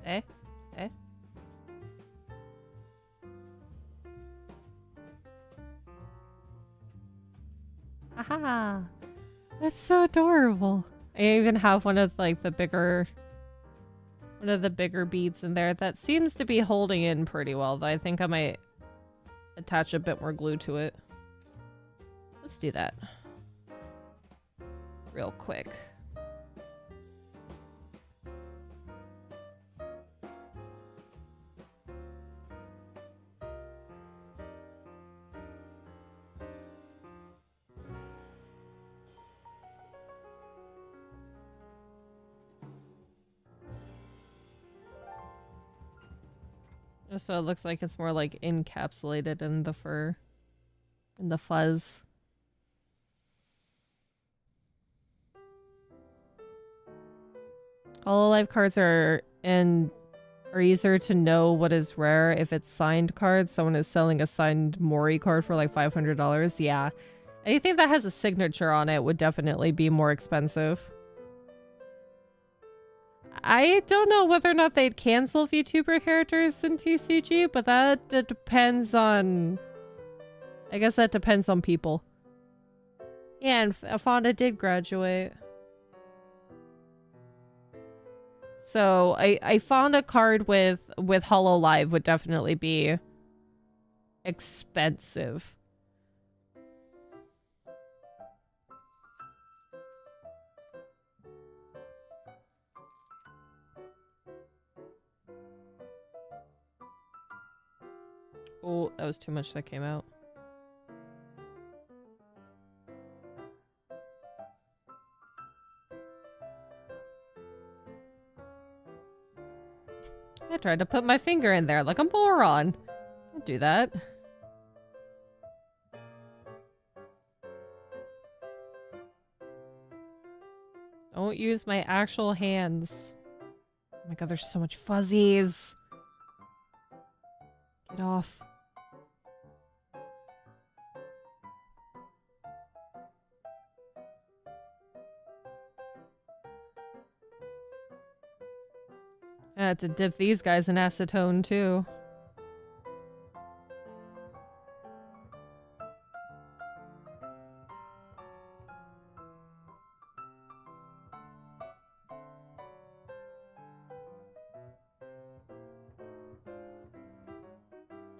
Stay. Stay. Aha! That's so adorable. I even have one of like the bigger beads in there that seems to be holding in pretty well, though I think I might attach a bit more glue to it. Let's do that. Real quick. So it looks like it's more like encapsulated in the fur, in the fuzz. Hololive cards are easier to know what is rare if it's signed cards. Someone is selling a signed Mori card for like $500. Yeah. Anything that has a signature on it would definitely be more expensive. I don't know whether or not they'd cancel VTuber characters in TCG, but that depends on... I guess that depends on people. Yeah, and Fonda did graduate. So I found a card with HoloLive would definitely be expensive. Oh, that was too much that came out. I tried to put my finger in there like a moron. Don't do that. Don't use my actual hands. Oh my god, there's so much fuzzies. Get off. I had to dip these guys in acetone too.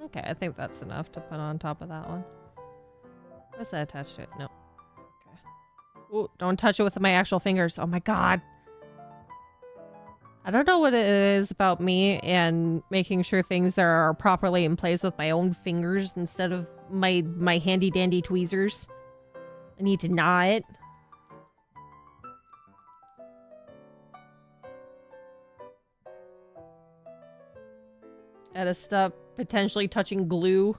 Okay, I think that's enough to put on top of that one. What's that attached to it? No. Okay. Oh, don't touch it with my actual fingers. Oh my god. I don't know what it is about me and making sure things are properly in place with my own fingers instead of my handy dandy tweezers. I need to gnaw it. I had to stop potentially touching glue.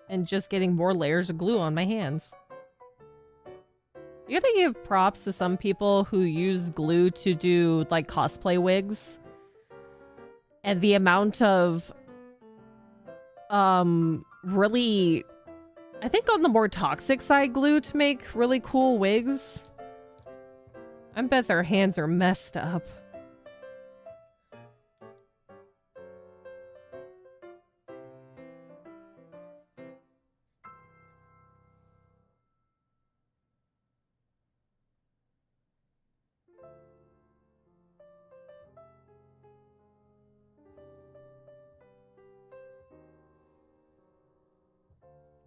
And just getting more layers of glue on my hands. You gotta give props to some people who use glue to do, like, cosplay wigs. And the amount of, really, I think on the more toxic side glue to make really cool wigs. I bet their hands are messed up.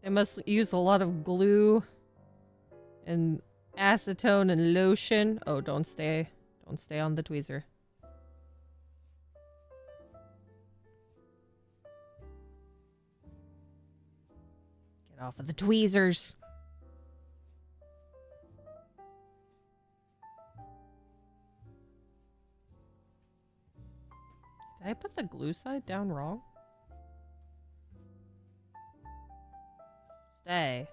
They must use a lot of glue and acetone and lotion. Oh, don't stay on the tweezer. Get off of the tweezers. Did I put the glue side down wrong? Stay.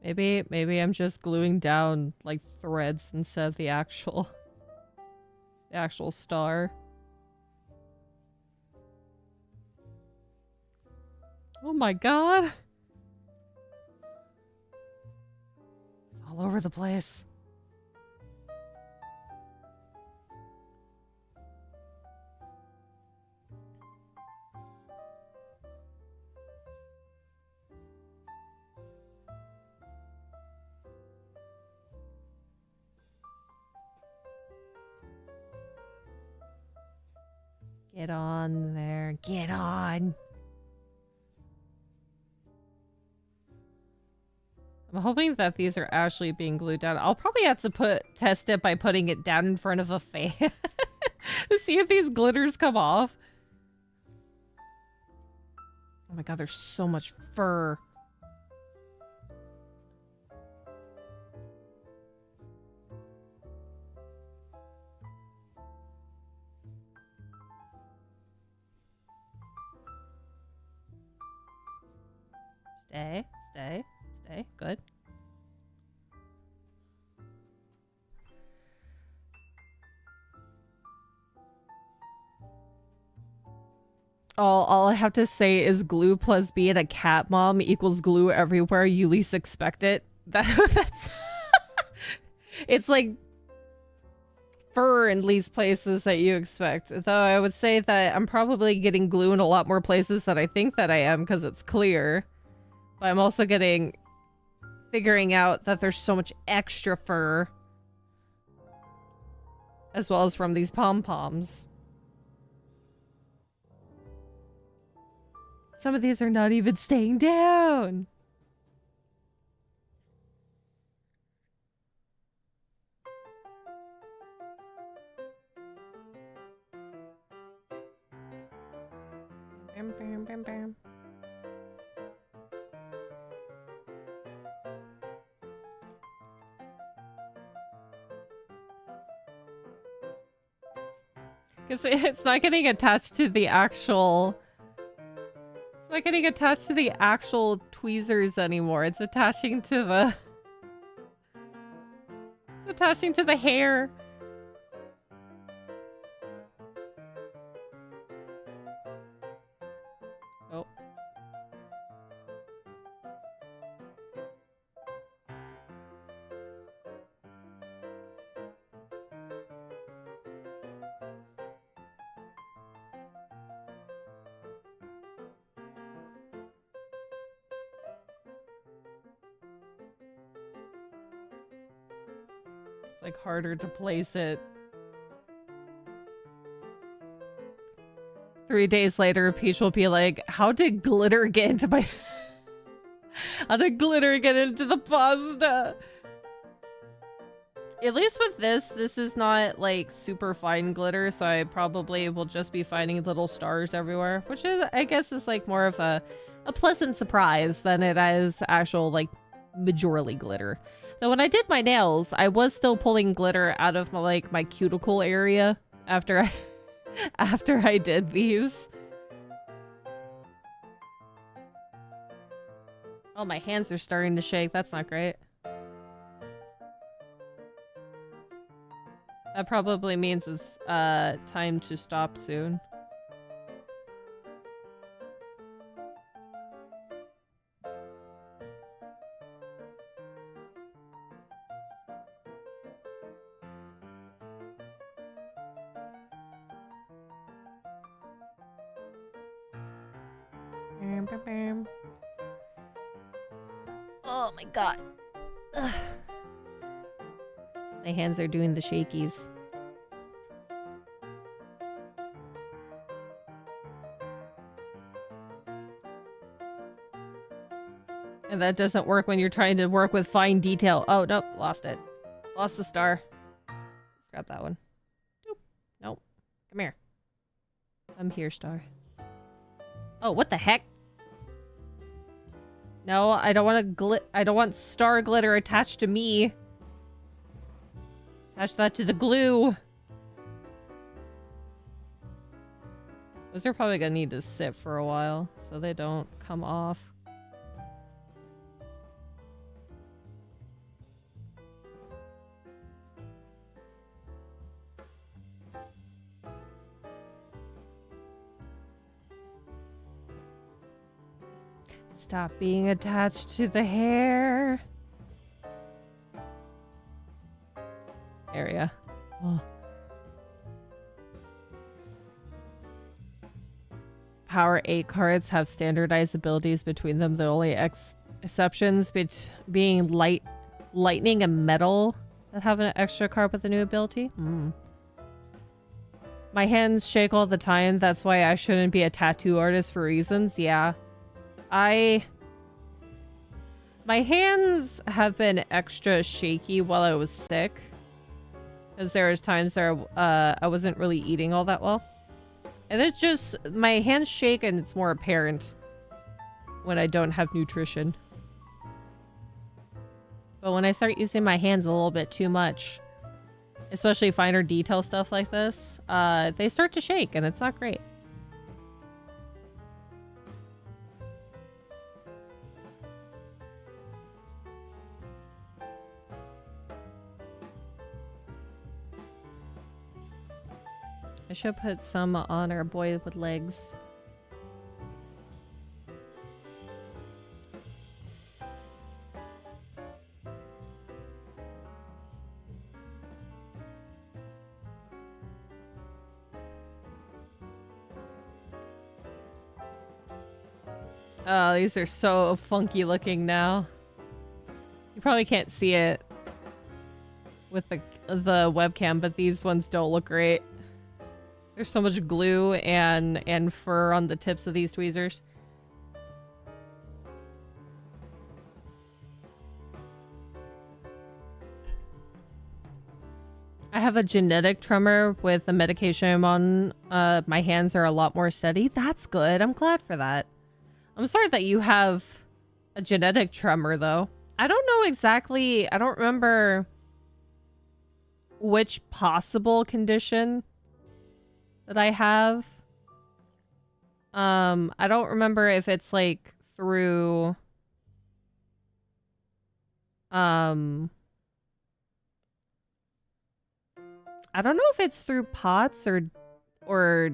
Maybe I'm just gluing down like threads instead of the actual star. Oh my god. It's all over the place. Get on there. Get on. I'm hoping that these are actually being glued down. I'll probably have to test it by putting it down in front of a fan to see if these glitters come off. Oh my god, there's so much fur. Stay, stay, stay. Good. All I have to say is glue plus being a cat mom equals glue everywhere you least expect it. That's... It's like fur in least places that you expect. Though I would say that I'm probably getting glue in a lot more places than I think that I am because it's clear. But I'm also figuring out that there's so much extra fur. As well as from these pom-poms. Some of these are not even staying down. Bam, bam, bam, bam. Because it's not getting attached to the actual... It's not getting attached to the actual tweezers anymore. It's attaching to the... It's attaching to the hair. Oh. It's like harder to place it. 3 days later, Peach will be like, how did glitter get into my... How did glitter get into the pasta? At least with this is not like super fine glitter, so I probably will just be finding little stars everywhere, which is, I guess, is like more of a pleasant surprise than it is actual like majorly glitter. Though when I did my nails, I was still pulling glitter out of my cuticle area after I did these. Oh, my hands are starting to shake. That's not great. That probably means it's time to stop soon. Oh my god. Ugh. My hands are doing the shakies. And that doesn't work when you're trying to work with fine detail. Oh, nope, lost it. Lost the star. Let's grab that one. Nope. Nope. Come here. I'm here, star. Oh, what the heck? No, I don't want I don't want star glitter attached to me. Attach that to the glue. Those are probably gonna need to sit for a while so they don't come off. Stop being attached to the hair. Area. Oh. Power 8 cards have standardized abilities between them. The only exceptions being lightning and metal that have an extra card with a new ability. My hands shake all the time. That's why I shouldn't be a tattoo artist for reasons. Yeah. My hands have been extra shaky while I was sick. Because there was times where I wasn't really eating all that well. And it's just, my hands shake and it's more apparent when I don't have nutrition. But when I start using my hands a little bit too much, especially finer detail stuff like this, they start to shake and it's not great. I should put some on our boy with legs. Oh, these are so funky looking now. You probably can't see it with the webcam, but these ones don't look great. There's so much glue and fur on the tips of these tweezers. I have a genetic tremor with the medication I'm on. My hands are a lot more steady. That's good. I'm glad for that. I'm sorry that you have a genetic tremor, though. I don't know exactly. I don't remember which possible condition that I have. I don't remember if it's like through I don't know if it's through POTS or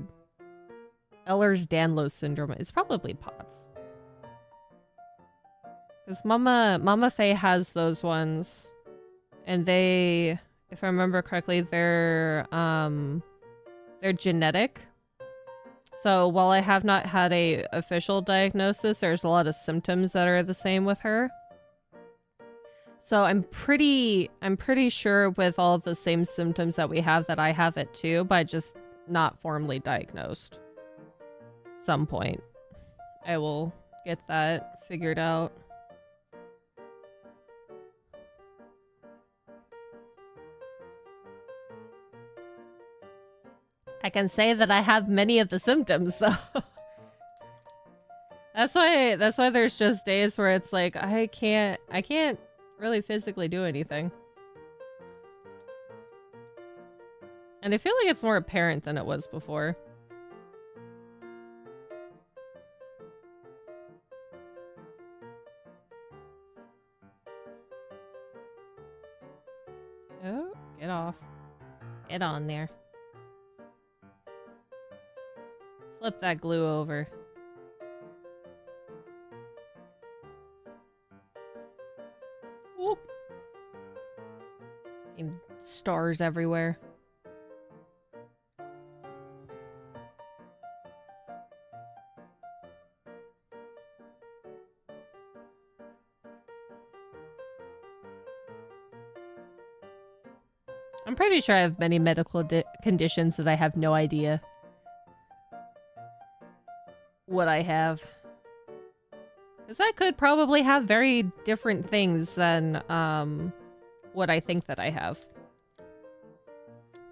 Ehlers-Danlos syndrome. It's probably POTS. Because Mama Faye has those ones, and they, if I remember correctly, they're genetic. So while I have not had a official diagnosis, there's a lot of symptoms that are the same with her. So I'm pretty sure with all of the same symptoms that we have that I have it too, but just not formally diagnosed. Some point I will get that figured out. I can say that I have many of the symptoms, though. That's why there's just days where it's like I can't really physically do anything. And I feel like it's more apparent than it was before. Oh, get off. Get on there. Flip that glue over. Whoop. And stars everywhere. I'm pretty sure I have many medical conditions that I have no idea what I have. Because I could probably have very different things than what I think that I have.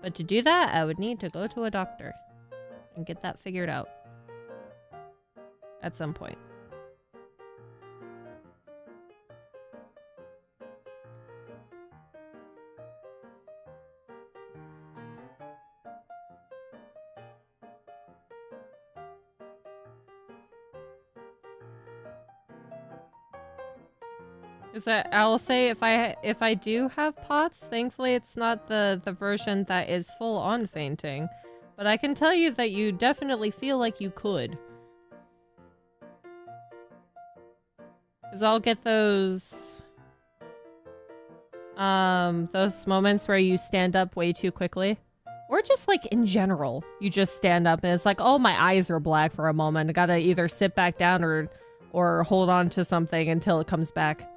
But to do that, I would need to go to a doctor and get that figured out at some point. Is that I'll say if I do have POTS, thankfully it's not the version that is full on fainting, but I can tell you that you definitely feel like you could. Cause I'll get those moments where you stand up way too quickly, or just like in general, you just stand up and it's like, oh, my eyes are black for a moment. I gotta either sit back down or hold on to something until it comes back.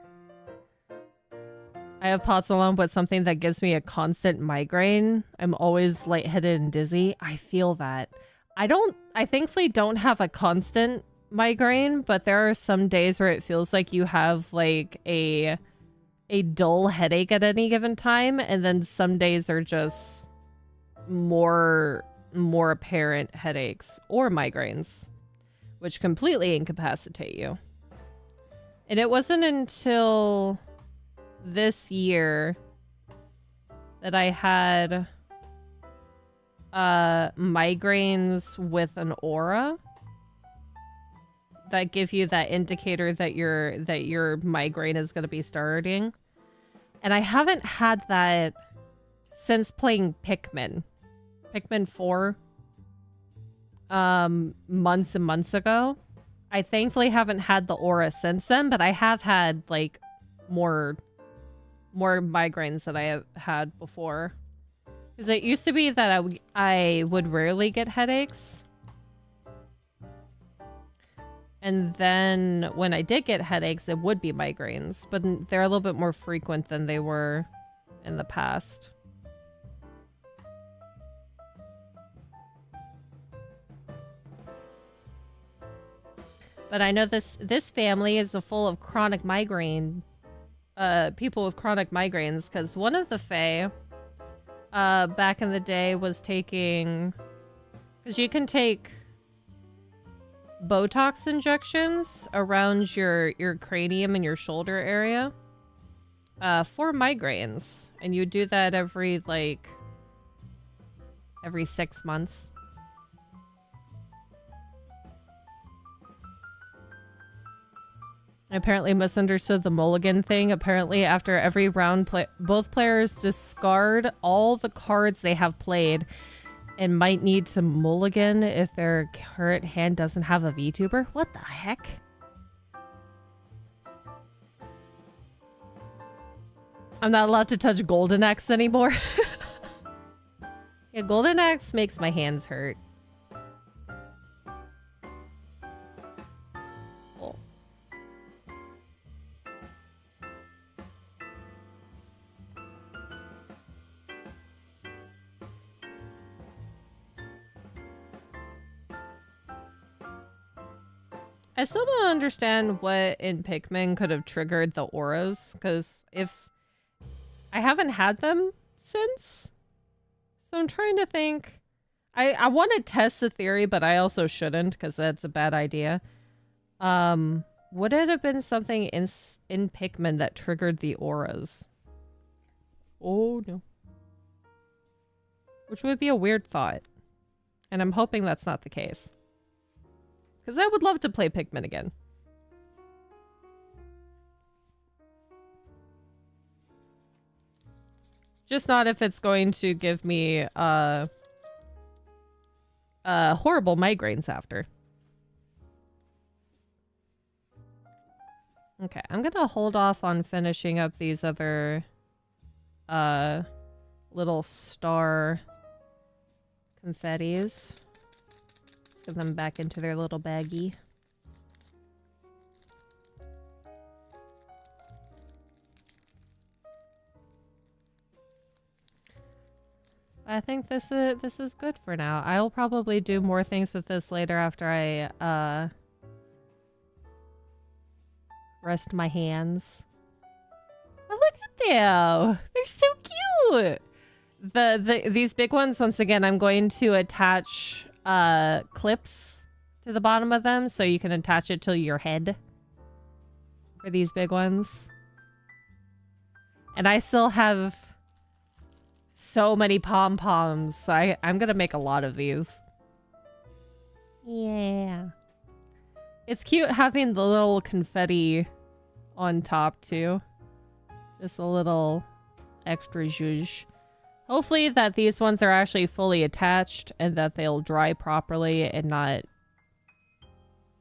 I have POTS alone, but something that gives me a constant migraine. I'm always lightheaded and dizzy. I feel that. I thankfully don't have a constant migraine, but there are some days where it feels like you have like a dull headache at any given time, and then some days are just more apparent headaches or migraines, which completely incapacitate you. And it wasn't until this year that I had migraines with an aura that give you that indicator that your migraine is going to be starting. And I haven't had that since playing Pikmin 4 months and months ago. I thankfully haven't had the aura since then, but I have had like more migraines than I have had before. Because it used to be that I would rarely get headaches. And then when I did get headaches, it would be migraines, but they're a little bit more frequent than they were in the past. But I know this family is full of chronic migraine, people with chronic migraines, because one of the Fae, back in the day was taking, because you can take Botox injections around your cranium and your shoulder area, for migraines, and you do that every 6 months. I apparently misunderstood the mulligan thing. Apparently, after every round, both players discard all the cards they have played and might need to mulligan if their current hand doesn't have a Vtuber. What the heck? I'm not allowed to touch Golden Axe anymore. Yeah, Golden Axe makes my hands hurt. I still don't understand what in Pikmin could have triggered the auras, because if I haven't had them since, so I'm trying to think. I want to test the theory, but I also shouldn't, because that's a bad idea. Would it have been something in Pikmin that triggered the auras? Oh no. Which would be a weird thought, and I'm hoping that's not the case. Because I would love to play Pikmin again. Just not if it's going to give me horrible migraines after. Okay, I'm gonna hold off on finishing up these other little star confettis. Get them back into their little baggie. I think this is good for now. I'll probably do more things with this later after I rest my hands. Oh, look at them! They're so cute. These big ones, once again, I'm going to attach clips to the bottom of them so you can attach it to your head for these big ones. And I still have so many pom-poms, so I'm gonna make a lot of these. Yeah. It's cute having the little confetti on top too. Just a little extra zhuzh. Hopefully that these ones are actually fully attached and that they'll dry properly and not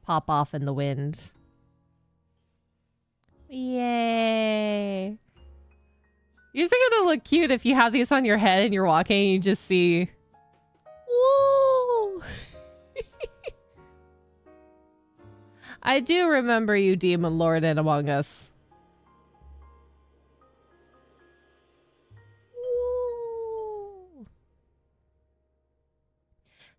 pop off in the wind. Yay! These are gonna look cute if you have these on your head and you're walking and you just see... Woo! I do remember you, Demon Lord in Among Us.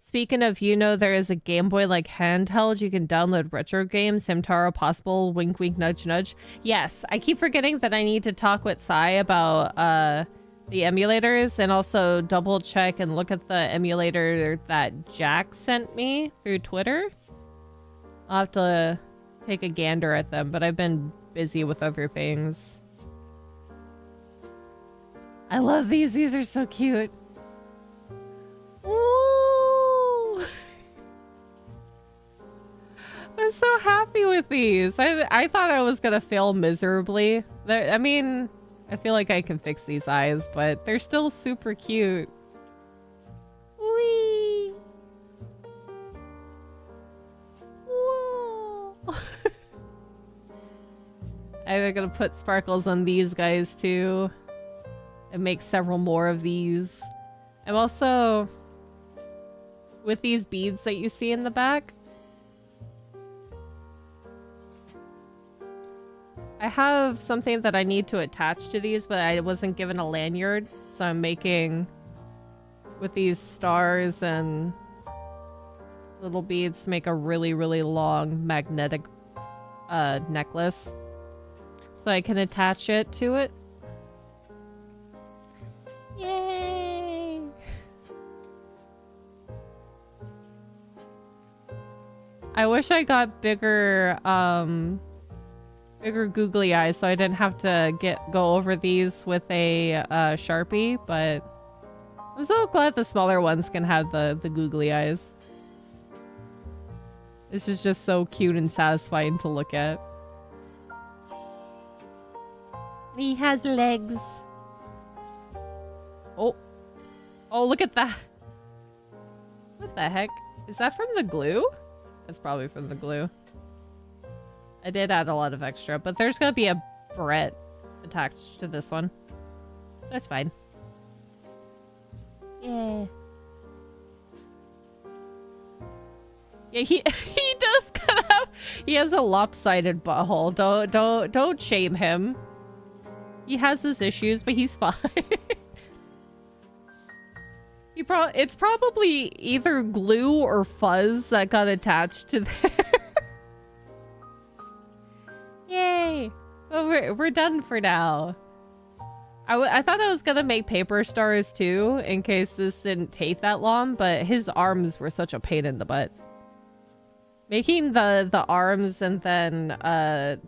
Speaking of, there is a Game Boy-like handheld. You can download retro games. Hamtaro possible. Wink, wink, nudge, nudge. Yes, I keep forgetting that I need to talk with Sai about the emulators and also double check and look at the emulator that Jack sent me through Twitter. I'll have to take a gander at them, but I've been busy with other things. I love these. These are so cute. I'm so happy with these. I thought I was gonna fail miserably. I mean, I feel like I can fix these eyes, but they're still super cute. Whee! I'm gonna put sparkles on these guys too. And make several more of these. I'm also... with these beads that you see in the back, I have something that I need to attach to these, but I wasn't given a lanyard, so I'm making with these stars and little beads to make a really, really long magnetic necklace, so I can attach it to it. Yay! I wish I got bigger googly eyes so I didn't have to go over these with a Sharpie, but I'm so glad the smaller ones can have the googly eyes. This is just so cute and satisfying to look at. He has legs. Oh. Oh, look at that. What the heck? Is that from the glue? That's probably from the glue. I did add a lot of extra, but there's gonna be a barrette attached to this one. That's fine. Yeah. Yeah, he does kind of have, he has a lopsided butthole. Don't shame him. He has his issues, but he's fine. It's probably either glue or fuzz that got attached to there. Yay! Well, we're done for now. I thought I was gonna make paper stars too, in case this didn't take that long, but his arms were such a pain in the butt. Making the arms and then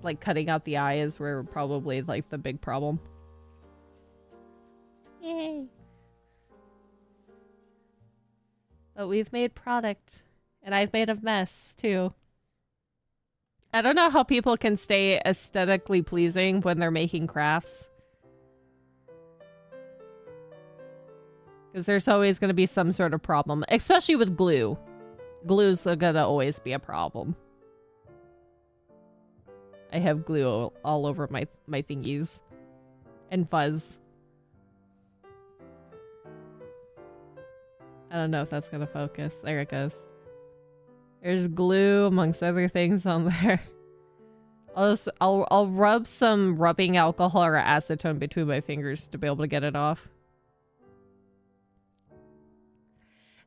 like cutting out the eyes were probably like the big problem. Yay! But we've made product, and I've made a mess too. I don't know how people can stay aesthetically pleasing when they're making crafts. Because there's always going to be some sort of problem, especially with glue. Glue's gonna always be a problem. I have glue all over my thingies. And fuzz. I don't know if that's gonna focus. There it goes. There's glue amongst other things on there. I'll rub some rubbing alcohol or acetone between my fingers to be able to get it off.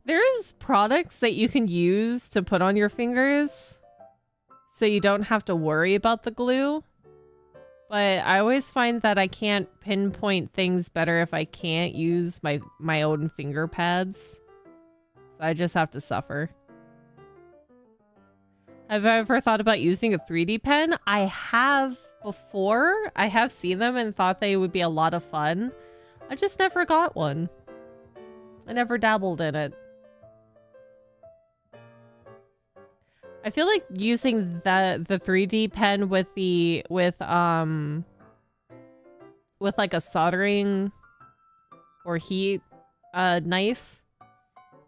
There's products that you can use to put on your fingers so you don't have to worry about the glue. But I always find that I can't pinpoint things better if I can't use my own finger pads. So I just have to suffer. Have I ever thought about using a 3D pen? I have before. I have seen them and thought they would be a lot of fun. I just never got one. I never dabbled in it. I feel like using the 3D pen with like a soldering or heat knife,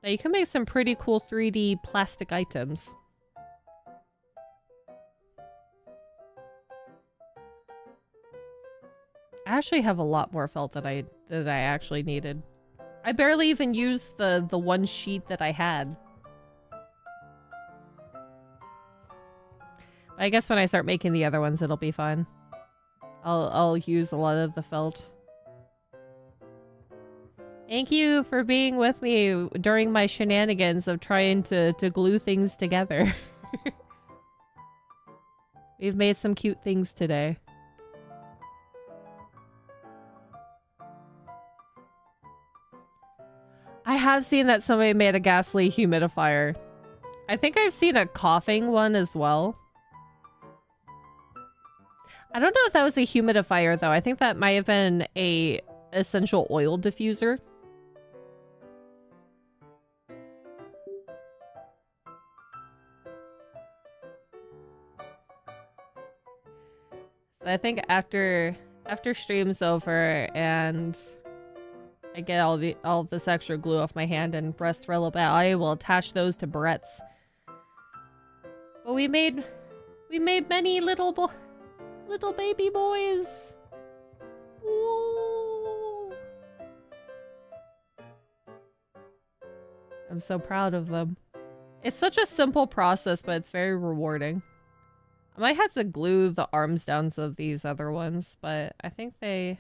that you can make some pretty cool 3D plastic items. I actually have a lot more felt that I actually needed. I barely even used the one sheet that I had. I guess when I start making the other ones, it'll be fun. I'll use a lot of the felt. Thank you for being with me during my shenanigans of trying to glue things together. We've made some cute things today. I have seen that somebody made a ghastly humidifier. I think I've seen a coughing one as well. I don't know if that was a humidifier though. I think that might have been a essential oil diffuser. So I think after stream's over and I get all this extra glue off my hand and rest for a little bit, I will attach those to barrettes. But we made many little Little baby boys. Ooh. I'm so proud of them. It's such a simple process, but it's very rewarding. I might have to glue the arms down of these other ones, but I think they're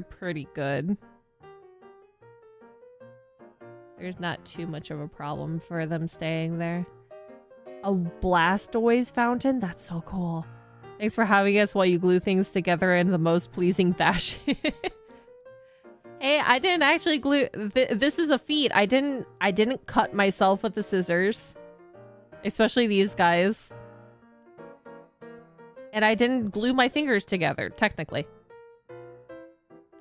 pretty good. There's not too much of a problem for them staying there. A Blastoise fountain? That's so cool. Thanks for having us while you glue things together in the most pleasing fashion. Hey, I didn't actually glue. This is a feat. I didn't cut myself with the scissors. Especially these guys. And I didn't glue my fingers together, technically.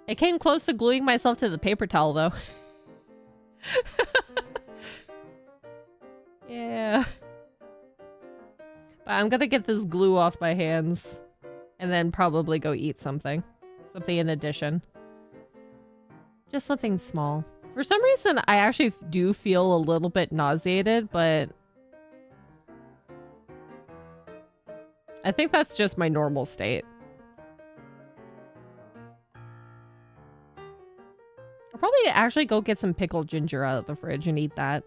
It came close to gluing myself to the paper towel, though. Yeah. But I'm gonna get this glue off my hands. And then probably go eat something. Something in addition. Just something small. For some reason, I actually do feel a little bit nauseated, but I think that's just my normal state. I'll probably actually go get some pickled ginger out of the fridge and eat that.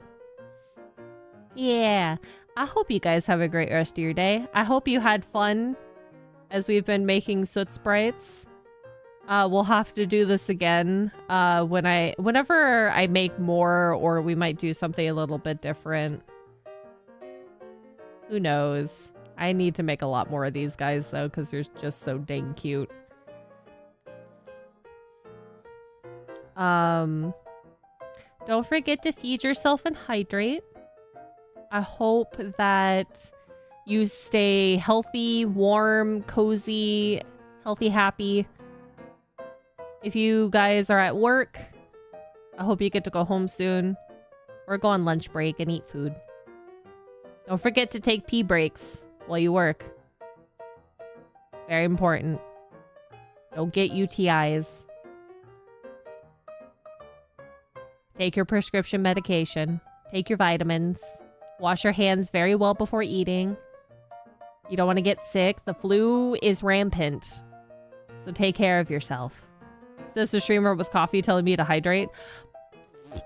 Yeah, I hope you guys have a great rest of your day. I hope you had fun as we've been making SOOT sprites. We'll have to do this again whenever I make more, or we might do something a little bit different. Who knows? I need to make a lot more of these guys though, because they're just so dang cute. Don't forget to feed yourself and hydrate. I hope that you stay healthy, warm, cozy, healthy, happy. If you guys are at work, I hope you get to go home soon. Or go on lunch break and eat food. Don't forget to take pee breaks while you work. Very important. Don't get UTIs. Take your prescription medication. Take your vitamins. Wash your hands very well before eating. You don't want to get sick. The flu is rampant. So take care of yourself. This is a streamer with coffee telling me to hydrate.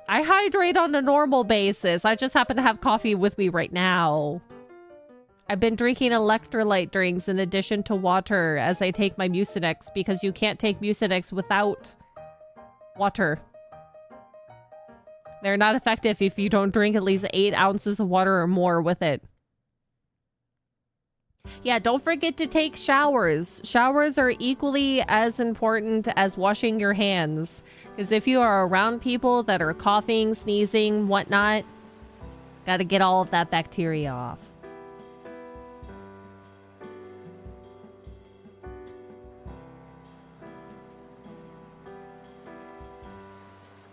I hydrate on a normal basis. I just happen to have coffee with me right now. I've been drinking electrolyte drinks in addition to water as I take my Mucinex, because you can't take Mucinex without water. They're not effective if you don't drink at least 8 ounces of water or more with it. Yeah, don't forget to take showers. Showers are equally as important as washing your hands. Because if you are around people that are coughing, sneezing, whatnot, gotta get all of that bacteria off.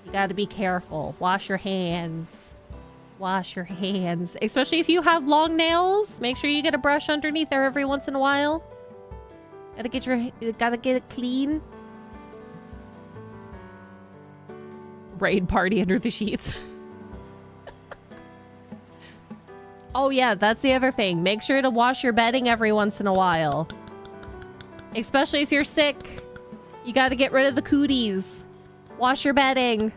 You gotta be careful. Wash your hands. Wash your hands. Especially if you have long nails. Make sure you get a brush underneath there every once in a while. Gotta get it clean. Raid party under the sheets. Oh yeah, that's the other thing. Make sure to wash your bedding every once in a while. Especially if you're sick. You gotta get rid of the cooties. Wash your bedding.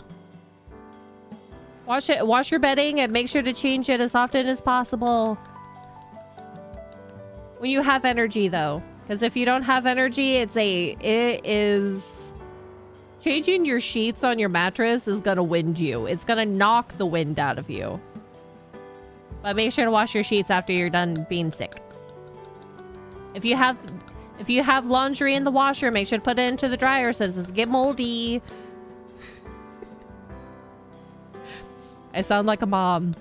Wash your bedding and make sure to change it as often as possible. When you have energy though. Because if you don't have energy, it is changing your sheets on your mattress is gonna wind you. It's gonna knock the wind out of you. But make sure to wash your sheets after you're done being sick. If you have laundry in the washer, make sure to put it into the dryer so it doesn't get moldy. I sound like a mom.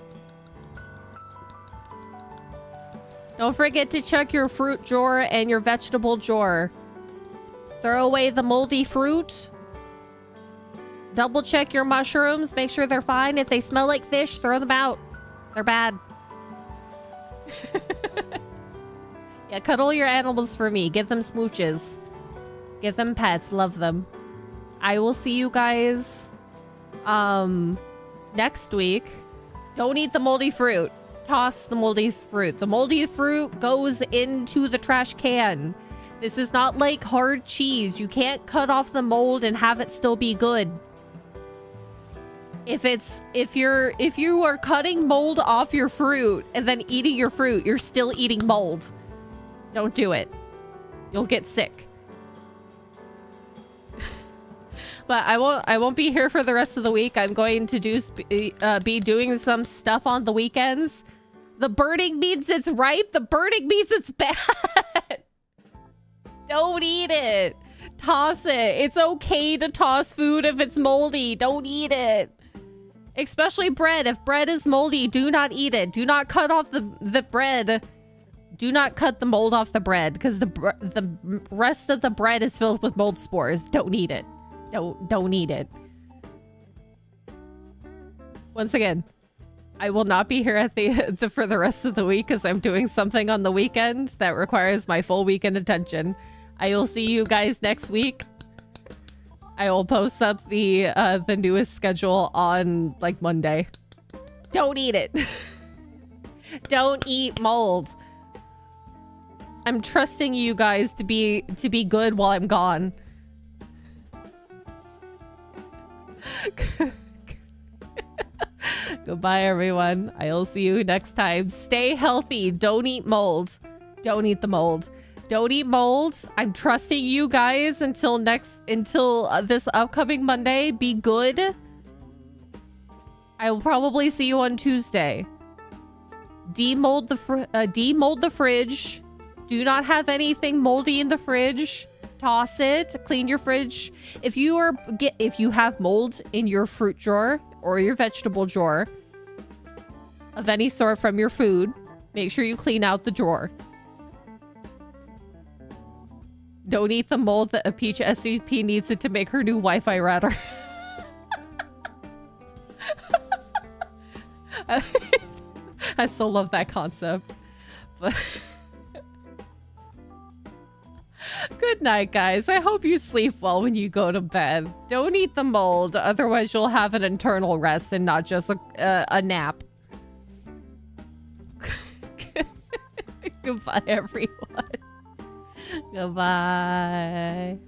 Don't forget to check your fruit drawer and your vegetable drawer. Throw away the moldy fruit. Double check your mushrooms. Make sure they're fine. If they smell like fish, throw them out. They're bad. Yeah, cuddle your animals for me. Give them smooches. Give them pets. Love them. I will see you guys next week. Don't eat the moldy fruit. toss the moldy fruit. The moldy fruit goes into the trash can. This is not like hard cheese. You can't cut off the mold and have it still be good. If you are cutting mold off your fruit and then eating your fruit, you're still eating mold. Don't do it. You'll get sick. But I won't be here for the rest of the week. I'm going to be doing some stuff on the weekends. The burning means it's ripe. The burning means it's bad. Don't eat it. Toss it. It's okay to toss food if it's moldy. Don't eat it. Especially bread. If bread is moldy, do not eat it. Do not cut off the bread. Do not cut the mold off the bread because the rest of the bread is filled with mold spores. Don't eat it. Don't eat it. Once again, I will not be here at for the rest of the week because I'm doing something on the weekend that requires my full weekend attention. I will see you guys next week. I will post up the newest schedule on like Monday. Don't eat it. Don't eat mold. I'm trusting you guys to be good while I'm gone. Goodbye, everyone. I'll see you next time. Stay healthy. Don't eat mold. Don't eat the mold. Don't eat mold. I'm trusting you guys until this upcoming Monday. Be good. I will probably see you on Tuesday. Demold the fridge. Do not have anything moldy in the fridge. Toss it. Clean your fridge. If you have mold in your fruit drawer or your vegetable drawer of any sort from your food, make sure you clean out the drawer. Don't eat the mold that a Peach SVP needs it to make her new Wi-Fi router. I still love that concept. But good night, guys. I hope you sleep well when you go to bed. Don't eat the mold, otherwise you'll have an internal rest and not just a nap. Goodbye, everyone. Goodbye.